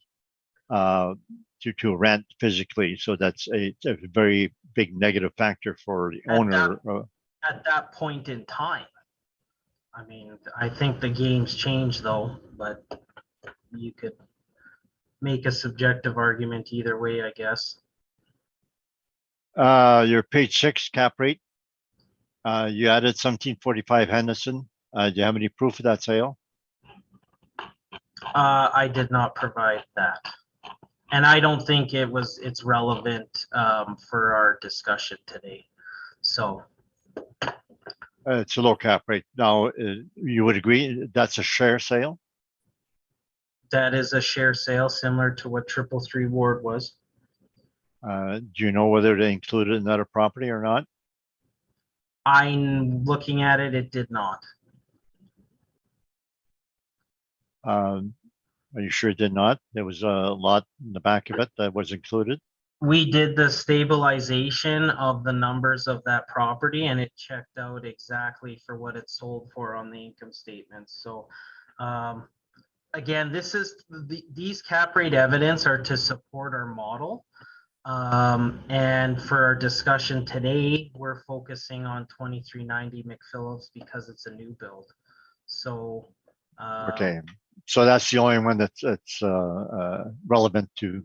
to rent physically. So that's a very big negative factor for the owner. At that point in time. I mean, I think the game's changed, though, but you could make a subjective argument either way, I guess. Your page 6 cap rate. You added 1745 Henderson. Do you have any proof of that sale? I did not provide that, and I don't think it's relevant for our discussion today. So it's a low cap rate. Now, you would agree that's a share sale? That is a share sale similar to what 333 Ward was. Do you know whether they included another property or not? I'm looking at it, it did not. Are you sure it did not? There was a lot in the back of it that was included. We did the stabilization of the numbers of that property and it checked out exactly for what it sold for on the income statement. So again, these cap rate evidence are to support our model. And for our discussion today, we're focusing on 2390 McPhillips because it's a new build. So Okay, so that's the only one that's relevant to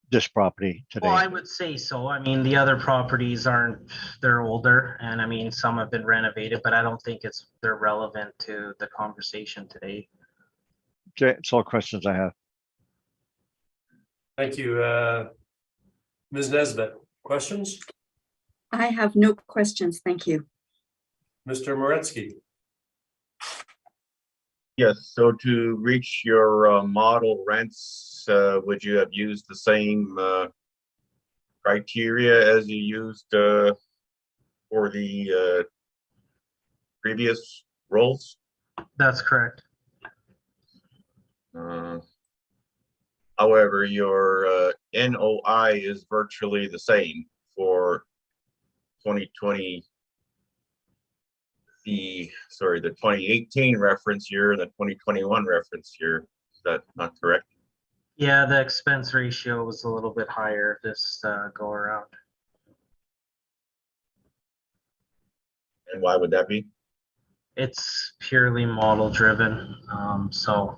this property today. well, I would say so. I mean, the other properties aren't, they're older and I mean, some have been renovated, but I don't think they're relevant to the conversation today. Okay, that's all questions I have. Thank you. Ms. Nesbitt, questions? I have no questions. Thank you. Mr. Moretsky? Yes, so to reach your model rents, would you have used the same criteria as you used for the previous roles? That's correct. However, your NOI is virtually the same for 2020, the 2018 reference year and the 2021 reference year. Is that not correct? Yeah, the expense ratio was a little bit higher this go around. And why would that be? It's purely model driven. So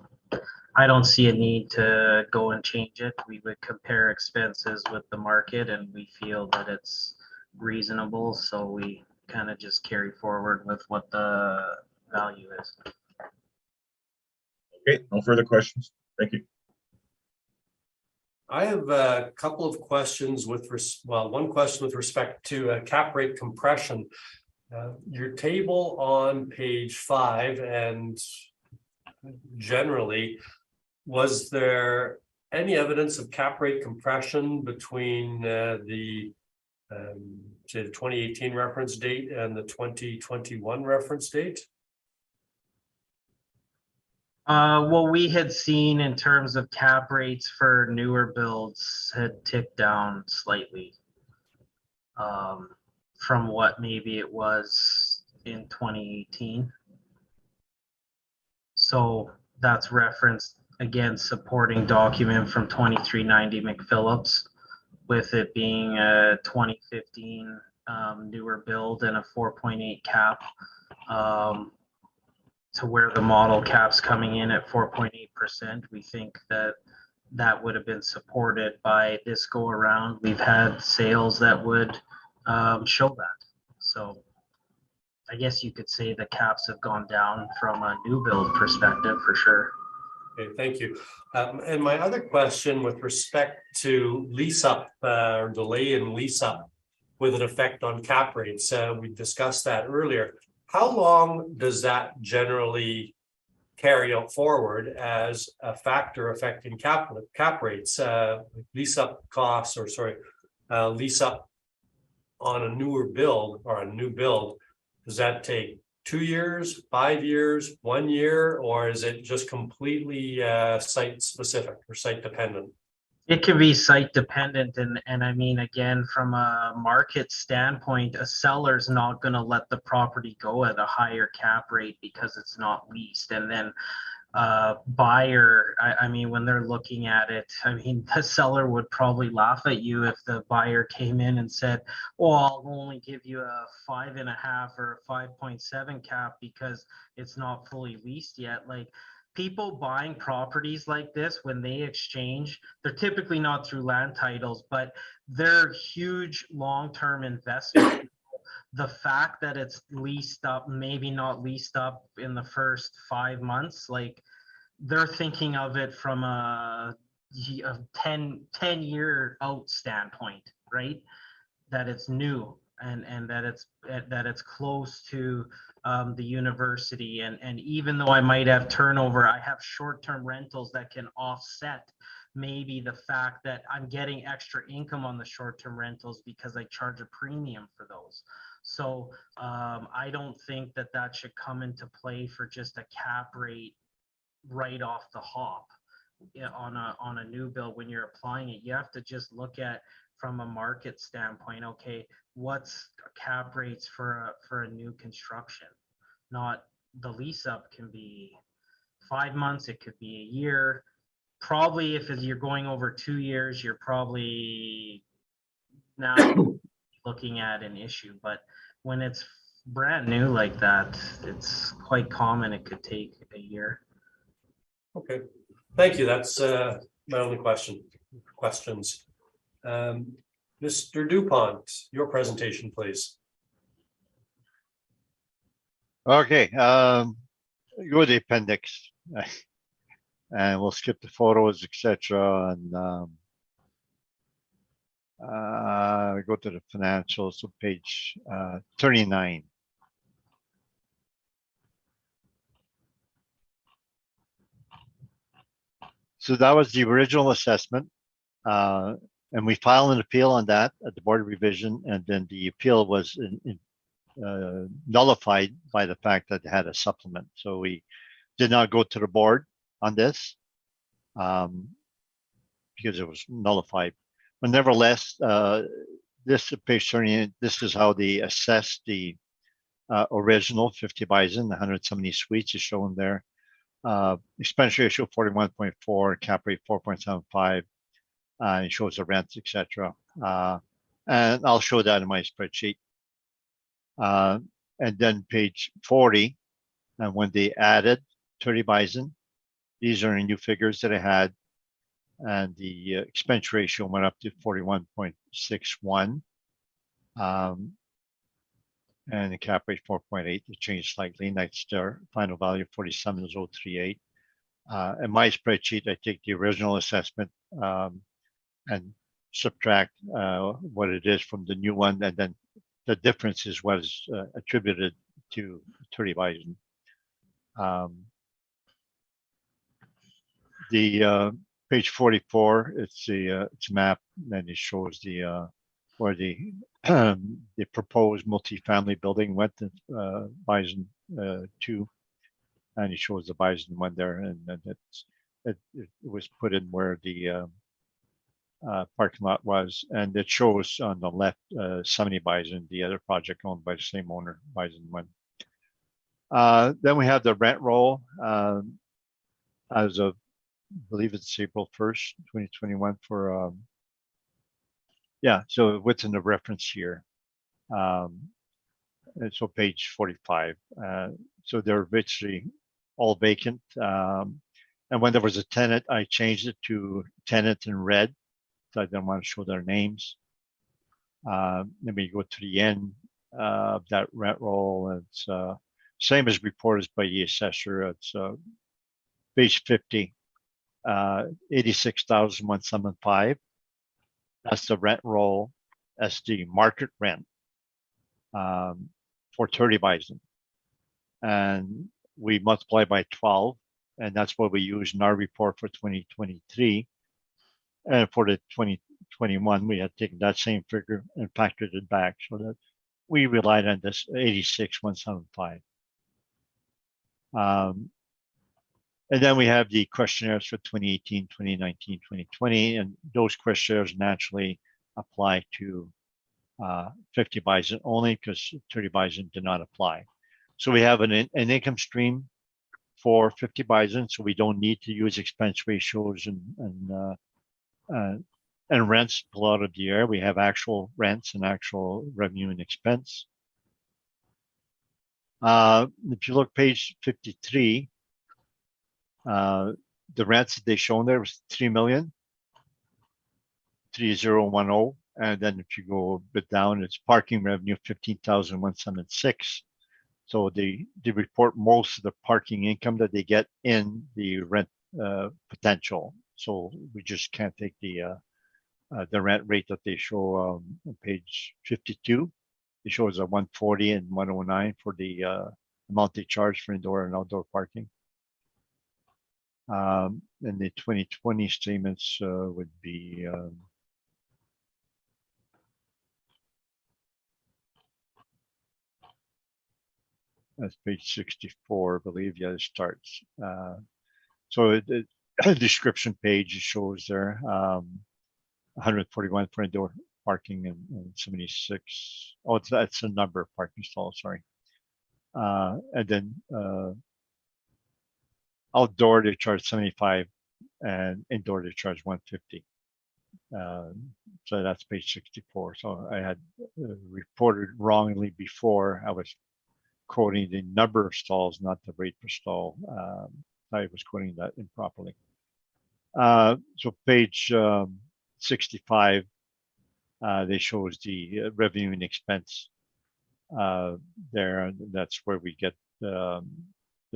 I don't see a need to go and change it. We would compare expenses with the market and we feel that it's reasonable. So we kind of just carry forward with what the value is. Okay, no further questions. Thank you. I have a couple of questions one question with respect to cap rate compression. Your table on page 5 and generally, was there any evidence of cap rate compression between the 2018 reference date and the 2021 reference date? What we had seen in terms of cap rates for newer builds had ticked down slightly from what maybe it was in 2018. So that's referenced again, supporting document from 2390 McPhillips, with it being a 2015 newer build and a 4.8 cap. To where the model cap's coming in at 4.8%, we think that that would have been supported by this go around. We've had sales that would show that. So I guess you could say the caps have gone down from a new build perspective for sure. Okay, thank you. And my other question with respect to lease up or delay in lease up with an effect on cap rates, we discussed that earlier. How long does that generally carry out forward as a factor affecting cap rates? Lease up costs, or lease up on a newer build or a new build, does that take 2 years, 5 years, 1 year, or is it just completely site specific or site dependent? It can be site dependent, and I mean, again, from a market standpoint, a seller's not going to let the property go at a higher cap rate because it's not leased. And then buyer, I mean, when they're looking at it, I mean, the seller would probably laugh at you if the buyer came in and said, well, I'll only give you a 5.5 or a 5.7 cap because it's not fully leased yet. Like, people buying properties like this, when they exchange, they're typically not through land titles, but they're huge long-term investments. The fact that it's leased up, maybe not leased up in the first 5 months, like, they're thinking of it from a 10-year out standpoint, right? That it's new and that it's close to the university, and even though I might have turnover, I have short-term rentals that can offset maybe the fact that I'm getting extra income on the short-term rentals because I charge a premium for those. So I don't think that should come into play for just a cap rate right off the hop. Yeah, on a new build, when you're applying it, you have to just look at from a market standpoint, okay, what's cap rates for a new construction? Not the lease up can be 5 months, it could be a year. Probably if you're going over 2 years, you're probably now looking at an issue. But when it's brand new like that, it's quite common. It could take a year. Okay, thank you. That's my only questions. Mr. Dupont, your presentation, please. Okay, go to the appendix. And we'll skip the photos, etc. And go to the financials, so page 39. So that was the original assessment. And we filed an appeal on that at the Board of Revision, and then the appeal was nullified by the fact that it had a supplement. So we did not go to the board on this because it was nullified. But nevertheless, this page 38, this is how they assessed the original 50 Bison, 170 suites is shown there. Expense ratio 41.4, cap rate 4.75. It shows the rents, etc. And I'll show that in my spreadsheet. And then page 40, and when they added 30 Bison, these are new figures that I had, and the expense ratio went up to 41.61. And the cap rate 4.8, it changed slightly. Next, their final value 47,038. In my spreadsheet, I take the original assessment and subtract what it is from the new one, and then the difference is what is attributed to 30 Bison. The page 44, it's a map, and it shows the where the the proposed multifamily building went to Bison 2, and it shows the Bison one there, and it was put in where the parking lot was, and it shows on the left 70 Bison, the other project owned by the same owner, Bison 1. Then we have the rent roll as of, I believe it's April 1st, 2021 for, yeah, so what's in the reference here. And so page 45. So they're virtually all vacant. And when there was a tenant, I changed it to tenant in red. So I didn't want to show their names. Then we go to the end of that rent roll. It's same as reported by the assessor. It's page 50, 86,175. That's the rent roll. That's the market rent for 30 Bison. And we multiply by 12, and that's what we use in our report for 2023. And for the 2021, we had taken that same figure and factored it back, so that we relied on this 86,175. And then we have the questionnaires for 2018, 2019, 2020, and those questionnaires naturally apply to 50 Bison only, because 30 Bison did not apply. So we have an income stream for 50 Bison, so we don't need to use expense ratios and rents pull out of the air. We have actual rents and actual revenue and expense. If you look page 53, the rents that they shown there was 3,000,03010, and then if you go a bit down, it's parking revenue 15,176. So they report most of the parking income that they get in the rent potential. So we just can't take the rent rate that they show on page 52. It shows a 140 and 109 for the amount they charge for indoor and outdoor parking. And the 2020 statements would be that's page 64, I believe. Yeah, it starts. So the description page shows there 141 for indoor parking and 76. Oh, that's the number of parking stalls. Sorry. And then outdoor they charge 75, and indoor they charge 150. So that's page 64. So I had reported wrongly before. I was quoting the number of stalls, not the rate per stall. I was quoting that improperly. So page 65, they shows the revenue and expense there. That's where we get the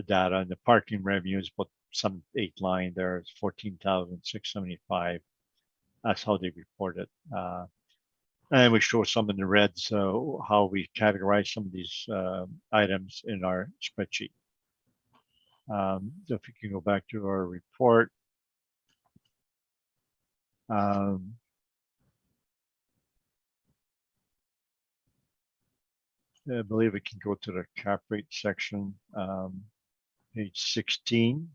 data, and the parking revenues, but some 8 line there is 14,675. That's how they report it. And we show some in the reds, how we categorize some of these items in our spreadsheet. So if we can go back to our report. I believe we can go to the cap rate section, page 16.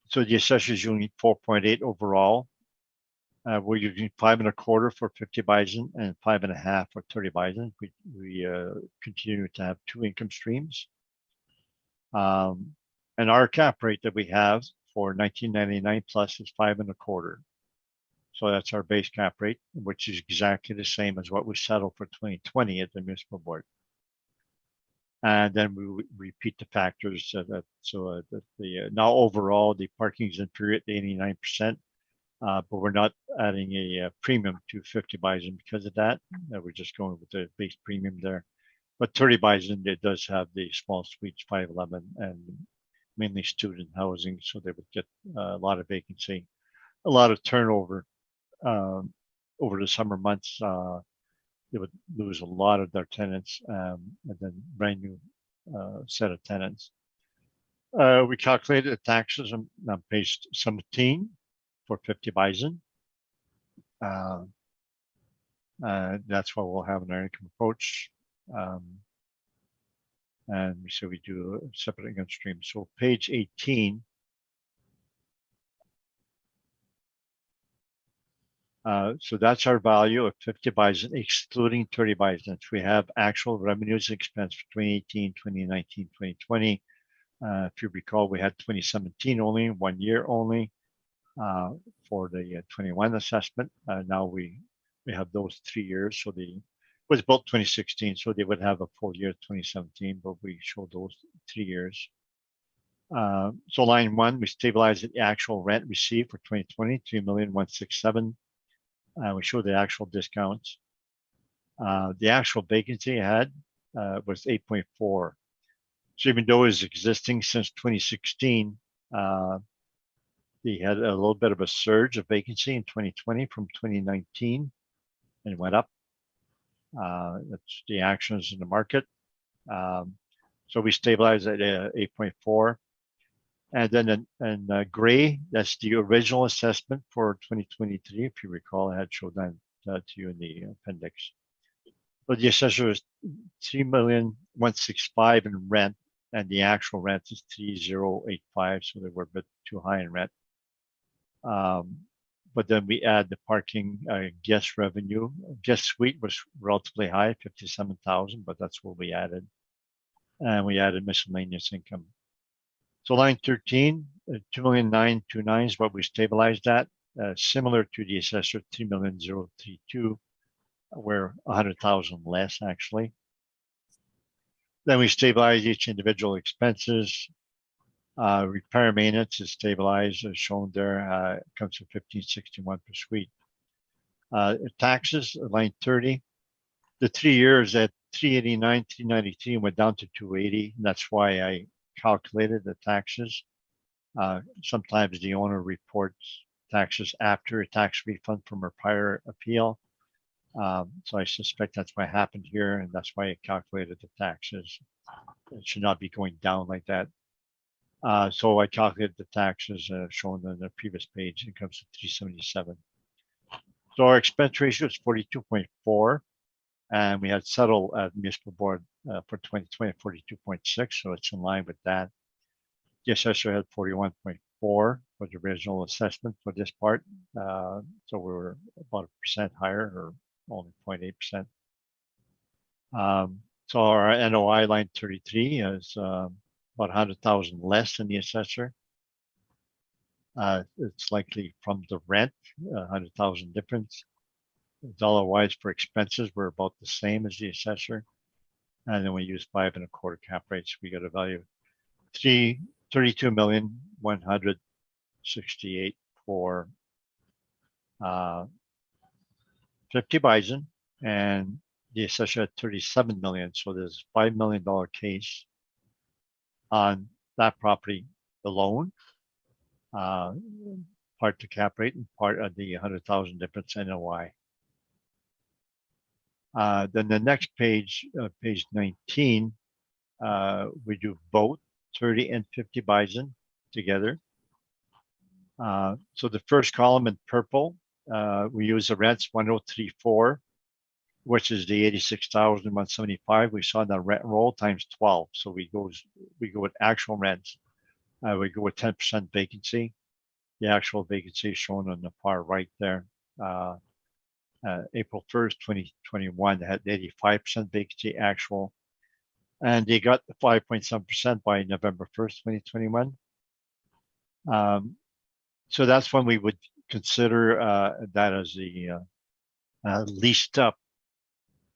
So the assessor's using 4.8 overall. We're using 5.25 for 50 bison and 5.5 for 30 bison. We continue to have 2 income streams. And our cap rate that we have for 1999 plus is 5.25. So that's our base cap rate, which is exactly the same as what we settled for 2020 at the municipal board. And then we repeat the factors now overall the parking is inferior at 89%. But we're not adding a premium to 50 bison because of that. We're just going with the base premium there. But 30 bison, it does have the small suites, 511, and mainly student housing. So they would get a lot of vacancy, a lot of turnover over the summer months. They would lose a lot of their tenants, and then brand new set of tenants. We calculated the taxes on page 17. For 50 bison. That's what we'll have in our income approach. And so we do a separate income stream. So page 18. So that's our value of 50 bison, excluding 30 bison. We have actual revenues and expense for 2018, 2019, 2020. If you recall, we had 2017 only, 1 year only. For the 21 assessment. Now we have those 3 years. So it was built 2016, so they would have a full year 2017, but we show those 3 years. So line 1, we stabilize the actual rent received for 2020, 3,167,000. We show the actual discounts. The actual vacancy I had was 8.4. So even though it's existing since 2016, they had a little bit of a surge of vacancy in 2020 from 2019 and went up. That's the actions in the market. So we stabilized at 8.4. And then in gray, that's the original assessment for 2023. If you recall, I had showed that to you in the appendix. But the assessor is 3,165,000 in rent, and the actual rent is 3,085. So they were a bit too high in rent. But then we add the parking guest revenue. Guest suite was relatively high, 57,000, but that's what we added. And we added miscellaneous income. So line 13, 2,929,000 is what we stabilized at, similar to the assessor, 3,032,000, we're 100,000 less actually. Then we stabilize each individual expenses. Repair maintenance is stabilized as shown there. It comes to 1,561 per suite. Taxes, line 30. The 3 years at 389, 393 went down to 280. And that's why I calculated the taxes. Sometimes the owner reports taxes after a tax refund from her prior appeal. So I suspect that's what happened here, and that's why I calculated the taxes. It should not be going down like that. So I calculated the taxes shown on the previous page. It comes to 377. So our expense ratio is 42.4, and we had settled at municipal board for 2020 42.6, so it's in line with that. The assessor had 41.4 for the original assessment for this part. So we were about 1% higher, or only 0.8%. So our NOI line 33 is about 100,000 less than the assessor. It's likely from the rent, 100,000 difference. Dollar wise for expenses, we're about the same as the assessor. And then we use 5.25 cap rates. We got a value of 32,168 for 50 bison, and the assessor at 37 million. So there's $5 million case on that property alone. Part to cap rate and part of the 100,000 difference NOI. Then the next page, page 19, we do both 30 and 50 bison together. So the first column in purple, we use the rents 1,034, which is the 86,175 we saw in the rent roll times 12. So we go with actual rents. We go with 10% vacancy. The actual vacancy is shown on the far right there. April 1st, 2021, they had 85% vacancy actual. And they got the 5.7% by November 1st, 2021. So that's when we would consider that as the leased up.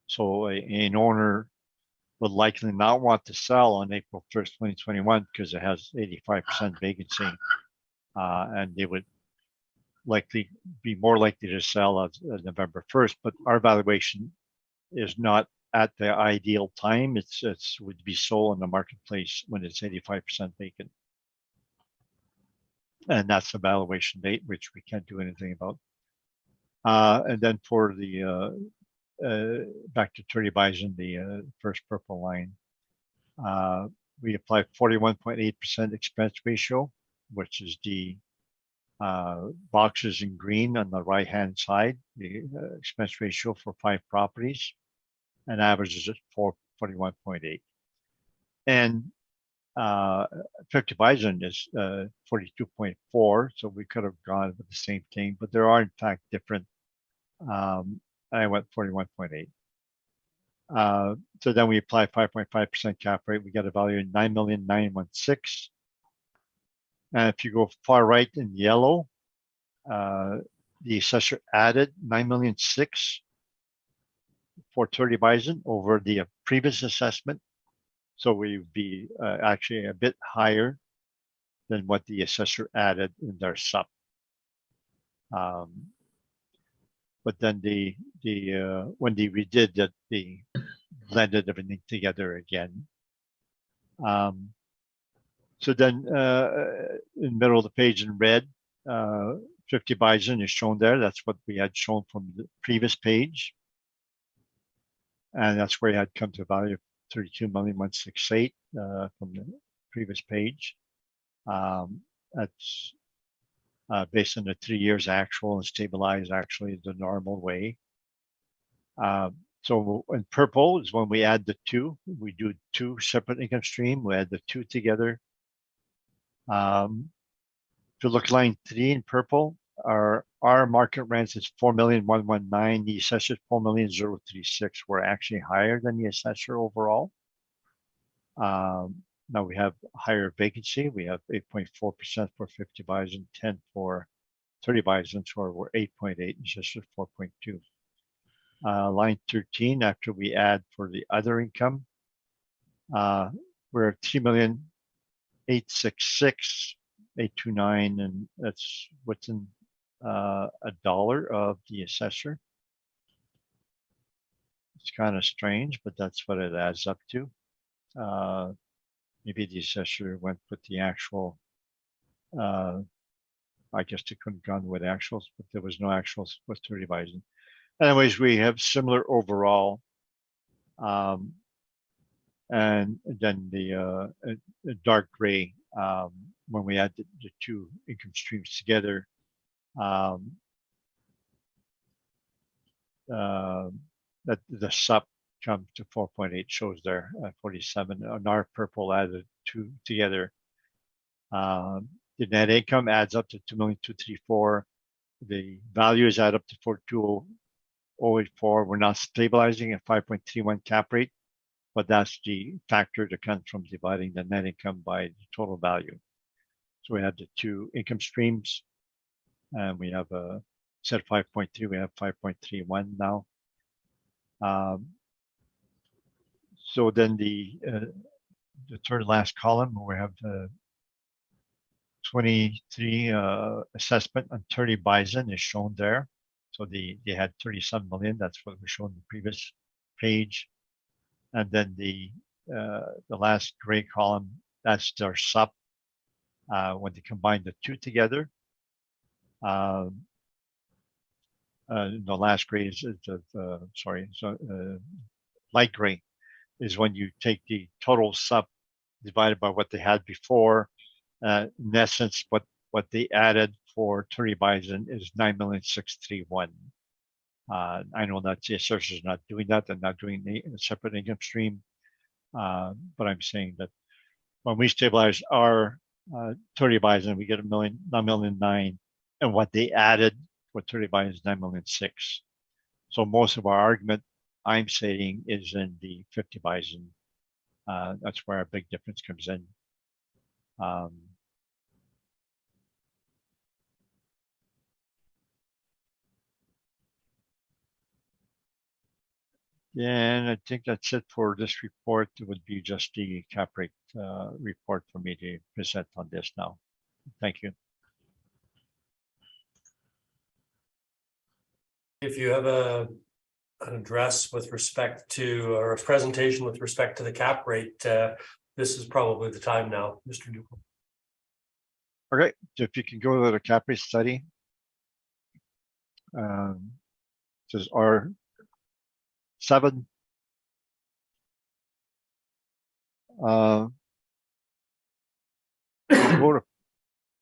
So an owner would likely not want to sell on April 1st, 2021 because it has 85% vacancy. And they would likely be more likely to sell at November 1st, but our valuation is not at the ideal time. It's would be sold in the marketplace when it's 85% vacant. And that's the valuation date, which we can't do anything about. And then for the back to 30 bison, the first purple line, we apply 41.8% expense ratio, which is the boxes in green on the right hand side, the expense ratio for 5 properties, and averages at 41.8. And 50 bison is 42.4, so we could have gone with the same thing, but there are in fact different. I went 41.8. So then we apply 5.5% cap rate. We get a value of 9,916,000. And if you go far right in yellow, the assessor added 9,006,000 for 30 bison over the previous assessment. So we would be actually a bit higher than what the assessor added in their sub. But then when they redid that, they blended everything together again. So then in the middle of the page in red, 50 bison is shown there. That's what we had shown from the previous page. And that's where you had come to a value of 32,168,000 from the previous page. That's based on the 3 years actual and stabilized actually the normal way. So in purple is when we add the two. We do 2 separate income stream. We add the 2 together. If you look line 3 in purple, our market rents is 4,119,000. The assessor 4,036,000. We're actually higher than the assessor overall. Now we have higher vacancy. We have 8.4% for 50 bison, 10 for 30 bison, so we're 8.8, assessor 4.2. Line 13, after we add for the other income, we're at 3,866,829, and that's within $1 of the assessor. It's kind of strange, but that's what it adds up to. Maybe the assessor went with the actual, I guess they couldn't gone with actuals, but there was no actuals with 30 bison. Anyways, we have similar overall. And then the dark gray, when we add the 2 income streams together, that the sub comes to 4.8, shows there 47. On our purple added 2 together The net income adds up to 2,234,000. The values add up to 42,084. We're not stabilizing at 5.31 cap rate, but that's the factor that comes from dividing the net income by the total value. So we have the two income streams, and we have instead of 5.3, we have 5.31 now. So then the third last column, we have the 23 assessment on 30 Bison is shown there. So they had 37 million. That's what was shown in the previous page. And then the last gray column, that's their SUP. When they combine the two together, the last gray is light gray is when you take the total SUP divided by what they had before. In essence, what they added for 30 Bison is 9,631,000. I know that the assessors is not doing that. They're not doing a separate income stream. But I'm saying that when we stabilize our 30 Bison, we get 9,000,009, and what they added for 30 Bison is 9,000,006. So most of our argument, I'm saying, is in the 50 Bison. That's where our big difference comes in. And I think that's it for this report. It would be just the cap rate report for me to present on this now. Thank you. If you have an address with respect to, or a presentation with respect to the cap rate, this is probably the time now, Mr. Newcomb. Okay, so if you can go to the cap rate study. Says R7. Go to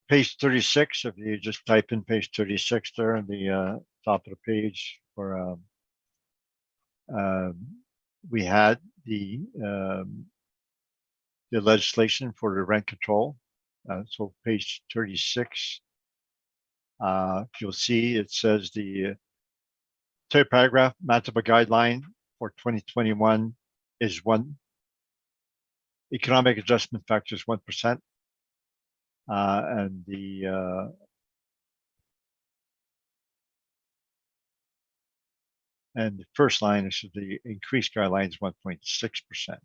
page 36. If you just type in page 36 there on the top of the page, for we had the legislation for the rent control. So page 36. You'll see it says the third paragraph, Manitoba guideline for 2021 is 1. Economic adjustment factor is 1%. And the first line is the increased guideline is 1.6%.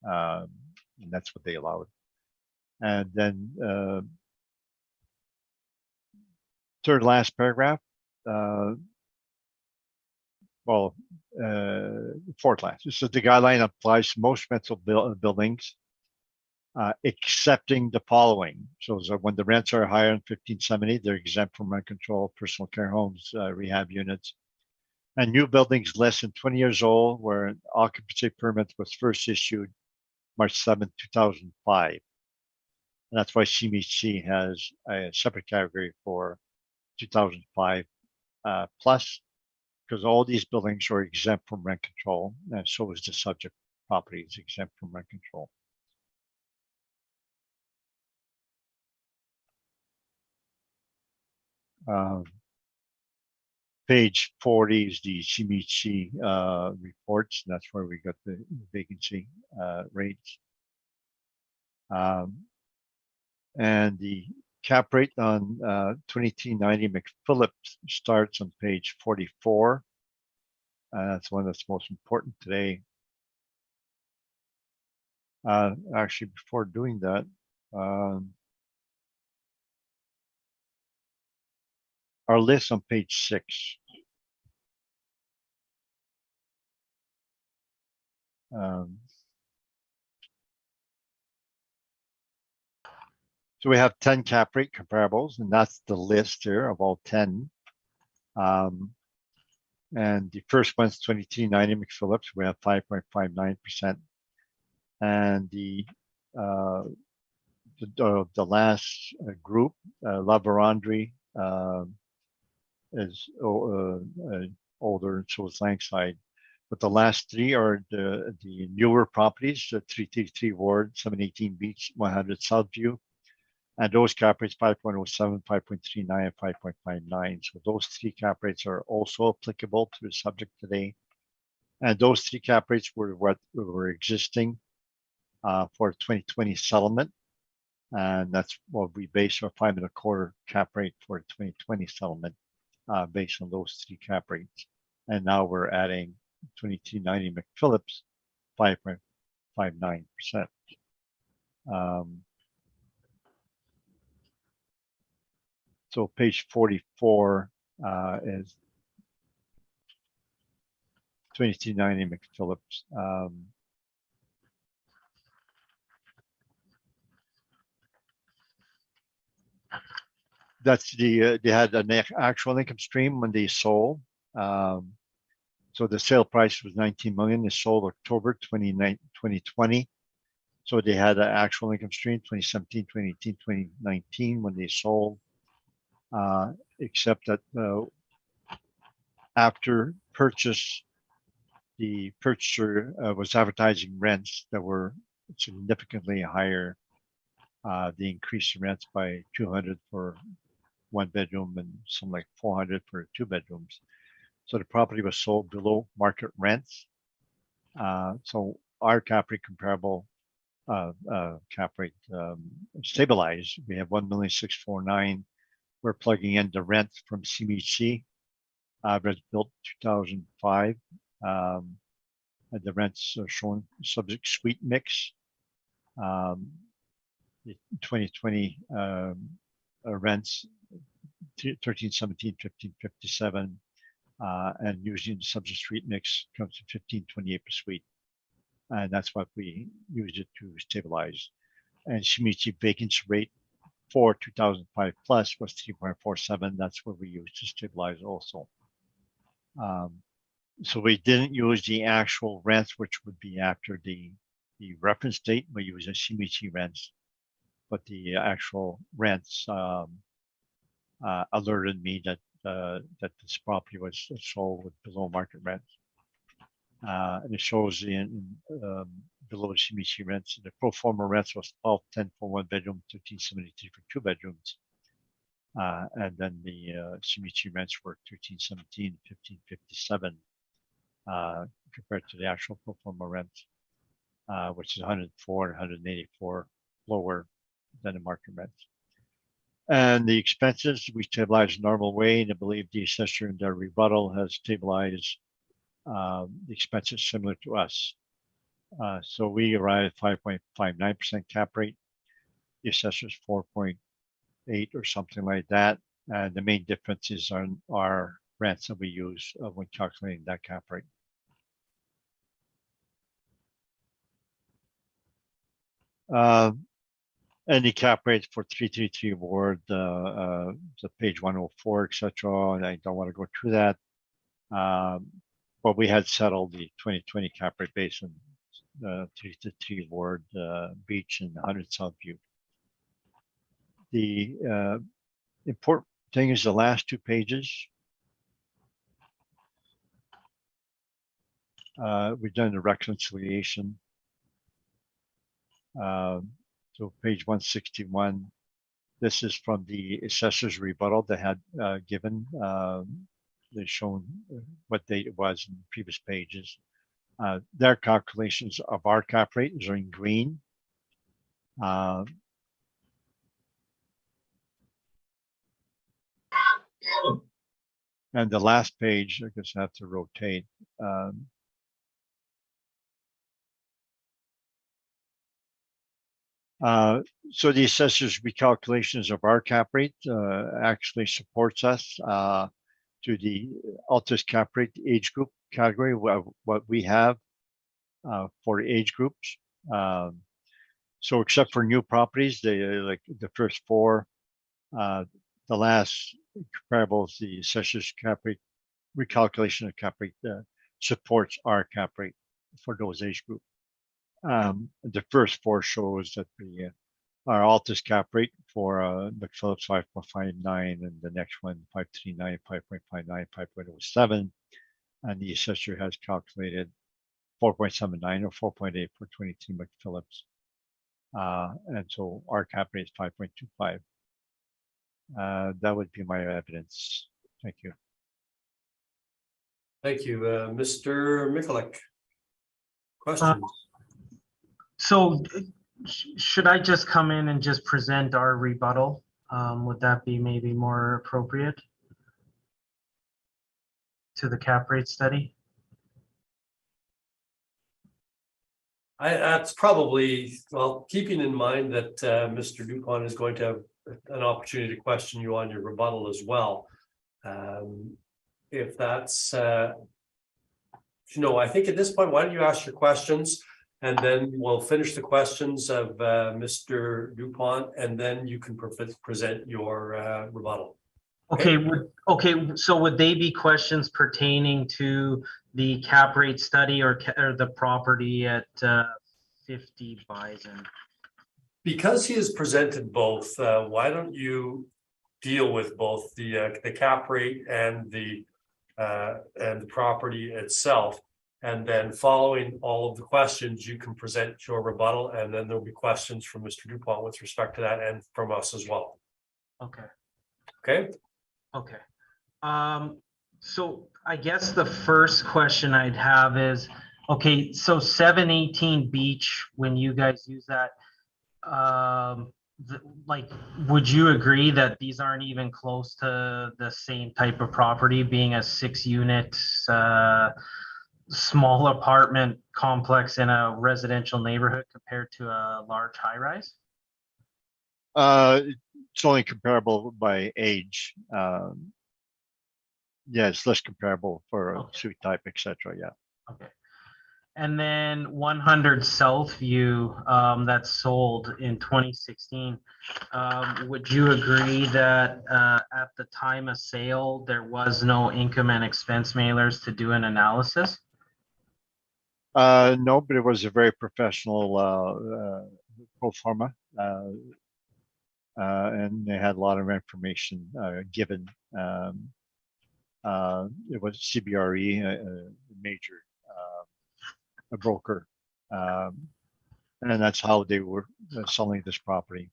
And that's what they allowed. And then third last paragraph, fourth last. This is the guideline applies to most rental buildings, excepting the following. So when the rents are higher than 1570, they're exempt from rent control, personal care homes, rehab units, and new buildings less than 20 years old where an occupancy permit was first issued March 7, 2005. And that's why CMHC has a separate category for 2005 plus, because all these buildings are exempt from rent control, and so is the subject property is exempt from rent control. Page 40 is the CMHC reports, and that's where we got the vacancy rates. And the cap rate on 2390 McPhillips starts on page 44. That's one that's most important today. Actually, before doing that, our list on page 6. So we have 10 cap rate comparables, and that's the list here of all 10. And the first one's 2390 McPhillips. We have 5.59%. And the last group, La Vérendrye, is older, and so is Langside. But the last three are the newer properties: the 333 Ward, 718 Beach, 100 Southview, And those cap rates 5.07, 5.39, and 5.59. So those three cap rates are also applicable to the subject today. And those three cap rates were what were existing for 2020 settlement. And that's what we base our 5.25 cap rate for 2020 settlement based on those three cap rates. And now we're adding 2290 McPhillips 5.59%. So page 44 is 2290 McPhillips. That's they had an actual income stream when they sold. So the sale price was 19 million. They sold October 2020. So they had an actual income stream 2017, 2018, 2019 when they sold. Except that after purchase, the purchaser was advertising rents that were significantly higher. They increased the rents by 200 for one bedroom and some like 400 for two bedrooms. So the property was sold below market rents. So our cap rate comparable cap rate stabilized. We have 1,649,000. We're plugging in the rent from CMHC. Rents built 2005. And the rents are shown subject suite mix. The 2020 rents 1317, 1557, and using the subject suite mix comes to 1528 per suite. And that's what we use it to stabilize. And CMHC vacancy rate for 2005 plus was 3.47. That's what we use to stabilize also. So we didn't use the actual rents, which would be after the reference date. We use the CMHC rents, but the actual rents alerted me that that this property was sold with below market rents. And it shows in below the CMHC rents. The pro forma rents was 1210 for one bedroom, 1373 for two bedrooms. And then the CMHC rents were 1317, 1557 compared to the actual pro forma rents, which is 104 and 184 lower than the market rents. And the expenses, we stabilized normal way, and I believe the assessor in their rebuttal has stabilized the expenses similar to us. So we arrive at 5.59% cap rate. The assessor's 4.8 or something like that. And the main differences are our rents that we use when calculating that cap rate. And the cap rates for 333 Ward, the page 104, etc. And I don't want to go through that. But we had settled the 2020 cap rate based on 333 Ward, Beach, and 100 Southview. The important thing is the last two pages. We've done the reconciliation. So page 161, this is from the assessor's rebuttal they had given. They've shown what date it was in the previous pages. Their calculations of our cap rate are in green. And the last page, I guess I have to rotate. So the assessor's recalculations of our cap rate actually supports us to the Altus cap rate age group category, what we have for age groups. So except for new properties, they like the first four, the last comparables, the assessor's cap rate recalculation of cap rate supports our cap rate for those age groups. The first four shows that our Altus cap rate for McPhillips 5.59, and the next one 5.39, 5.59, 5.07, and the assessor has calculated 4.79 or 4.8 for 22 McPhillips. And so our cap rate is 5.25. That would be my evidence. Thank you. Thank you, Mr. Mikulik. Questions? So should I just come in and just present our rebuttal? Would that be maybe more appropriate to the cap rate study? That's probably, well, keeping in mind that Mr. Dupont is going to have an opportunity to question you on your rebuttal as well. If that's, I think at this point, why don't you ask your questions, and then we'll finish the questions of Mr. Dupont, and then you can present your rebuttal. Okay, so would they be questions pertaining to the cap rate study or the property at 50 Bison? Because he has presented both, why don't you deal with both the cap rate and the property itself, and then following all of the questions, you can present your rebuttal, and then there'll be questions from Mr. Dupont with respect to that, and from us as well. Okay. Okay. Okay. So I guess the first question I'd have is, okay, so 718 Beach, when you guys use that, would you agree that these aren't even close to the same type of property, being a 6-unit small apartment complex in a residential neighborhood compared to a large high-rise? It's only comparable by age. Yeah, it's less comparable for a suite type, etc. Yeah. Okay. And then 100 Southview that's sold in 2016. Would you agree that at the time of sale, there was no income and expense mailers to do an analysis? No, but it was a very professional pro forma. And they had a lot of information given. It was CBRE, a major a broker, and that's how they were selling this property.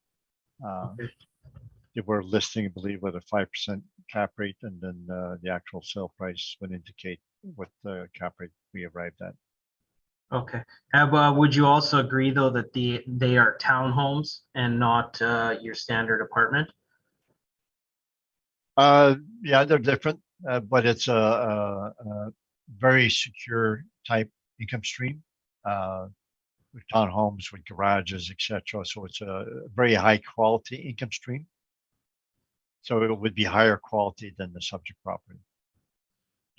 They were listing, I believe, with a 5% cap rate, and then the actual sale price would indicate what the cap rate we arrived at. Okay. Would you also agree, though, that they are townhomes and not your standard apartment? Yeah, they're different, but it's a very secure type income stream with townhomes, with garages, etc. So it's a very high quality income stream. So it would be higher quality than the subject property.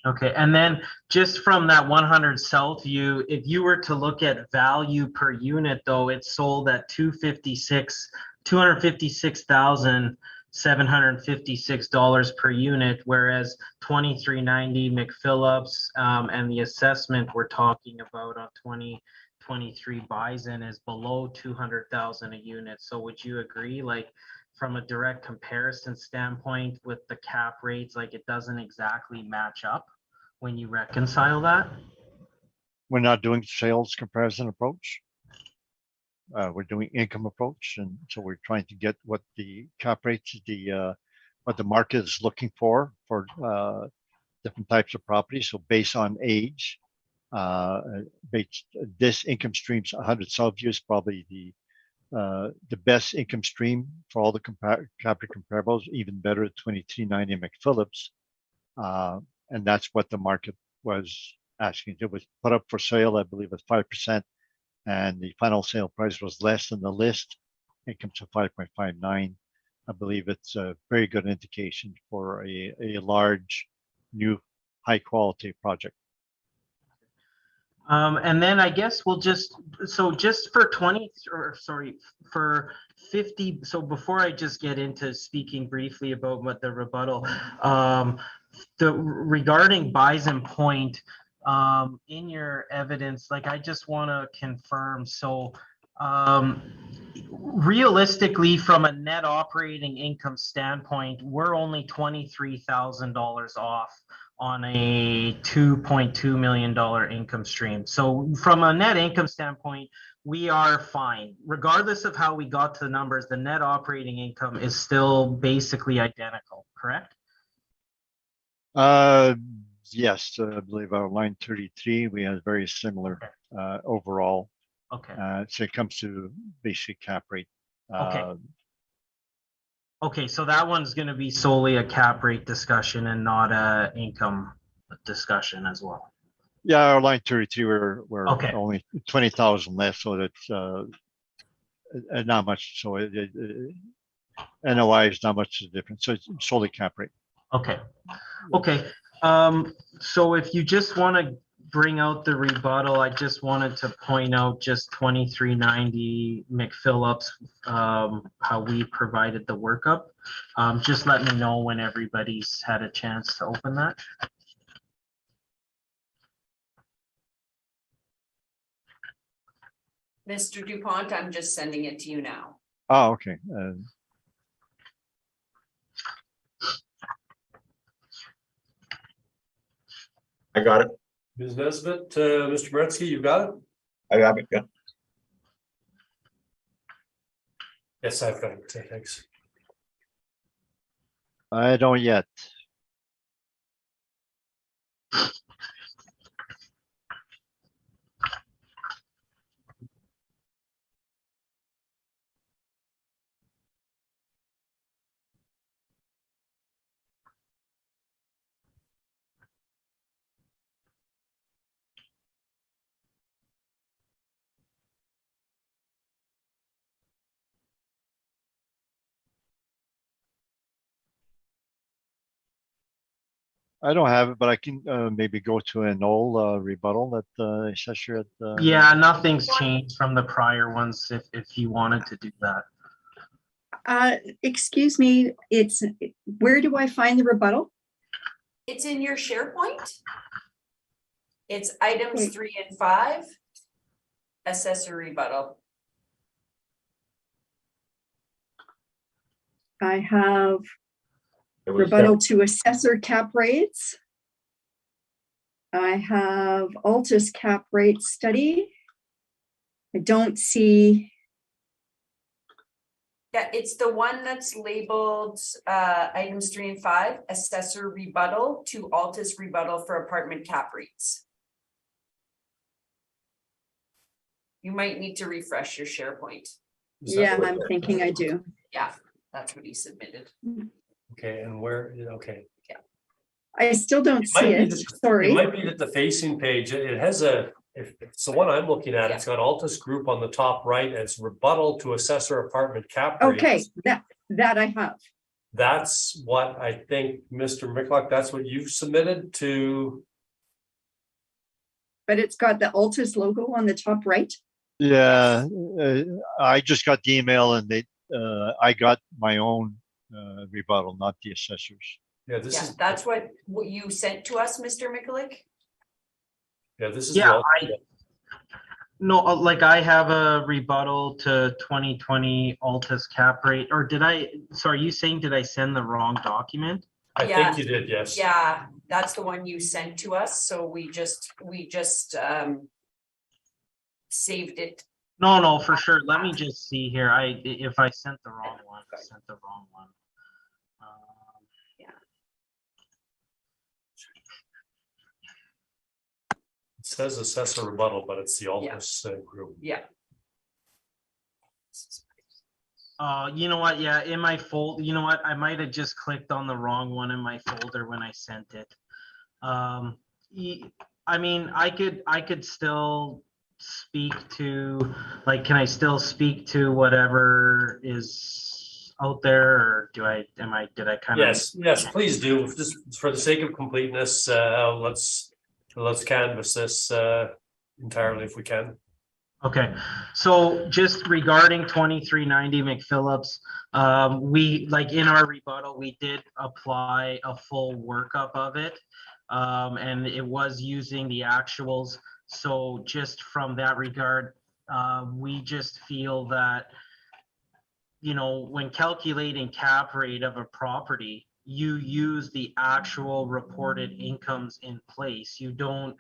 Okay, and then just from that 100 Southview, if you were to look at value per unit, though, it's sold at $256,756 per unit, whereas 2390 McPhillips and the assessment we're talking about on 2023 Bison is below 200,000 a unit. So would you agree, like, from a direct comparison standpoint with the cap rates, like it doesn't exactly match up when you reconcile that? We're not doing sales comparison approach. We're doing income approach, and so we're trying to get what the cap rates, what the market is looking for different types of properties. So based on age, this income stream's 100 Southview is probably the best income stream for all the cap rate comparables, even better at 2390 McPhillips. And that's what the market was asking. It was put up for sale, I believe, at 5%, and the final sale price was less than the list. It comes to 5.59. I believe it's a very good indication for a large, new, high quality project. And then I guess we'll just for 50. So before I just get into speaking briefly about what the rebuttal, regarding Bison Point, in your evidence, like, I just want to confirm. So realistically, from a net operating income standpoint, we're only $23,000 off on a $2.2 million income stream. So from a net income standpoint, we are fine. Regardless of how we got to the numbers, the net operating income is still basically identical, correct? Yes, I believe on line 33, we have very similar overall. Okay. So it comes to basic cap rate. Okay. Okay, so that one's going to be solely a cap rate discussion and not a income discussion as well. Yeah, our line 33, we're Okay. only 20,000 less, so that's not much. So NOI is not much different. So it's solely cap rate. Okay. Okay. So if you just want to bring out the rebuttal, I just wanted to point out just 2390 McPhillips, how we provided the workup. Just let me know when everybody's had a chance to open that. Mr. Dupont, I'm just sending it to you now. Oh, okay. I got it. Ms. Nesbitt, Mr. Meretzky, you got it? I got it. Yeah. Yes, I've got it. Thanks. I don't yet. I don't have it, but I can maybe go to an old rebuttal that assessor at. Yeah, nothing's changed from the prior ones if you wanted to do that. Excuse me, where do I find the rebuttal? It's in your SharePoint. It's items Wait. 3 and 5. Assessor rebuttal. I have It was rebuttal to assessor cap rates. I have Altus cap rate study. I don't see, Yeah, it's the one that's labeled items 3 and 5, assessor rebuttal to Altus rebuttal for apartment cap rates. You might need to refresh your SharePoint. Is that yeah, what- I'm thinking I do. Yeah, that's what he submitted. Okay, and where, okay. I still don't Might see be it, that- It sorry. might be that the facing page, it has if it's the one I'm looking at, it's got Altus Group on the top right as rebuttal to assessor apartment cap rates. Okay, that I have. That's what I think, Mr. McCulloch, that's what you've submitted to. But it's got the Altus logo on the top right. Yeah, I just got the email and I got my own rebuttal, not the assessors. Yeah, this Yeah, is, that's what you sent to us, Mr. Mikulik. yeah, this is. Yeah, the No, like I have a rebuttal to 2020 Altus cap rate, or sorry, you saying, did I send the wrong document? I Yeah. think you did, yes. Yeah, that's the one you sent to us, so we just saved it. No, for sure. Let me just see here. If I sent the wrong one, I sent the wrong one. It says assessor rebuttal, but it's the Altus group. Yeah. You know what? Yeah, in my folder, you know what? I might have just clicked on the wrong one in my folder when I sent it. I mean, I could still speak to, like, can I still speak to whatever is out there, or did I kind of? Yes, please do. Just for the sake of completeness, let's canvass this entirely if we can. Okay, so just regarding 2390 McPhillips, we, like, in our rebuttal, we did apply a full workup of it, and it was using the actuals. So just from that regard, we just feel that, you know, when calculating cap rate of a property, you use the actual reported incomes in place. You don't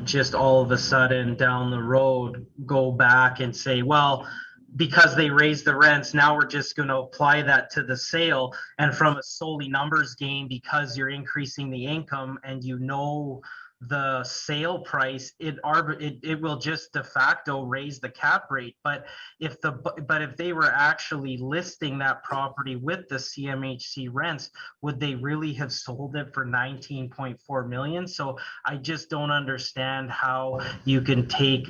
just all of a sudden down the road go back and say, well, because they raised the rents, now we're just going to apply that to the sale. And from a solely numbers game, because you're increasing the income and you know the sale price, it will just de facto raise the cap rate. But if they were actually listing that property with the CMHC rents, would they really have sold it for 19.4 million? So I just don't understand how you can take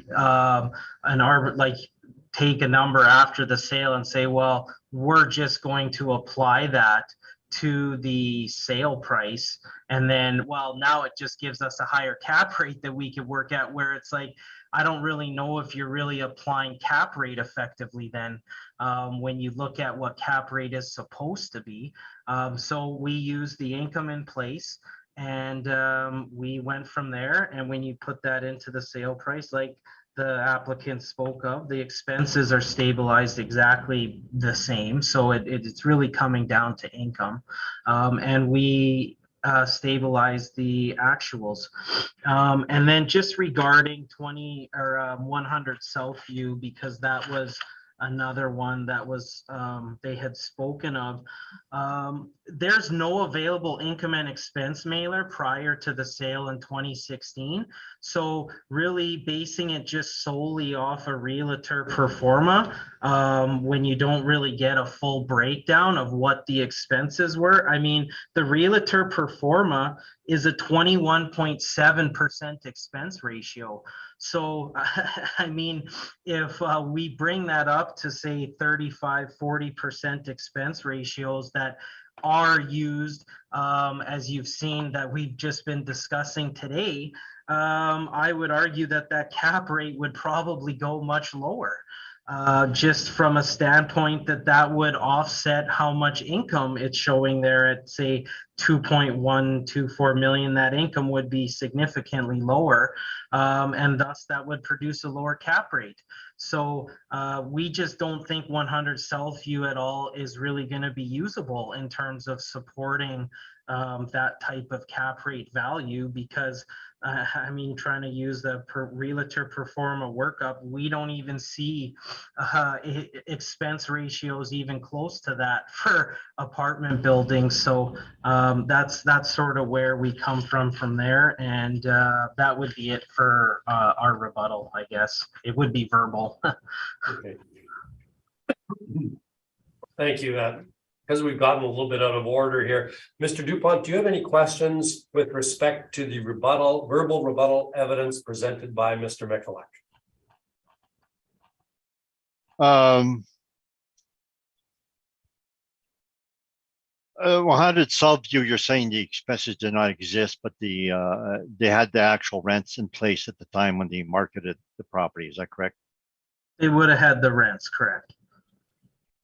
take a number after the sale and say, well, we're just going to apply that to the sale price. And then, well, now it just gives us a higher cap rate that we could work at, where it's like, I don't really know if you're really applying cap rate effectively then, when you look at what cap rate is supposed to be. So we use the income in place, and we went from there. And when you put that into the sale price, like the applicant spoke of, the expenses are stabilized exactly the same. So it's really coming down to income. And we stabilize the actuals. And then just regarding 100 Southview, because that was another one that was they had spoken of. There's no available income and expense mailer prior to the sale in 2016. So really basing it just solely off a realtor pro forma, when you don't really get a full breakdown of what the expenses were. I mean, the realtor pro forma is a 21.7% expense ratio. So, I mean, if we bring that up to say 35-40% expense ratios that are used, as you've seen that we've just been discussing today, I would argue that that cap rate would probably go much lower. Just from a standpoint that would offset how much income it's showing there at, say, 2.124 million. That income would be significantly lower, and thus that would produce a lower cap rate. So we just don't think 100 Southview at all is really going to be usable in terms of supporting that type of cap rate value, because I mean, trying to use the realtor pro forma workup, we don't even see expense ratios even close to that for apartment buildings. So that's sort of where we come from there. And that would be it for our rebuttal, I guess. It would be verbal. Okay. Thank you. Because we've gotten a little bit out of order here. Mr. Dupont, do you have any questions with respect to the verbal rebuttal evidence presented by Mr. Michalak? 100 Southview, you're saying the expenses did not exist, but they had the actual rents in place at the time when they marketed the property. Is that correct? They would have had the rents, correct.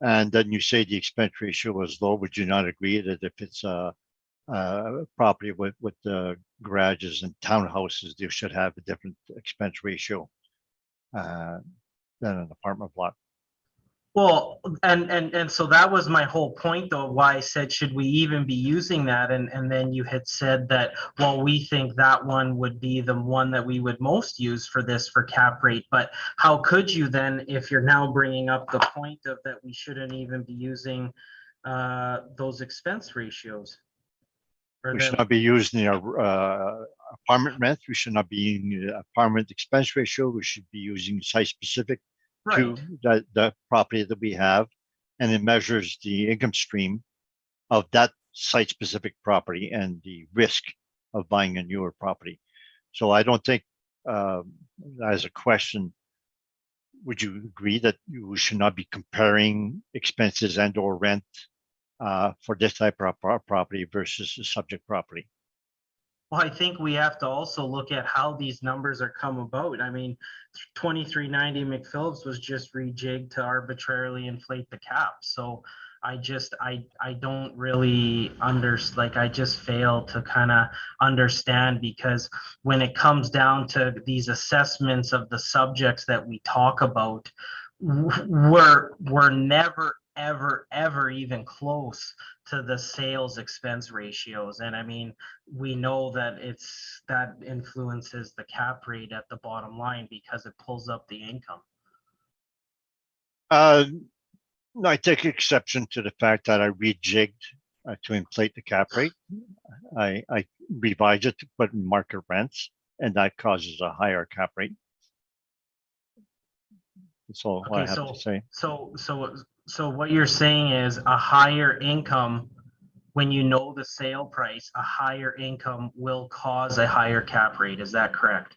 And then you say the expense ratio was low. Would you not agree that if it's a property with garages and townhouses, they should have a different expense ratio than an apartment block? Well, and so that was my whole point, though, why I said, should we even be using that? And then you had said that, well, we think that one would be the one that we would most use for this for cap rate. But how could you then, if you're now bringing up the point of that we shouldn't even be using those expense ratios? We should not be using our apartment rent. We should not be using the apartment expense ratio. We should be using site specific to the property that we have, and it measures the income stream of that site specific property and the risk of buying a newer property. So I don't think, as a question, would you agree that you should not be comparing expenses and or rent for this type of property versus the subject property? Well, I think we have to also look at how these numbers are come about. I mean, 2390 McPhillips was just rejigged to arbitrarily inflate the cap. So I don't really I just fail to kind of understand, because when it comes down to these assessments of the subjects that we talk about, we're never ever even close to the sales expense ratios. And I mean, we know that that influences the cap rate at the bottom line because it pulls up the income. No, I take exception to the fact that I rejigged to inflate the cap rate. I revised it to put in market rents, and that causes a higher cap rate. That's all I have to say. So what you're saying is a higher income, when you know the sale price, a higher income will cause a higher cap rate. Is that correct?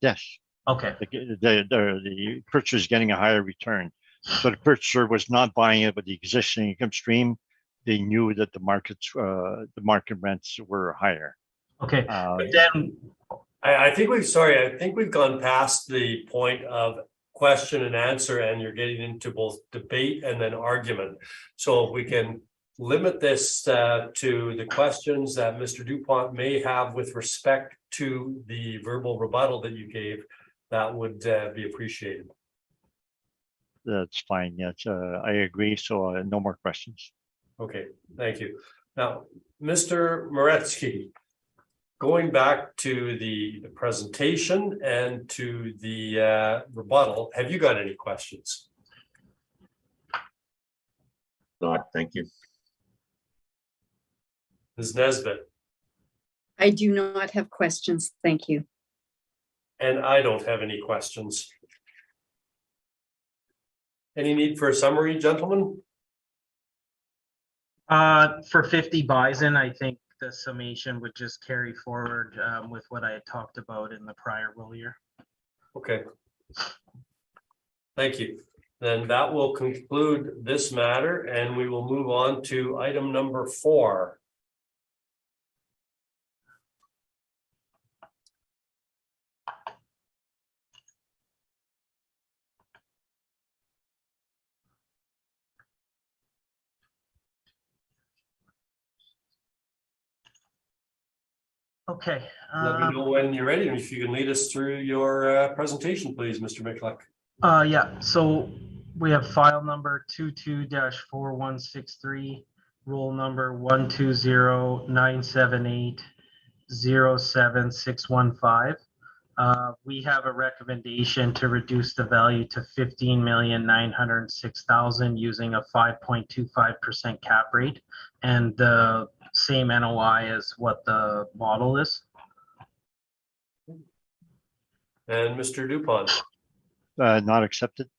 Yes. Okay. The purchaser is getting a higher return. So the purchaser was not buying it with the existing income stream. They knew that the market rents were higher. Okay. But then I think we've gone past the point of question and answer, and you're getting into both debate and then argument. So if we can limit this to the questions that Mr. Dupont may have with respect to the verbal rebuttal that you gave, that would be appreciated. That's fine. Yes, I agree. So no more questions. Okay, thank you. Now, Mr. Moretsky, going back to the presentation and to the rebuttal, have you got any questions? Not, thank you. Ms. Nesbitt? I do not have questions. Thank you. And I don't have any questions. Any need for a summary, gentlemen? for 50 Bison, I think the summation would just carry forward with what I had talked about in the prior will year. Okay. Thank you. Then that will conclude this matter, and we will move on to item number 4. Okay. Let me know when you're ready, and if you can lead us through your presentation, please, Mr. Michalak. Yeah, so we have file number 22-4163, roll number 120-978-07615. We have a recommendation to reduce the value to $15,906,000 using a 5.25% cap rate, and the same NOI as what the model is. And Mr. Dupont. Not accepted.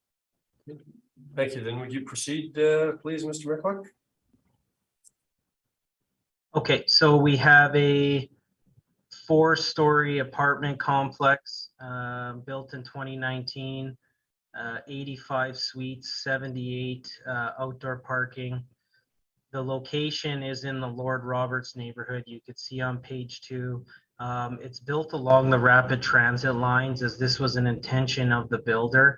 Thank you. Then would you proceed, please, Mr. Michalak? Okay, so we have a 4-story apartment complex built in 2019, 85 suites, 78 outdoor parking. The location is in the Lord Roberts neighborhood. You could see on page 2. It's built along the rapid transit lines, as this was an intention of the builder,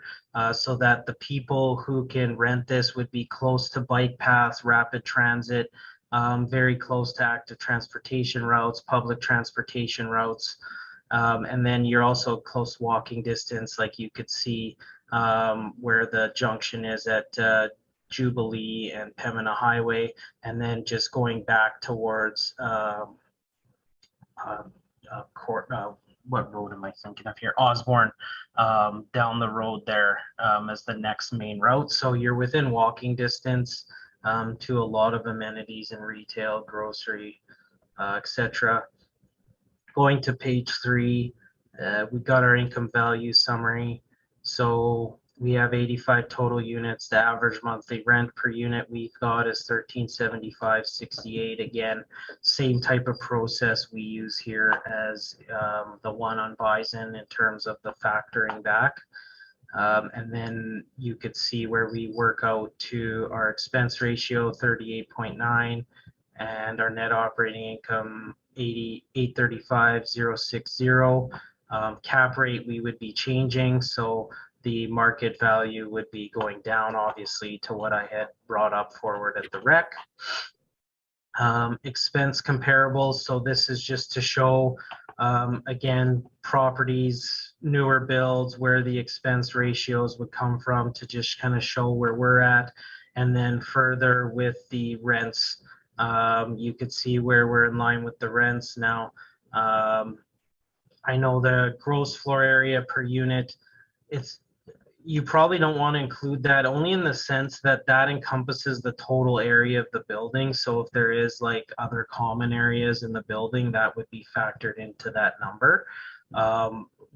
so that the people who can rent this would be close to bike paths, rapid transit, very close to active transportation routes, public transportation routes, and then you're also close walking distance, like you could see where the junction is at Jubilee and Pembina Highway, and then just going back towards what road am I thinking of here? Osborne, down the road there as the next main route. So you're within walking distance to a lot of amenities in retail, grocery, etc. Going to page 3, we got our income value summary. So we have 85 total units. The average monthly rent per unit we got is $1375.68. Again, same type of process we use here as the one on Bison in terms of the factoring back. And then you could see where we work out to our expense ratio 38.9 and our net operating income 835,060. Cap rate we would be changing, so the market value would be going down, obviously, to what I had brought up forward at the rec. Expense comparables. So this is just to show, again, properties newer builds, where the expense ratios would come from to just kind of show where we're at. And then further with the rents, you could see where we're in line with the rents now. I know the gross floor area per unit, you probably don't want to include that, only in the sense that that encompasses the total area of the building. So if there is like other common areas in the building, that would be factored into that number.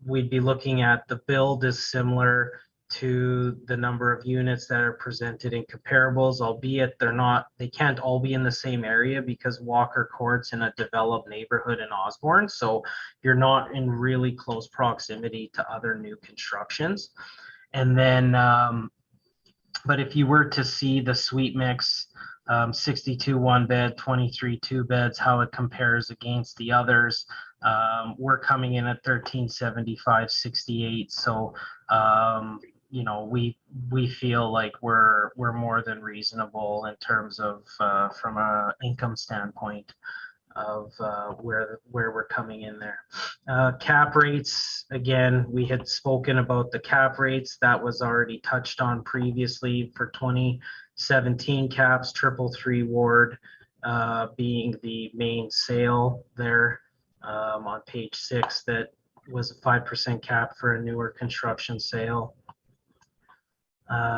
We'd be looking at the build is similar to the number of units that are presented in comparables, albeit they can't all be in the same area because Walker Court's in a developed neighborhood in Osborne. So you're not in really close proximity to other new constructions. And then, but if you were to see the suite mix, 62 one bed, 23 two beds, how it compares against the others, we're coming in at 1375.68. So, you know, we feel like we're more than reasonable in terms of from a income standpoint of where we're coming in there. Cap rates, again, we had spoken about the cap rates. That was already touched on previously for 2017 caps, 333 Ward being the main sale there on page 6. That was a 5% cap for a newer construction sale,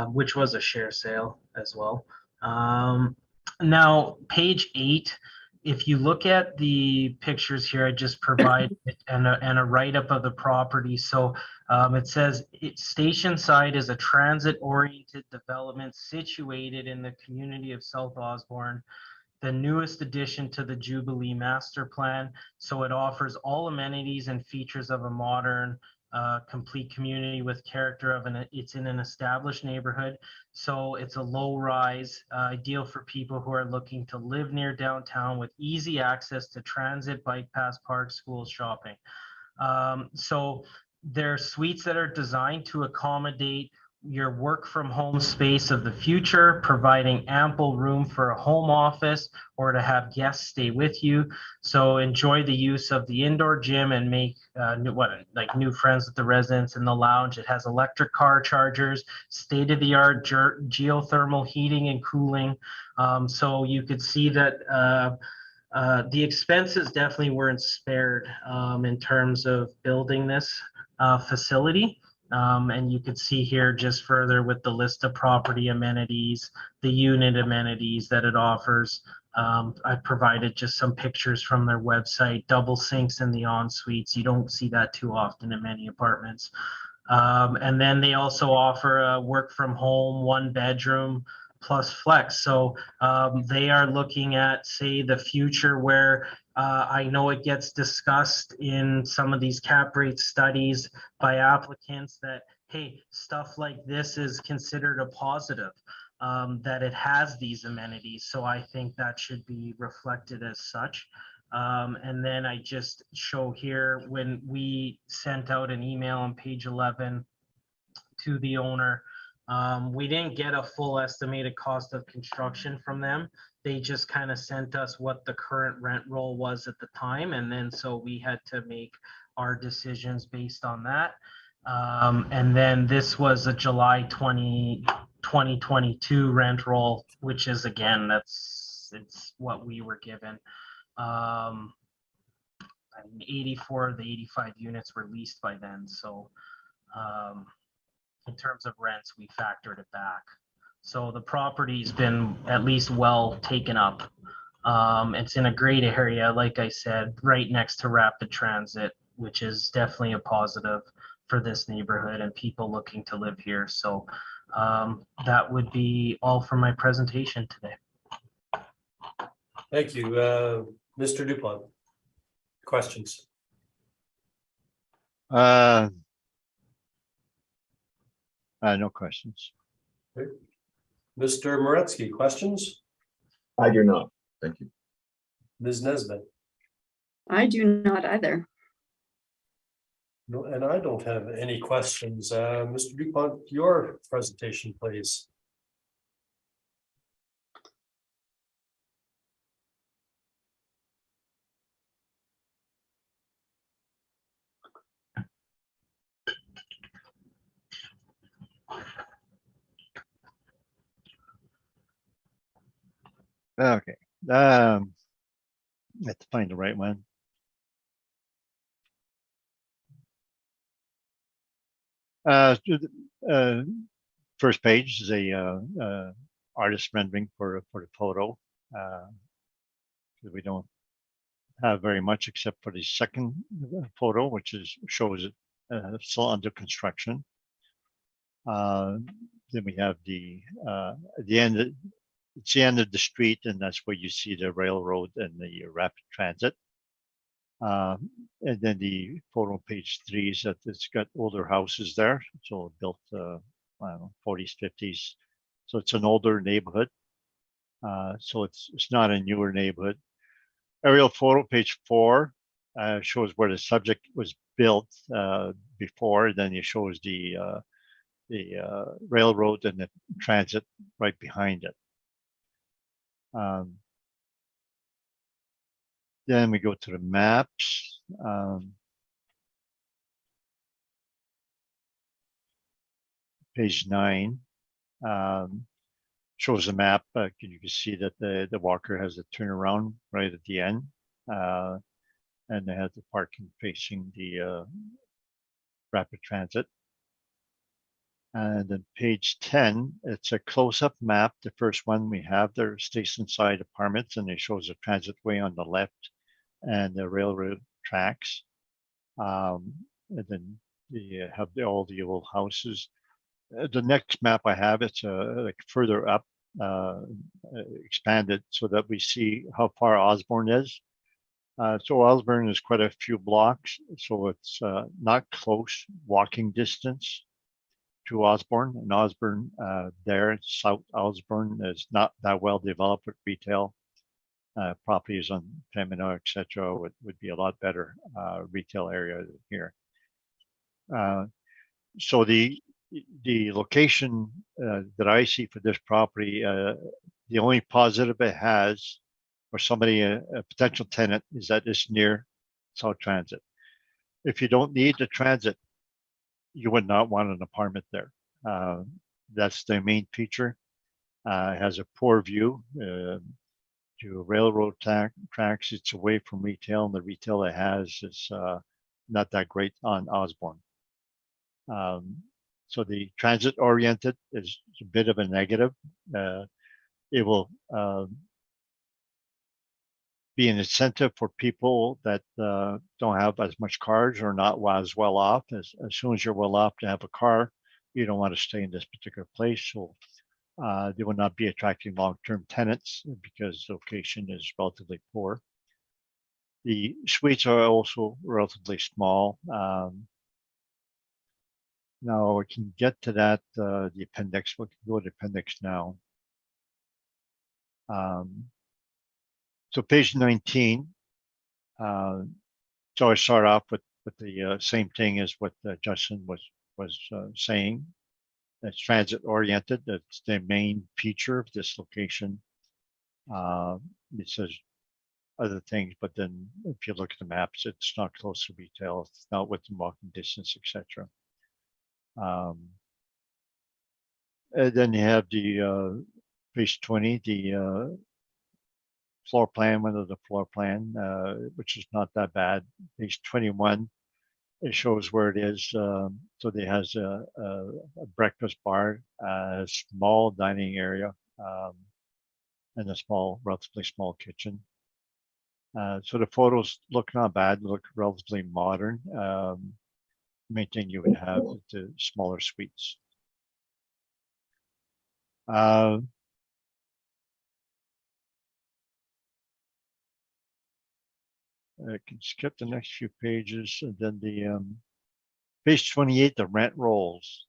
which was a share sale as well. Now, page 8, if you look at the pictures here, I just provided and a write-up of the property. So it says Station Side is a transit-oriented development situated in the community of South Osborne, the newest addition to the Jubilee Master Plan. So it offers all amenities and features of a modern, complete community with character it's in an established neighborhood. So it's a low rise, ideal for people who are looking to live near downtown with easy access to transit, bike paths, parks, schools, shopping. So there are suites that are designed to accommodate your work from home space of the future, providing ample room for a home office or to have guests stay with you. So enjoy the use of the indoor gym and make new friends with the residents in the lounge. It has electric car chargers, state-of-the-art geothermal heating and cooling. So you could see that the expenses definitely weren't spared in terms of building this facility. And you could see here just further with the list of property amenities, the unit amenities that it offers. I provided just some pictures from their website, double sinks in the en-suites. You don't see that too often in many apartments. And then they also offer a work from home, 1 bedroom plus flex. So they are looking at, say, the future where I know it gets discussed in some of these cap rate studies by applicants that, hey, stuff like this is considered a positive, that it has these amenities. So I think that should be reflected as such. And then I just show here when we sent out an email on page 11 to the owner, we didn't get a full estimated cost of construction from them. They just kind of sent us what the current rent roll was at the time. And then so we had to make our decisions based on that. And then this was a July 2022 rent roll, which is, again, it's what we were given. 84 of the 85 units were leased by then. So in terms of rents, we factored it back. So the property's been at least well taken up. It's in a great area, like I said, right next to rapid transit, which is definitely a positive for this neighborhood and people looking to live here. So that would be all for my presentation today. Thank you. Mr. Dupont, questions? No questions. Okay. Mr. Moretsky, questions? I do not. Thank you. Ms. Nesbitt? I do not either. No, and I don't have any questions. Mr. Dupont, your presentation, please. Okay. Have to find the right one. First page is a artist rendering for the photo. We don't have very much except for the second photo, which shows it still under construction. Then we have the end. It's the end of the street, and that's where you see the railroad and the rapid transit. And then the photo page 3 is that it's got older houses there, so built, I don't know, 40s, 50s. So it's an older neighborhood. So it's not a newer neighborhood. Aerial photo page 4 shows where the subject was built before. Then it shows the railroad and the transit right behind it. Then we go to the maps. Page 9 shows a map. You can see that the walker has a turnaround right at the end. And they have the parking facing the rapid transit. And then page 10, it's a close-up map. The first one we have there, station side apartments, and it shows a transitway on the left and the railroad tracks. And then you have all the old houses. The next map I have, it's like further up, expanded so that we see how far Osborne is. So Osborne is quite a few blocks, so it's not close walking distance to Osborne. And Osborne there, South Osborne is not that well developed with retail. Properties on Femina, etc., would be a lot better retail area here. So the location that I see for this property, the only positive it has for somebody, a potential tenant, is that it's near South Transit. If you don't need the transit, you would not want an apartment there. That's the main feature. It has a poor view to railroad tracks. It's away from retail, and the retail it has is not that great on Osborne. So the transit oriented is a bit of a negative. It will be an incentive for people that don't have as much cars or not as well off. As soon as you're well off to have a car, you don't want to stay in this particular place. So they will not be attracting long-term tenants because the location is relatively poor. The suites are also relatively small. Now we can get to that, the appendix. We can go to the appendix now. So page 19. So I start off with the same thing as what Justin was saying. It's transit oriented. That's the main feature of this location. It says other things, but then if you look at the maps, it's not close to retail. It's not within walking distance, etc. And then you have the page 20, the floor plan, one of the floor plan, which is not that bad. Page 21, it shows where it is. So it has a breakfast bar, a small dining area, and a relatively small kitchen. So the photos look not bad, look relatively modern. Main thing you would have the smaller suites. I can skip the next few pages, and then the page 28, the rent rolls.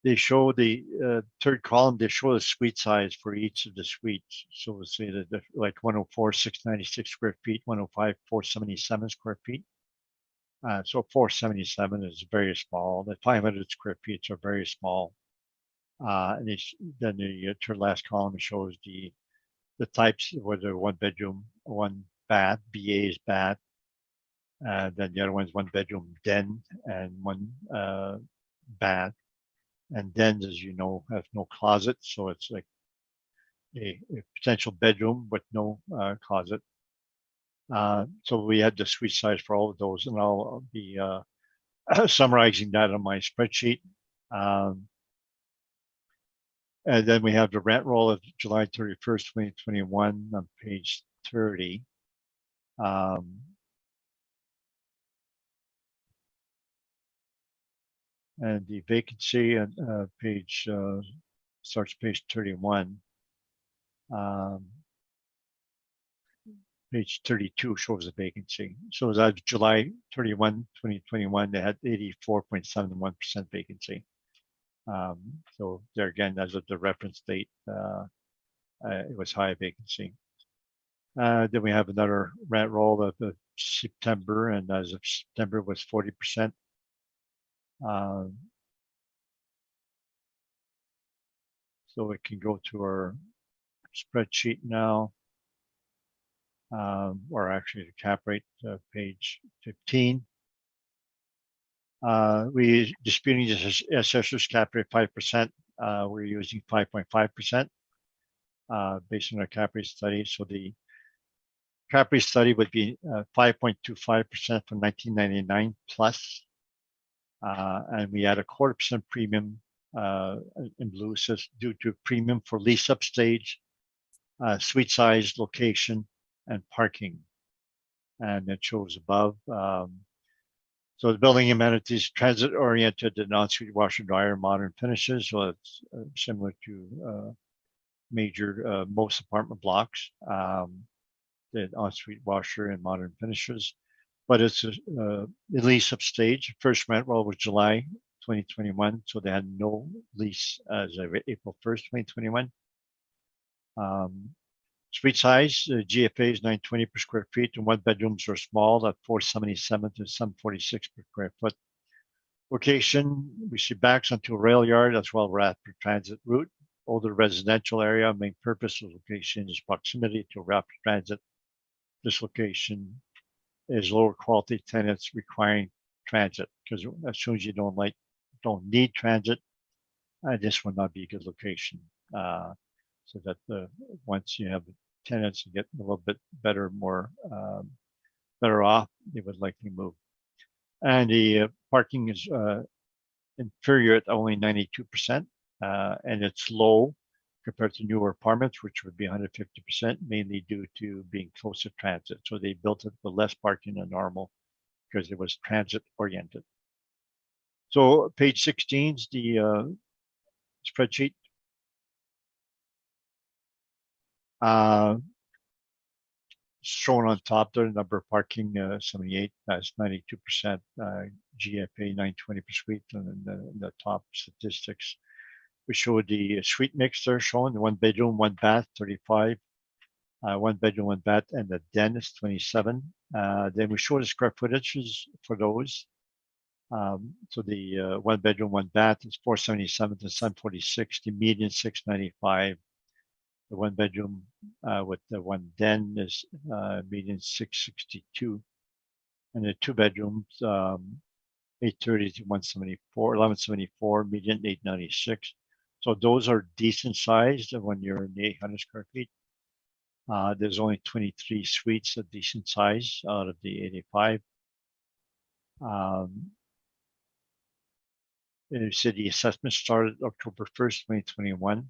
They show the third column. They show the suite size for each of the suites. So we'll say that like 104, 696 square feet, 105, 477 square feet. So 477 is very small. The 500 square feet are very small. And then the third last column shows the types, whether one bedroom, one bath, BA is bath. Then the other one's one bedroom den and one bath. And dens, as you know, have no closet, so it's like a potential bedroom with no closet. So we had the suite size for all of those, and I'll be summarizing that on my spreadsheet. And then we have the rent roll of July 31st, 2021 on page 30. And the vacancy on page starts page 31. Page 32 shows the vacancy. So as of July 31, 2021, they had 84.71% vacancy. So there again, as of the reference date, it was high vacancy. Then we have another rent roll of September, and as of September was 40%. So we can go to our spreadsheet now, or actually the cap rate, page 15. We disputing this assessor's cap rate 5%. We're using 5.5% based on our cap rate study. So the cap rate study would be 5.25% from 1999 plus. And we add a 0.25% premium in blue, says due to premium for lease up stage, suite size, location, and parking. And it shows above. So the building amenities, transit oriented and ensuite washer dryer, modern finishes. So it's similar to major most apartment blocks. The ensuite washer and modern finishes. But it's a lease up stage. First rent roll was July 2021, so they had no lease as of April 1st, 2021. Suite size, GFA is 920 per square feet, and one bedrooms are small at 477 to 746 per square foot. Location, we see backs onto a rail yard as well as rapid transit route. Older residential area, main purpose of location is proximity to rapid transit. This location is lower quality tenants requiring transit, because as soon as you don't need transit, this will not be a good location. So that once you have tenants get a little bit better, more better off, they would likely move. And the parking is inferior at only 92%, and it's low compared to newer apartments, which would be 150%, mainly due to being close to transit. So they built it with less parking than normal because it was transit oriented. So page 16 is the spreadsheet. Shown on top there, number of parking 78, that's 92%, GFA 920 per suite, and then the top statistics. We show the suite mix there shown, one bedroom, one bath, 35, one bedroom, one bath, and the den is 27. Then we show the square footages for those. So the one bedroom, one bath is 477 to 746, the median 695. The one bedroom with the one den is median 662. And the two bedrooms, 830 to 174, 1174, median 896. So those are decent sized when you're in the 800 square feet. There's only 23 suites of decent size out of the 85. You said the assessment started October 1st, 2021.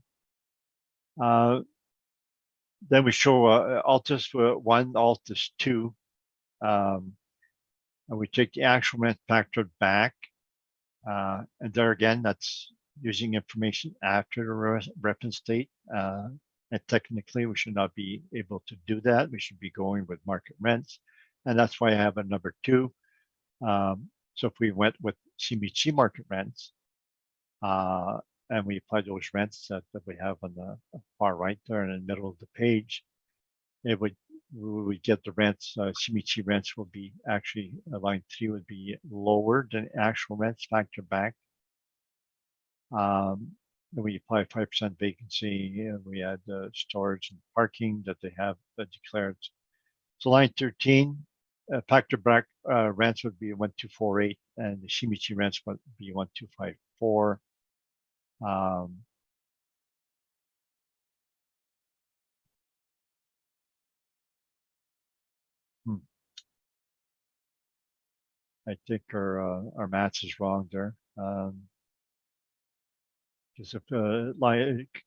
Then we show Altus 1, Altus 2. And we take the actual rent factored back. And there again, that's using information after the reference date. And technically, we should not be able to do that. We should be going with market rents. And that's why I have a number 2. So if we went with CMHC market rents, and we apply those rents that we have on the far right there in the middle of the page, we would get the rents, CMHC rents will be actually, line 3 would be lower than actual rents factored back. And we apply 5% vacancy, and we add storage and parking that they have declared. So line 13, factor back rents would be 1248, and the CMHC rents would be 1254. I think our maths is wrong there. Because if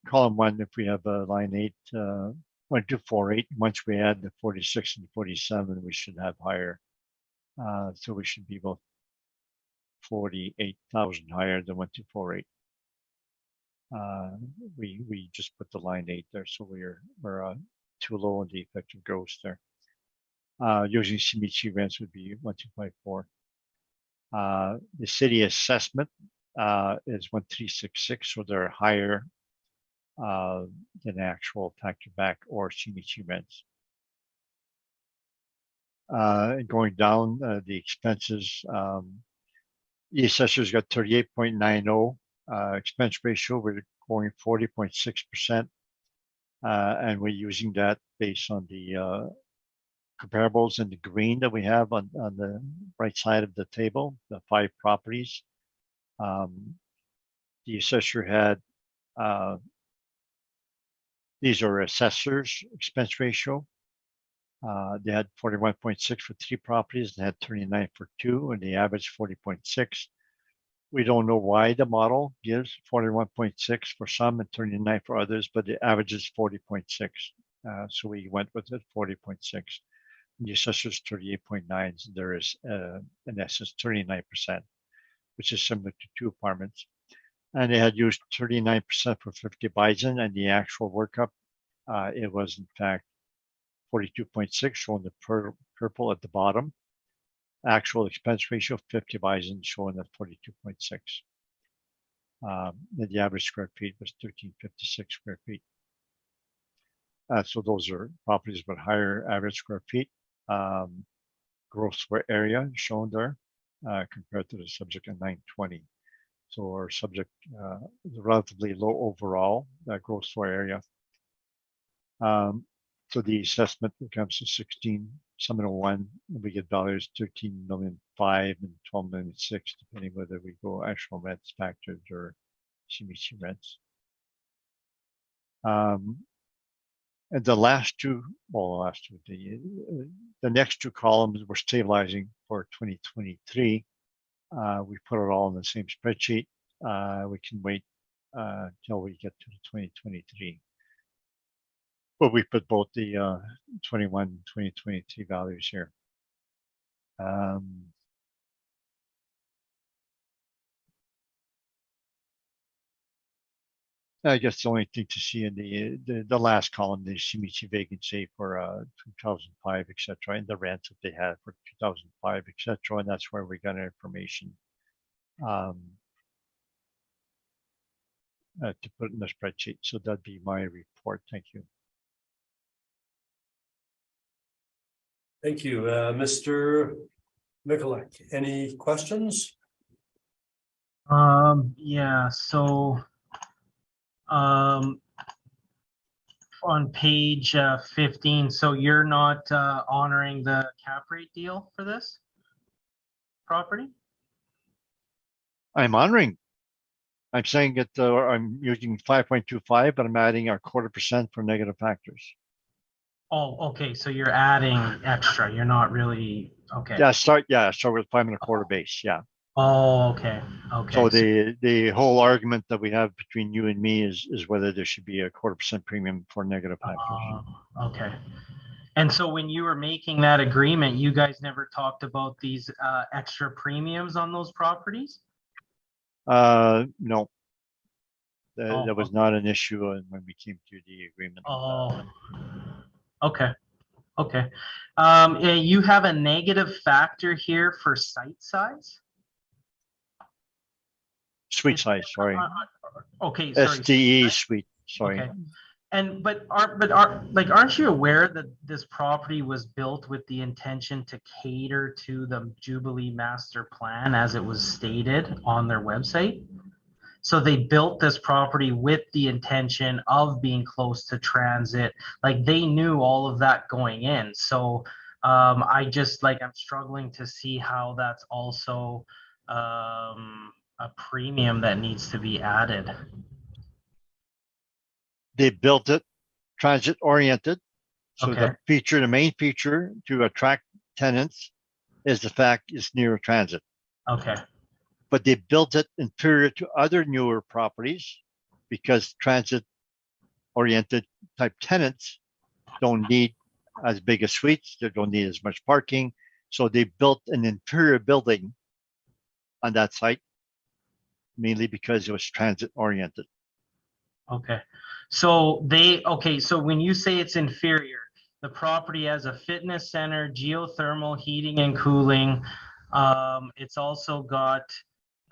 column 1, if we have line 8, 1248, once we add the 46 and 47, we should have higher. So we should be about 48,000 higher than 1248. We just put the line 8 there, so we're too low on the effective gross there. Using CMHC rents would be 1254. The city assessment is 1366, so they're higher than actual factor back or CMHC rents. Going down the expenses, the assessors got 38.90 expense ratio. We're going 40.6%, and we're using that based on the comparables in the green that we have on the right side of the table, the 5 properties. The assessor had, these are assessors expense ratio. They had 41.6 for 3 properties, they had 39 for 2, and the average 40.6. We don't know why the model gives 41.6 for some and 39 for others, but the average is 40.6. So we went with it, 40.6. The assessor's 38.9, so there is in essence 39%, which is similar to 2 apartments. And they had used 39% for 50 bison, and the actual workup, it was in fact 42.6, showing the purple at the bottom. Actual expense ratio of 50 bison showing at 42.6. And the average square feet was 1356 square feet. So those are properties with higher average square feet. Gross square area shown there compared to the subject at 920. So our subject is relatively low overall, that gross floor area. So the assessment becomes a 16,701. We get values 13,000,005 and 12,000,006, depending whether we go actual rents factored or CMHC rents. And the last two, the next 2 columns we're stabilizing for 2023. We put it all in the same spreadsheet. We can wait till we get to the 2023. But we put both the 21 and 2023 values here. I guess the only thing to see in the last column, the CMHC vacancy for 2005, etc., and the rents that they had for 2005, etc., and that's where we got our information to put in the spreadsheet. So that'd be my report. Thank you. Thank you, Mr. Mikulek. Any questions? Yeah, so on page 15, so you're not honoring the cap rate deal for this property? I'm honoring. I'm saying that I'm using 5.25, but I'm adding a 1/4% for negative factors. Oh, okay, so you're adding extra, you're not really, okay. Yeah, start with 5 1/4 base. Yeah. Oh, okay, okay. So the whole argument that we have between you and me is whether there should be a 1/4% premium for negative factors. Okay. And so when you were making that agreement, you guys never talked about these extra premiums on those properties? No. That was not an issue when we came to the agreement. Oh, okay. Okay. You have a negative factor here for site size? Suite size, sorry. Okay, sorry. SDE suite, sorry. Okay. And aren't you aware that this property was built with the intention to cater to the Jubilee Master Plan as it was stated on their website? So they built this property with the intention of being close to transit. Like they knew all of that going in. So I'm struggling to see how that's also a premium that needs to be added. They built it transit oriented. So Okay. the main feature to attract tenants is the fact it's near transit. Okay, But they built it inferior to other newer properties because transit-oriented type tenants don't need as big a suites, they don't need as much parking. So they built an inferior building on that site, mainly because it was transit-oriented. okay. So so when you say it's inferior, the property has a fitness center, geothermal heating and cooling. It's also got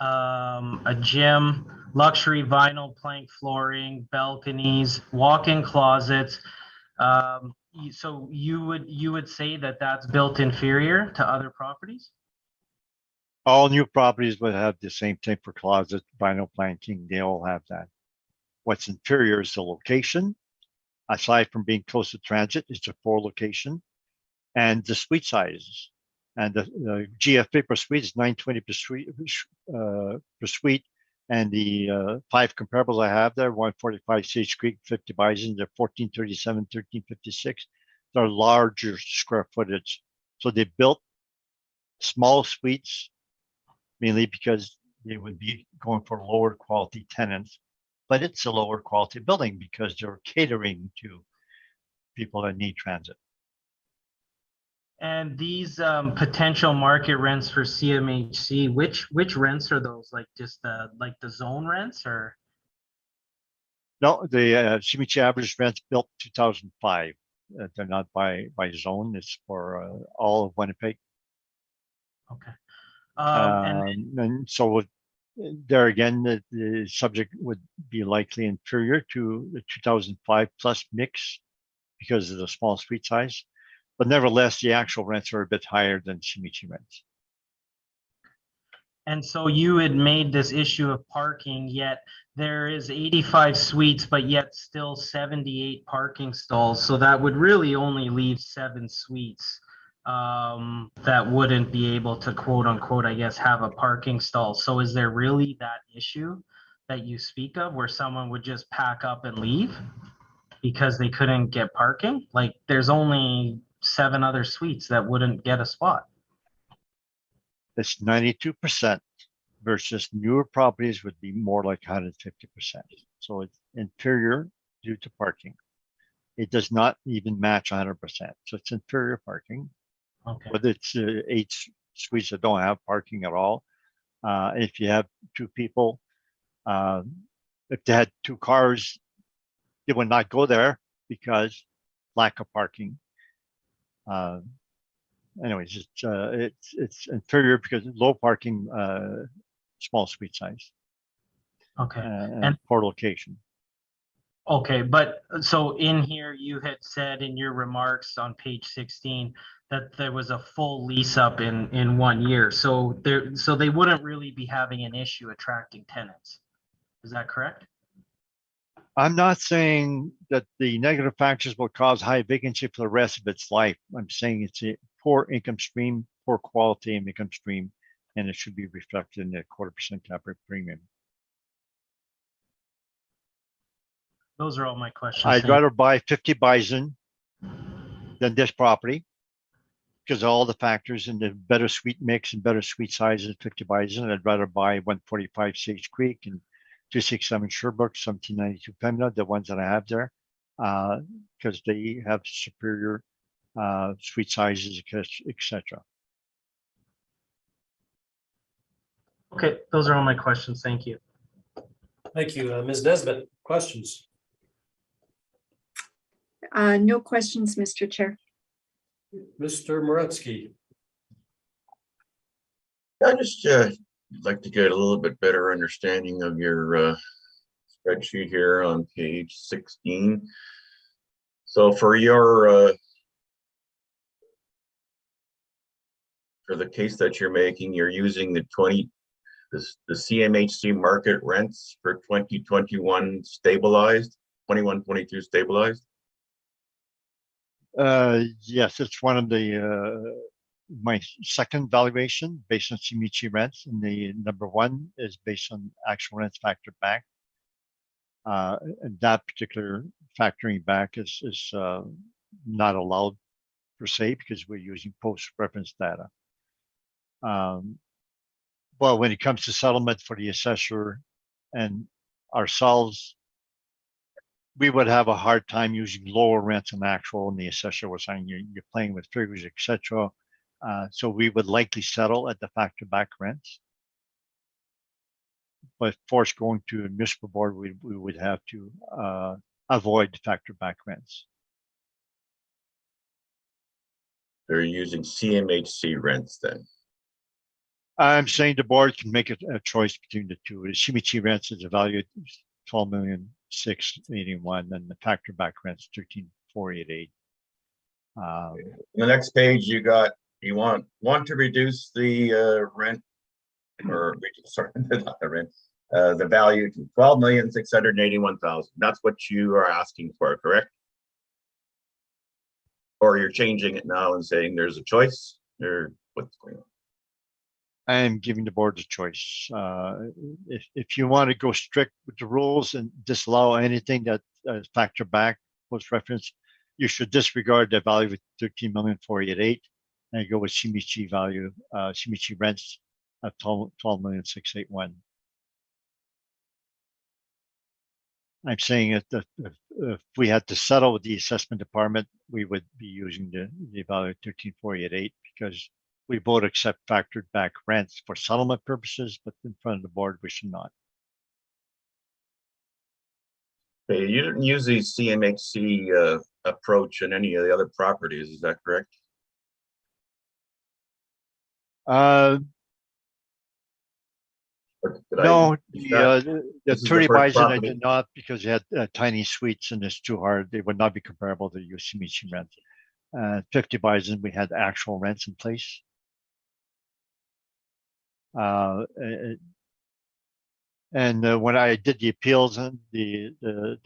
a gym, luxury vinyl plank flooring, balconies, walk-in closets. So you would say that that's built inferior to other properties? All new properties would have the same thing for closet, vinyl planking, they all have that. What's inferior is the location. Aside from being close to transit, it's a poor location. And the suite sizes. And the GFA per suite is 920 per suite. And the 5 comparables I have there, 145 Sage Creek, 50 Bison, they're 1437, 1356. They're larger square footage. So they built small suites mainly because they would be going for lower quality tenants. But it's a lower quality building because they're catering to people that need transit. And these potential market rents for CMHC, which rents are those? Like just the zone rents or? No, the CMHC average rents built 2005. They're not by zone. It's for all of Winnipeg. Okay. And so there again, the subject would be likely inferior to the 2005 plus mix because of the small suite size. But nevertheless, the actual rents are a bit higher than CMHC rents. And so you had made this issue of parking, yet there is 85 suites, but yet still 78 parking stalls. So that would really only leave 7 suites that wouldn't be able to quote unquote, I guess, have a parking stall. So is there really that issue that you speak of where someone would just pack up and leave because they couldn't get parking? Like there's only 7 other suites that wouldn't get a spot. It's 92% versus newer properties would be more like 150%. So it's inferior due to parking. It does not even match 100%. So it's inferior parking. Okay. But it's 8 suites that don't have parking at all. If you have 2 people, if they had 2 cars, they would not go there because lack of parking. Anyways, it's inferior because low parking, small suite size. Okay. And poor location. Okay, but so in here, you had said in your remarks on page 16 that there was a full lease up in 1 year. So they wouldn't really be having an issue attracting tenants. Is that correct? I'm not saying that the negative factors will cause high vacancy for the rest of its life. I'm saying it's a poor income stream, poor quality income stream, and it should be reflected in the 0.25% cap rate premium. Those are all my questions. I'd rather buy 50 Bison than this property because of all the factors and the better suite mix and better suite sizes of 50 Bison. I'd rather buy 145 Sage Creek and 267 Sherbrooke, 1792 Pembina, the ones that I have there, because they have superior suite sizes, etc. Okay, those are all my questions. Thank you. Thank you. Ms. Nesbitt, questions? No questions, Mr. Chair. Mr. Moretsky. I just like to get a little bit better understanding of your spreadsheet here on page 16. So for your for the case that you're making, you're using the CMHC market rents for 2021 stabilized, 21-22 stabilized. Yes, it's one of the my second valuation based on CMHC rents, and the number 1 is based on actual rents factored back. And that particular factoring back is not allowed per se because we're using post-reference data. Well, when it comes to settlement for the assessor and ourselves, we would have a hard time using lower rents than actual, and the assessor was saying you're playing with figures, etc. So we would likely settle at the factor back rents. But force going to a municipal board, we would have to avoid factor back rents. They're using CMHC rents then. I'm saying the board can make a choice between the two. The CMHC rents is evaluated 12,681,000, and the factor back rents 13,488. The next page you want to reduce the rent, or sorry, not the rent, the value to 12,681,000. That's what you are asking for, correct? Or you're changing it now and saying there's a choice, or what's going on? I am giving the board a choice. If you want to go strict with the rules and disallow anything that factor back post reference, you should disregard the value of 13,488,000 and go with CMHC value, CMHC rents of 12,681,000. I'm saying that if we had to settle with the assessment department, we would be using the value of 13,488 because we both accept factored back rents for settlement purposes, but in front of the board, we should not. Okay, you didn't use the CMHC approach in any of the other properties, is that correct? No, the 30 bison I did not because you had tiny suites and it's too hard. They would not be comparable to your CMHC rent. 50 bison, we had actual rents in place. And when I did the appeals and the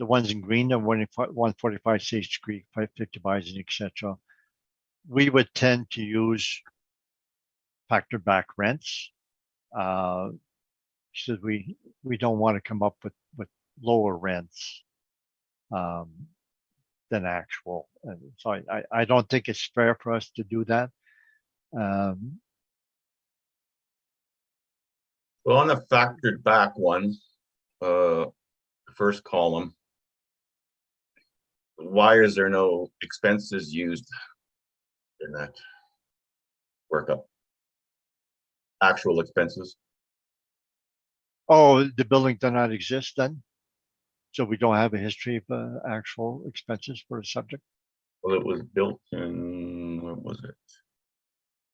ones in green, the 145 Sage Creek, 550 bison, etc., we would tend to use factored back rents. So we don't want to come up with lower rents than actual. And so I don't think it's fair for us to do that. Well, on the factored back one, first column, why is there no expenses used in that workup? Actual expenses. Oh, the building does not exist then? So we don't have a history of actual expenses for a subject? Well, it was built in, what was it?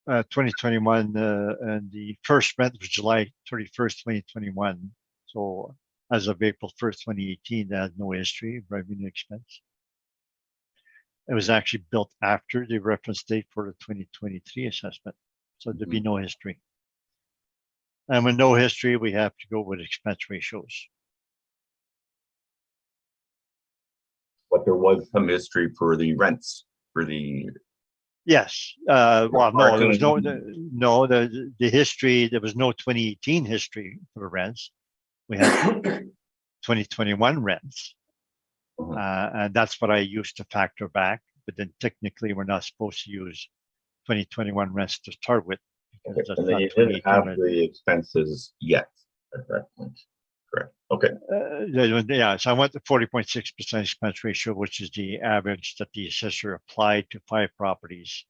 2021, and the first rent was July 31st, 2021. So as of April 1st, 2018, that had no history of revenue expense. It was actually built after the reference date for the 2023 assessment. So there'd be no history. And with no history, we have to go with expense ratios. But there was some history for the rents, for the. Yes. Well, no, there was the history. There was no 2018 history for rents. We had 2021 rents. And that's what I used to factor back. But then technically, we're not supposed to use 2021 rents to start with. Okay. And then you didn't have the expenses yet at that point. Correct. Okay. Yeah, so I went to 40.6% expense ratio, which is the average that the assessor applied to 5 properties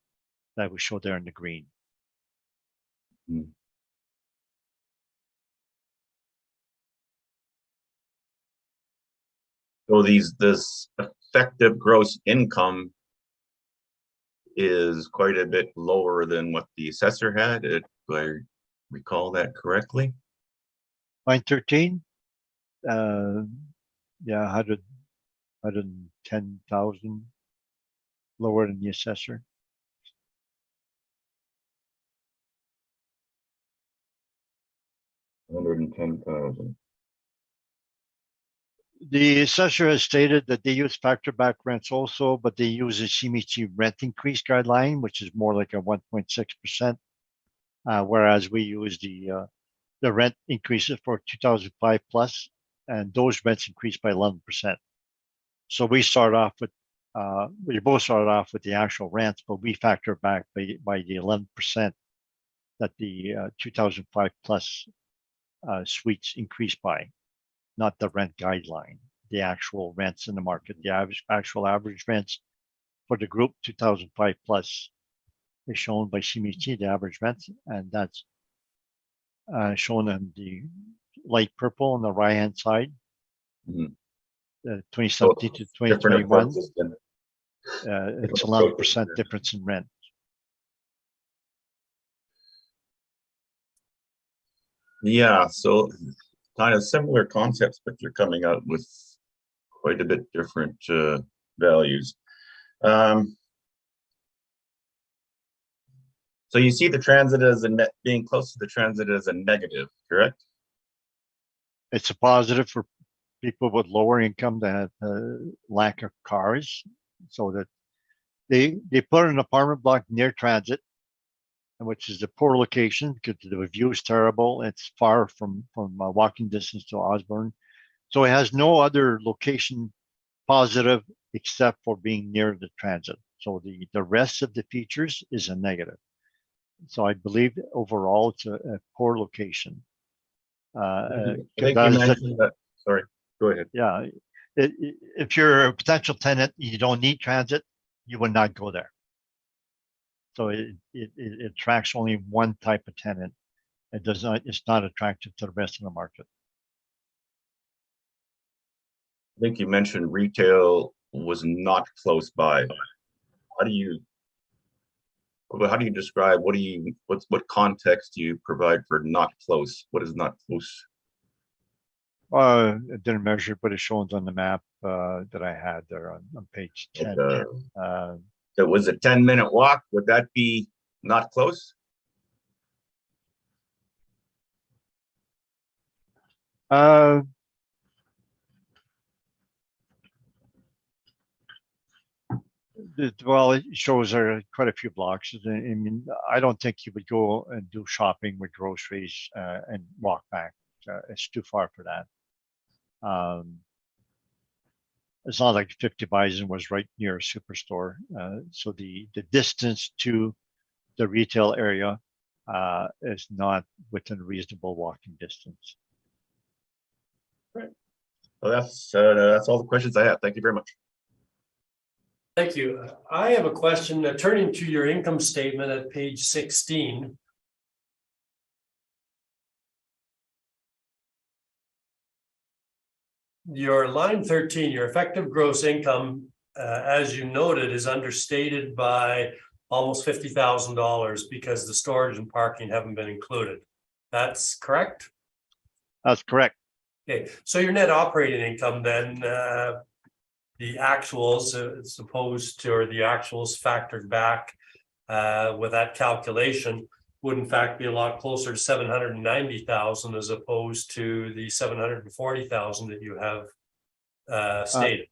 that we show there in the green. So this effective gross income is quite a bit lower than what the assessor had. Do I recall that correctly? Line 13, yeah, 110,000 lower than the assessor. $110,000. The assessor has stated that they use factor back rents also, but they use a CMHC rent increase guideline, which is more like a 1.6%, whereas we use the rent increases for 2005 plus, and those rents increased by 11%. So we start off with, we both started off with the actual rents, but we factor back by the 11% that the 2005 plus suites increased by, not the rent guideline, the actual rents in the market, the actual average rents for the group 2005 plus is shown by CMHC, the average rent, and that's shown in the light purple on the right hand side. Mhm. 2017 to Different 2021, approaches then. it's 11% difference in rent. Yeah, so kind of similar concepts, but you're coming out with quite a bit different values. So you see the transit as a net, being close to the transit as a negative, correct? It's a positive for people with lower income that lack of cars, so that they put an apartment block near transit, which is a poor location because the view is terrible. It's far from walking distance to Osborne, so it has no other location positive except for being near the transit. So the rest of the features is a negative. So I believe overall it's a poor location. I think you mentioned that. Sorry, go ahead. Yeah, if you're a potential tenant, you don't need transit, you would not go there. So it attracts only one type of tenant. It does not. It's not attractive to the rest of the market. I think you mentioned retail was not close by. How do you describe, what context do you provide for not close? What is not close? It didn't measure, but it shows on the map that I had there on page 10. If it was a 10-minute walk, would that be not close? Well, it shows there are quite a few blocks. I mean, I don't think you would go and do shopping with groceries and walk back. It's too far for that. It's not like 50 Bison was right near a superstore. So the distance to the retail area is not within reasonable walking distance. Right. Well, that's all the questions I have. Thank you very much. Thank you. I have a question. Turning to your income statement at page 16. Your line 13, your effective gross income, as you noted, is understated by almost $50,000 because the storage and parking haven't been included. That's correct? That's correct. Okay, so your net operating income then, the actuals as opposed to, or the actuals factored back with that calculation would in fact be a lot closer to 790,000 as opposed to the 740,000 that you have stated.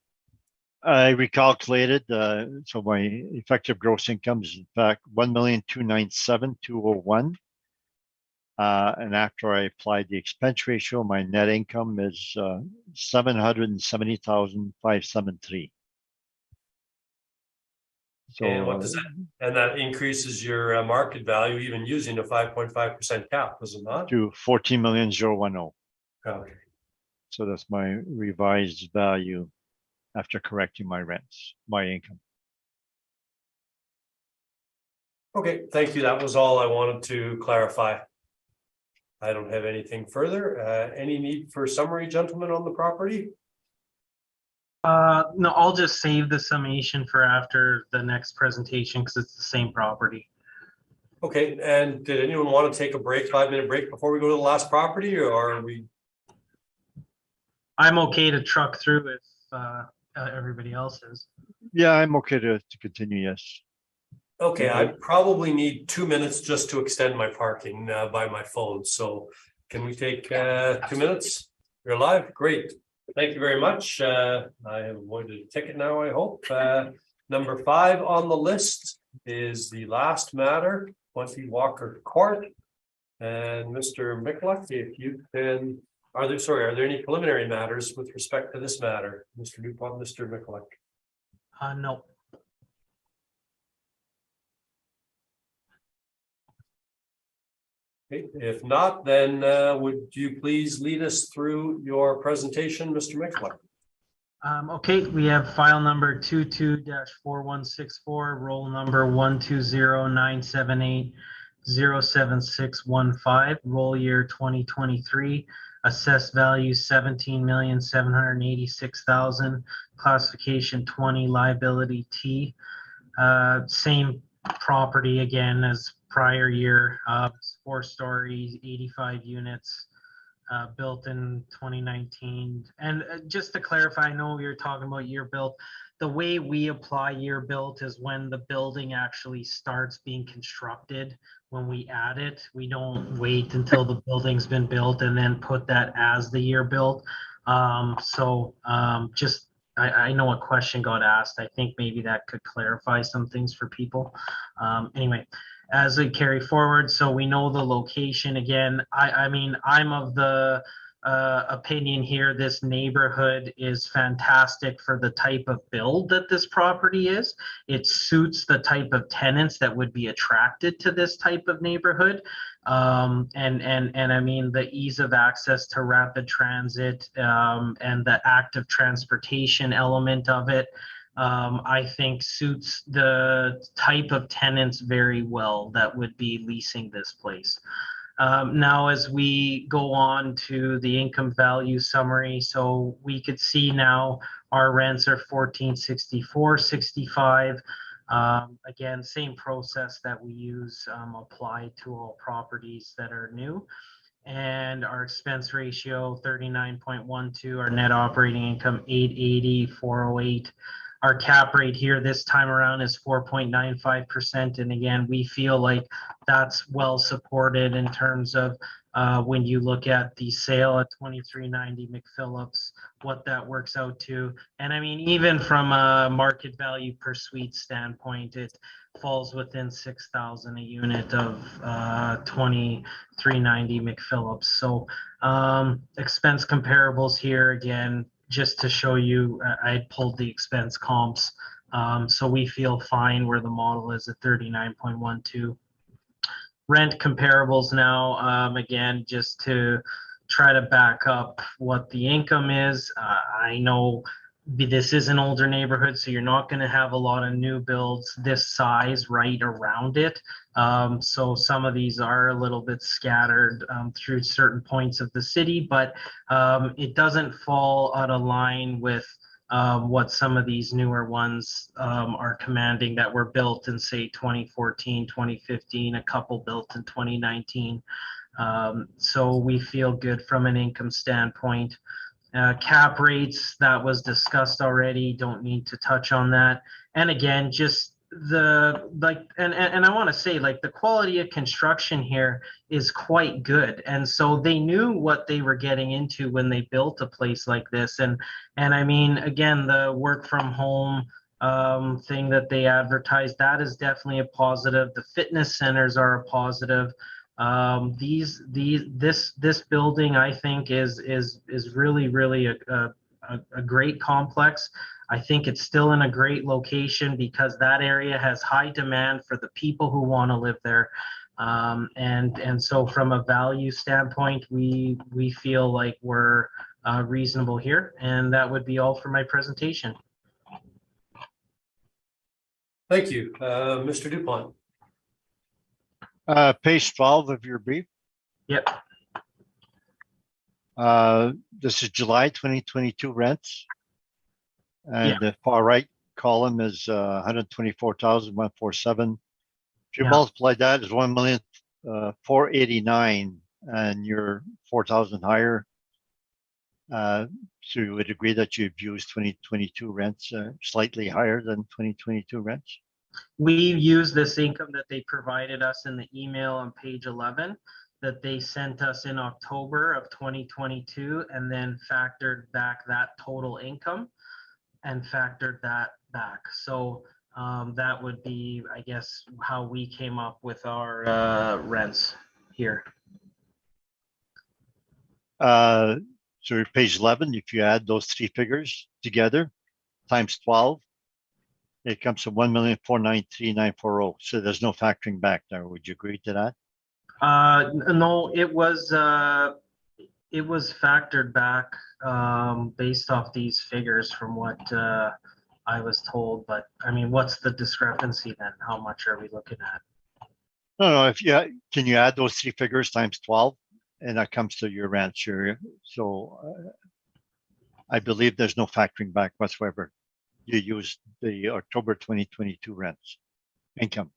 I recalculated, so my effective gross income is in fact 1,297,201. And after I applied the expense ratio, my net income is 770,573. So and what does that? And that increases your market value even using a 5.5% cap, does it not? To 14,010,010. Okay. So that's my revised value after correcting my rents, my income. Okay, thank you. That was all I wanted to clarify. I don't have anything further. Any need for summary, gentlemen, on the property? No, I'll just save the summation for after the next presentation because it's the same property. Okay, and did anyone want to take a break, 5-minute break before we go to the last property, or are we? I'm okay to truck through if everybody else is. Yeah, I'm okay to continue, yes. Okay, I probably need 2 minutes just to extend my parking by my phone. So can we take 2 minutes? You're live? Great. Thank you very much. I have avoided a ticket now, I hope. Number 5 on the list is the last matter, 20 Walker Court. And Mr. Michalak, if you can, are there any preliminary matters with respect to this matter? Mr. Dupont, Mr. Michalak? No. Okay, if not, then would you please lead us through your presentation, Mr. Mixler? Okay, we have file number 22-4164, roll number 12097807615, roll year 2023, assessed value 17,786,000, classification 20, liability T. Same property again as prior year, 4-story, 85 units. Built in 2019. And just to clarify, I know we were talking about year built. The way we apply year built is when the building actually starts being constructed. When we add it, we don't wait until the building's been built and then put that as the year built. I know a question got asked. I think maybe that could clarify some things for people. Anyway, as we carry forward, so we know the location again. I mean, I'm of the opinion here, this neighborhood is fantastic for the type of build that this property is. It suits the type of tenants that would be attracted to this type of neighborhood. And I mean, the ease of access to rapid transit and the active transportation element of it, I think suits the type of tenants very well that would be leasing this place. Now, as we go on to the income value summary, so we could see now our rents are $1464.65. Again, same process that we use applied to all properties that are new. And our expense ratio 39.12, our net operating income 880,408. Our cap rate here this time around is 4.95%. And again, we feel like that's well supported in terms of when you look at the sale at 2390 McPhillips, what that works out to. And I mean, even from a market value per suite standpoint, it falls within 6,000 a unit of 2390 McPhillips. So expense comparables here again, just to show you, I pulled the expense comps. So we feel fine where the model is at 39.12. Rent comparables now, again, just to try to back up what the income is. I know this is an older neighborhood, so you're not going to have a lot of new builds this size right around it. So some of these are a little bit scattered through certain points of the city, but it doesn't fall out of line with what some of these newer ones are commanding that were built in, say, 2014, 2015, a couple built in 2019. So we feel good from an income standpoint. Cap rates, that was discussed already, don't need to touch on that. And again, just the and I want to say, like, the quality of construction here is quite good, and so they knew what they were getting into when they built a place like this. And I mean, again, the work from home thing that they advertised, that is definitely a positive. The fitness centers are a positive. This building, I think, is really a great complex. I think it's still in a great location because that area has high demand for the people who want to live there. And so from a value standpoint, we feel like we're reasonable here. And that would be all for my presentation. Thank you. Mr. Dupont. Page 12 of your brief. Yep. This is July 2022 rents. And Yeah. the far right column is 124,147. If you Yeah. multiply that as 1,489,000 and you're 4,000 higher, so you would agree that you've used 2022 rents slightly higher than 2022 rents? We use this income that they provided us in the email on page 11 that they sent us in October of 2022, and then factored back that total income and factored that back. So that would be, I guess, how we came up with our rents here. So page 11, if you add those three figures together times 12, it comes to 1,493,940. So there's no factoring back there. Would you agree to that? No, it was factored back, based off these figures from what, I was told, but I mean, what's the discrepancy then? How much are we looking at? No, if you, can you add those three figures times 12? And that comes to your rent area. So I believe there's no factoring back whatsoever. You use the October 2022 rents income.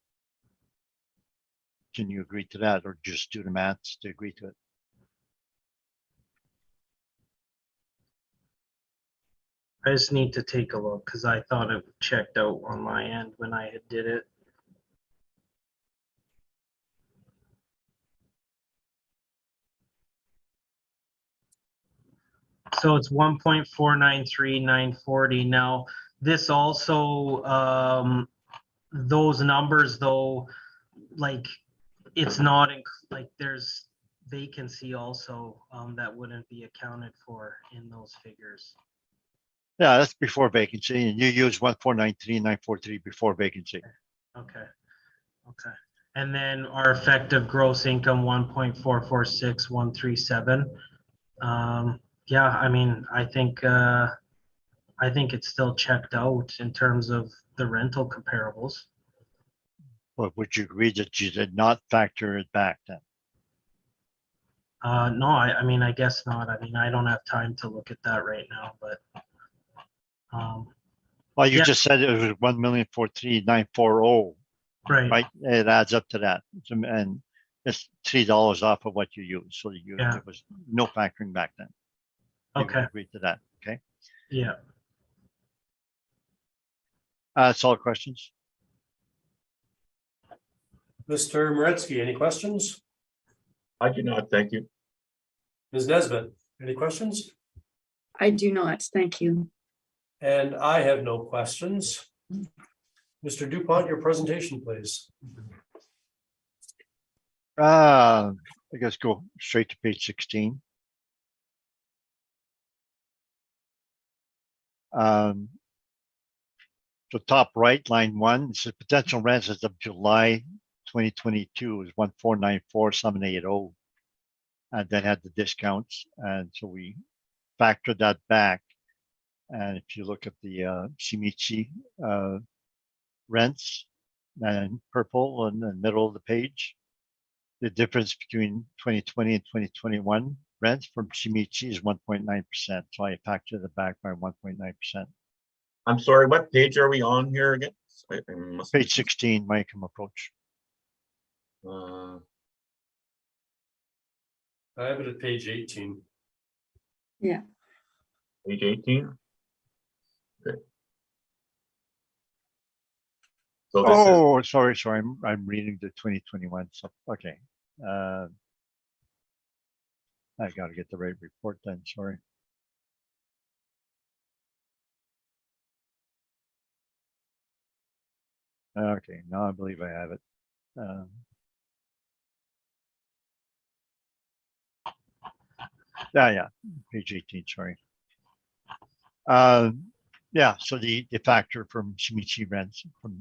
Can you agree to that or just do the maths to agree to it? I just need to take a look because I thought it checked out on my end when I had did it. So it's 1.493940. Now, this also, those numbers though, like it's not like there's vacancy also, that wouldn't be accounted for in those figures. Yeah, that's before vacancy, and you use 1493943 before vacancy. Okay. Okay. And then our effective gross income, 1.446137. Yeah, I mean, I think it's still checked out in terms of the rental comparables. But would you agree that you did not factor it back then? No, I mean, I guess not. I mean, I don't have time to look at that right now, but Well, you yeah. just said it was 1,043,940, right? It adds up to that, and it's $3 off of what you use. So there was no factoring back then. You Okay. agree to that, okay? Yeah. That's all questions. Mr. Moretsky, any questions? I do not, thank you. Ms. Nesbitt, any questions? I do not, thank you. And I have no questions. Mr. Dupont, your presentation, please. I guess go straight to page 16. So top right, line 1, it says potential rents as of July 2022 is 1,494,780, and then had the discounts, and so we factored that back. And if you look at the Shimichi rents, and purple in the middle of the page, the difference between 2020 and 2021 rents from Shimichi is 1.9%. So I factored it back by 1.9%. I'm sorry, what page are we on here again? Page 16, my income approach. I have it at page 18. Yeah. Page 18? Okay. So this sorry, I'm reading the 2021 stuff. Okay. I got to get the right report then, sorry. Okay, now I believe I have it. Yeah, page 18, sorry. Yeah, so the factor from Shimichi rents from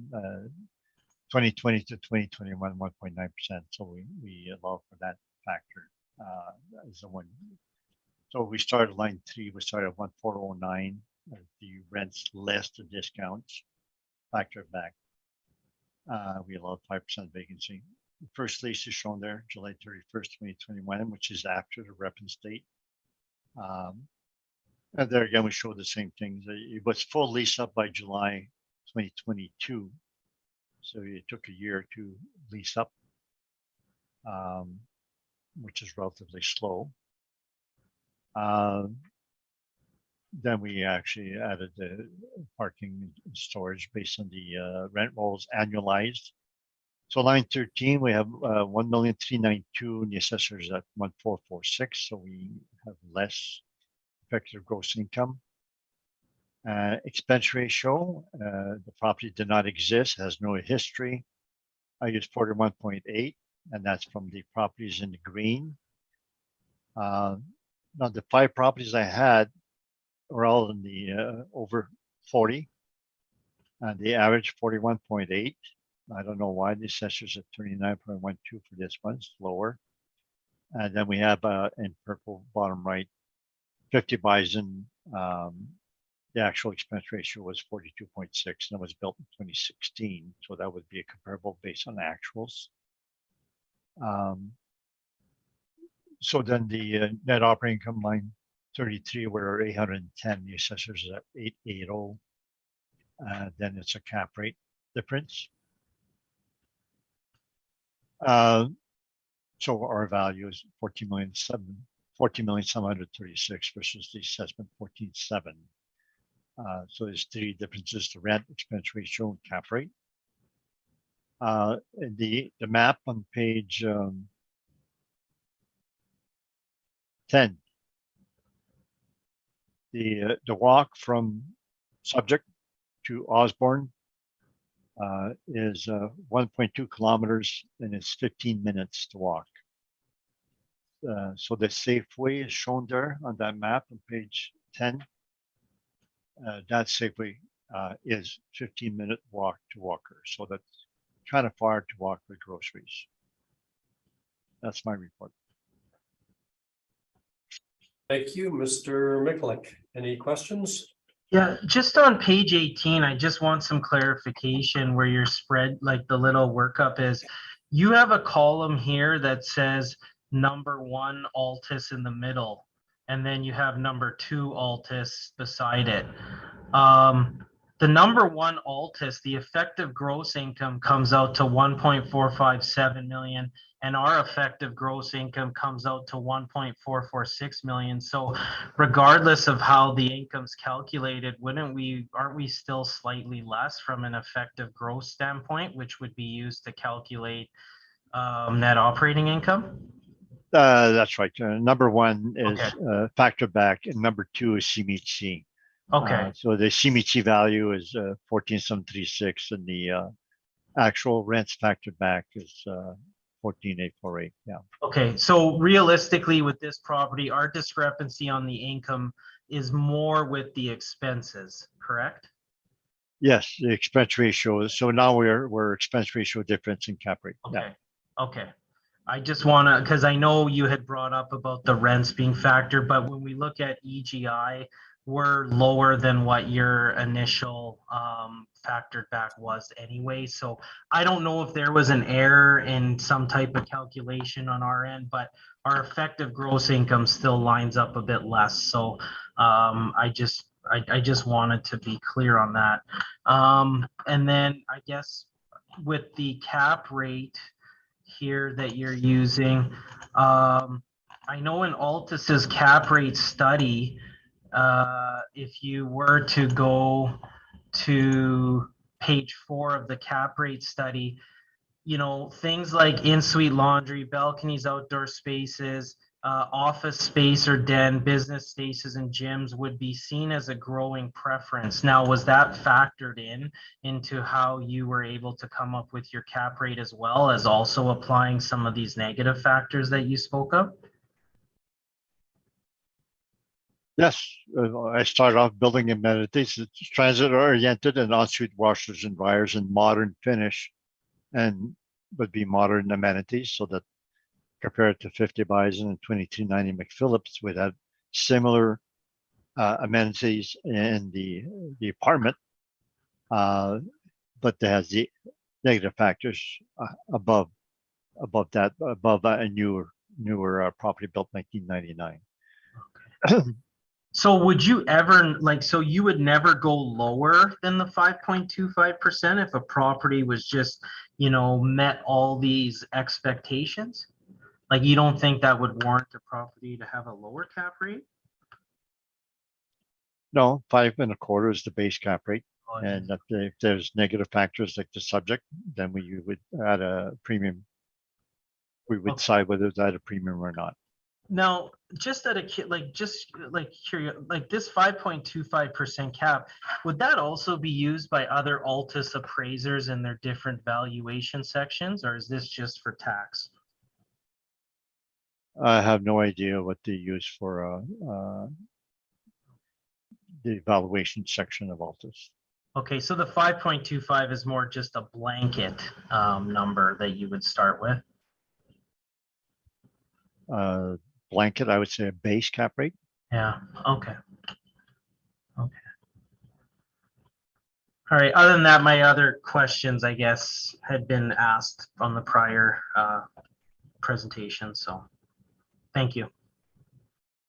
2020 to 2021, 1.9%. So we allow for that factor as the one. So we started line 3, we started at 1,409, the rents less the discounts, factor back. We allowed 5% vacancy. The first lease is shown there, July 31st, 2021, which is after the reference date. And there again, we show the same things. It was full lease up by July 2022. So it took a year to lease up, which is relatively slow. Then we actually added the parking and storage based on the rent rolls annualized. So line 13, we have 1,392,000 and the assessors at 1,446. So we have less effective gross income. Expense ratio, the property did not exist, has no history. I use 41.8, and that's from the properties in the green. Now the 5 properties I had were all in the over 40, and the average 41.8. I don't know why the assessor's at 39.12 for this one, it's lower. And then we have in purple bottom right, 50 Bison. The actual expense ratio was 42.6 and it was built in 2016. So that would be a comparable based on actuals. So then the net operating income line 33, we're 810, the assessors is at 880. Then it's a cap rate difference. So our value is 14,736 versus the assessment 14.7. So there's three differences: the rent, expense ratio, and cap rate. The map on page 10. The walk from subject to Osborne is 1.2 kilometers and it's 15 minutes to walk. So the Safeway is shown there on that map on page 10. That Safeway is 15-minute walk to Walker. So that's kind of far to walk for groceries. That's my report. Thank you, Mr. Mikulik. Any questions? Yeah, just on page 18, I just want some clarification where your spread, like the little workup is. You have a column here that says number 1 Altus in the middle, and then you have number 2 Altus beside it. The number 1 Altus, the effective gross income comes out to 1.457 million, and our effective gross income comes out to 1.446 million. So regardless of how the income's calculated, aren't we still slightly less from an effective gross standpoint, which would be used to calculate net operating income? That's right. Number 1 is Okay. factor back, and number 2 is CMHC. Okay. So the CMHC value is 14,736, and the actual rents factored back is 14,848. Yeah. Okay, so realistically with this property, our discrepancy on the income is more with the expenses, correct? Yes, the expense ratio. So now we're expense ratio difference in cap rate. Okay. Yeah. Okay. I just want to, because I know you had brought up about the rents being factored, but when we look at EGI, we're lower than what your initial factored back was anyway. So I don't know if there was an error in some type of calculation on our end, but our effective gross income still lines up a bit less. So I just wanted to be clear on that. And then I guess with the cap rate here that you're using, I know in Altus's cap rate study, if you were to go to page 4 of the cap rate study, you know, things like in-suite laundry, balconies, outdoor spaces, office space or den, business spaces and gyms would be seen as a growing preference. Now, was that factored into how you were able to come up with your cap rate, as well as also applying some of these negative factors that you spoke of? Yes, I started off building amenities. It's transit oriented and ensuite washers and dryers and modern finish, and would be modern amenities, so that compared to 50 Bison and 2290 McPhillips, would have similar amenities in the apartment, but that has the negative factors above a newer property built 1999. Okay. So would you ever, like, so you would never go lower than the 5.25% if a property was just, you know, met all these expectations? Like, you don't think that would warrant a property to have a lower cap rate? No, 5.25 is the base cap rate. Oh, And if there's negative factors like the subject, then we would add a premium. We would decide whether it's at a premium or not. Now, just curious, like this 5.25% cap, would that also be used by other Altus appraisers in their different valuation sections, or is this just for tax? I have no idea what they use for the valuation section of Altus. Okay, so the 5.25 is more just a blanket number that you would start with. Blanket, I would say a base cap rate. Yeah, okay. Okay. All right, other than that, my other questions, I guess, had been asked on the prior presentation, so thank you.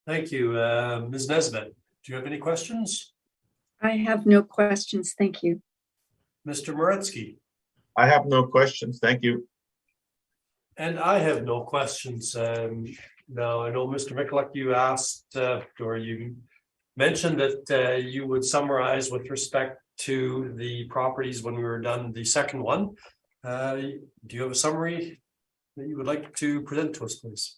Thank you. Ms. Nesbitt, do you have any questions? I have no questions. Thank you. Mr. Moretsky? I have no questions. Thank you. And I have no questions. Now, I know Mr. Michalek, you asked, or you mentioned that you would summarize with respect to the properties when we were done the second one. Do you have a summary that you would like to present to us, please?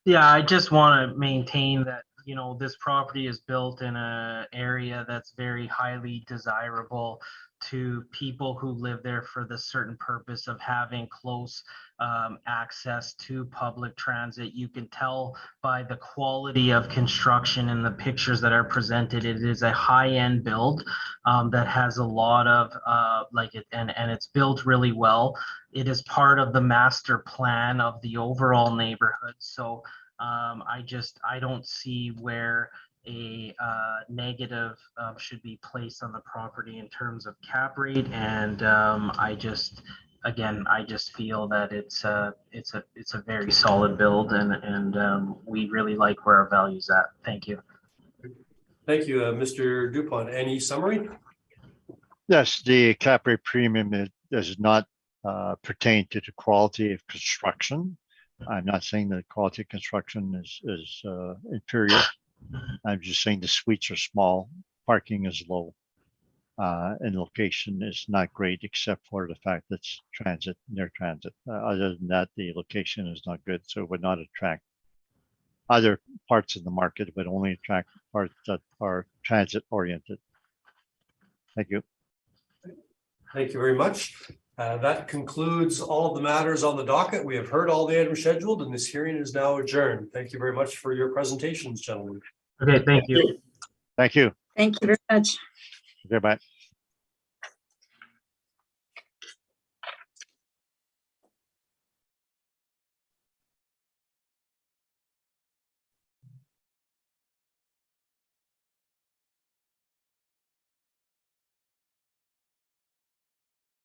Yeah, I just want to maintain that, you know, this property is built in an area that's very highly desirable to people who live there for the certain purpose of having close access to public transit. You can tell by the quality of construction and the pictures that are presented, it is a high-end build that has a lot of and it's built really well. It is part of the master plan of the overall neighborhood. So I don't see where a negative should be placed on the property in terms of cap rate, and I just feel that it's a very solid build, and we really like where our value's at. Thank you. Thank you, Mr. Dupont. Any summary? Yes, the cap rate premium does not pertain to the quality of construction. I'm not saying that the quality of construction is inferior. I'm just saying the suites are small, parking is low, and location is not great except for the fact that it's transit, near transit. Other than that, the location is not good, so it would not attract other parts of the market, but only attract parts that are transit oriented. Thank you. Thank you very much. That concludes all of the matters on the docket. We have heard all the items scheduled, and this hearing is now adjourned. Thank you very much for your presentations, gentlemen. Okay, thank you. Thank you. Thank you very much. Goodbye.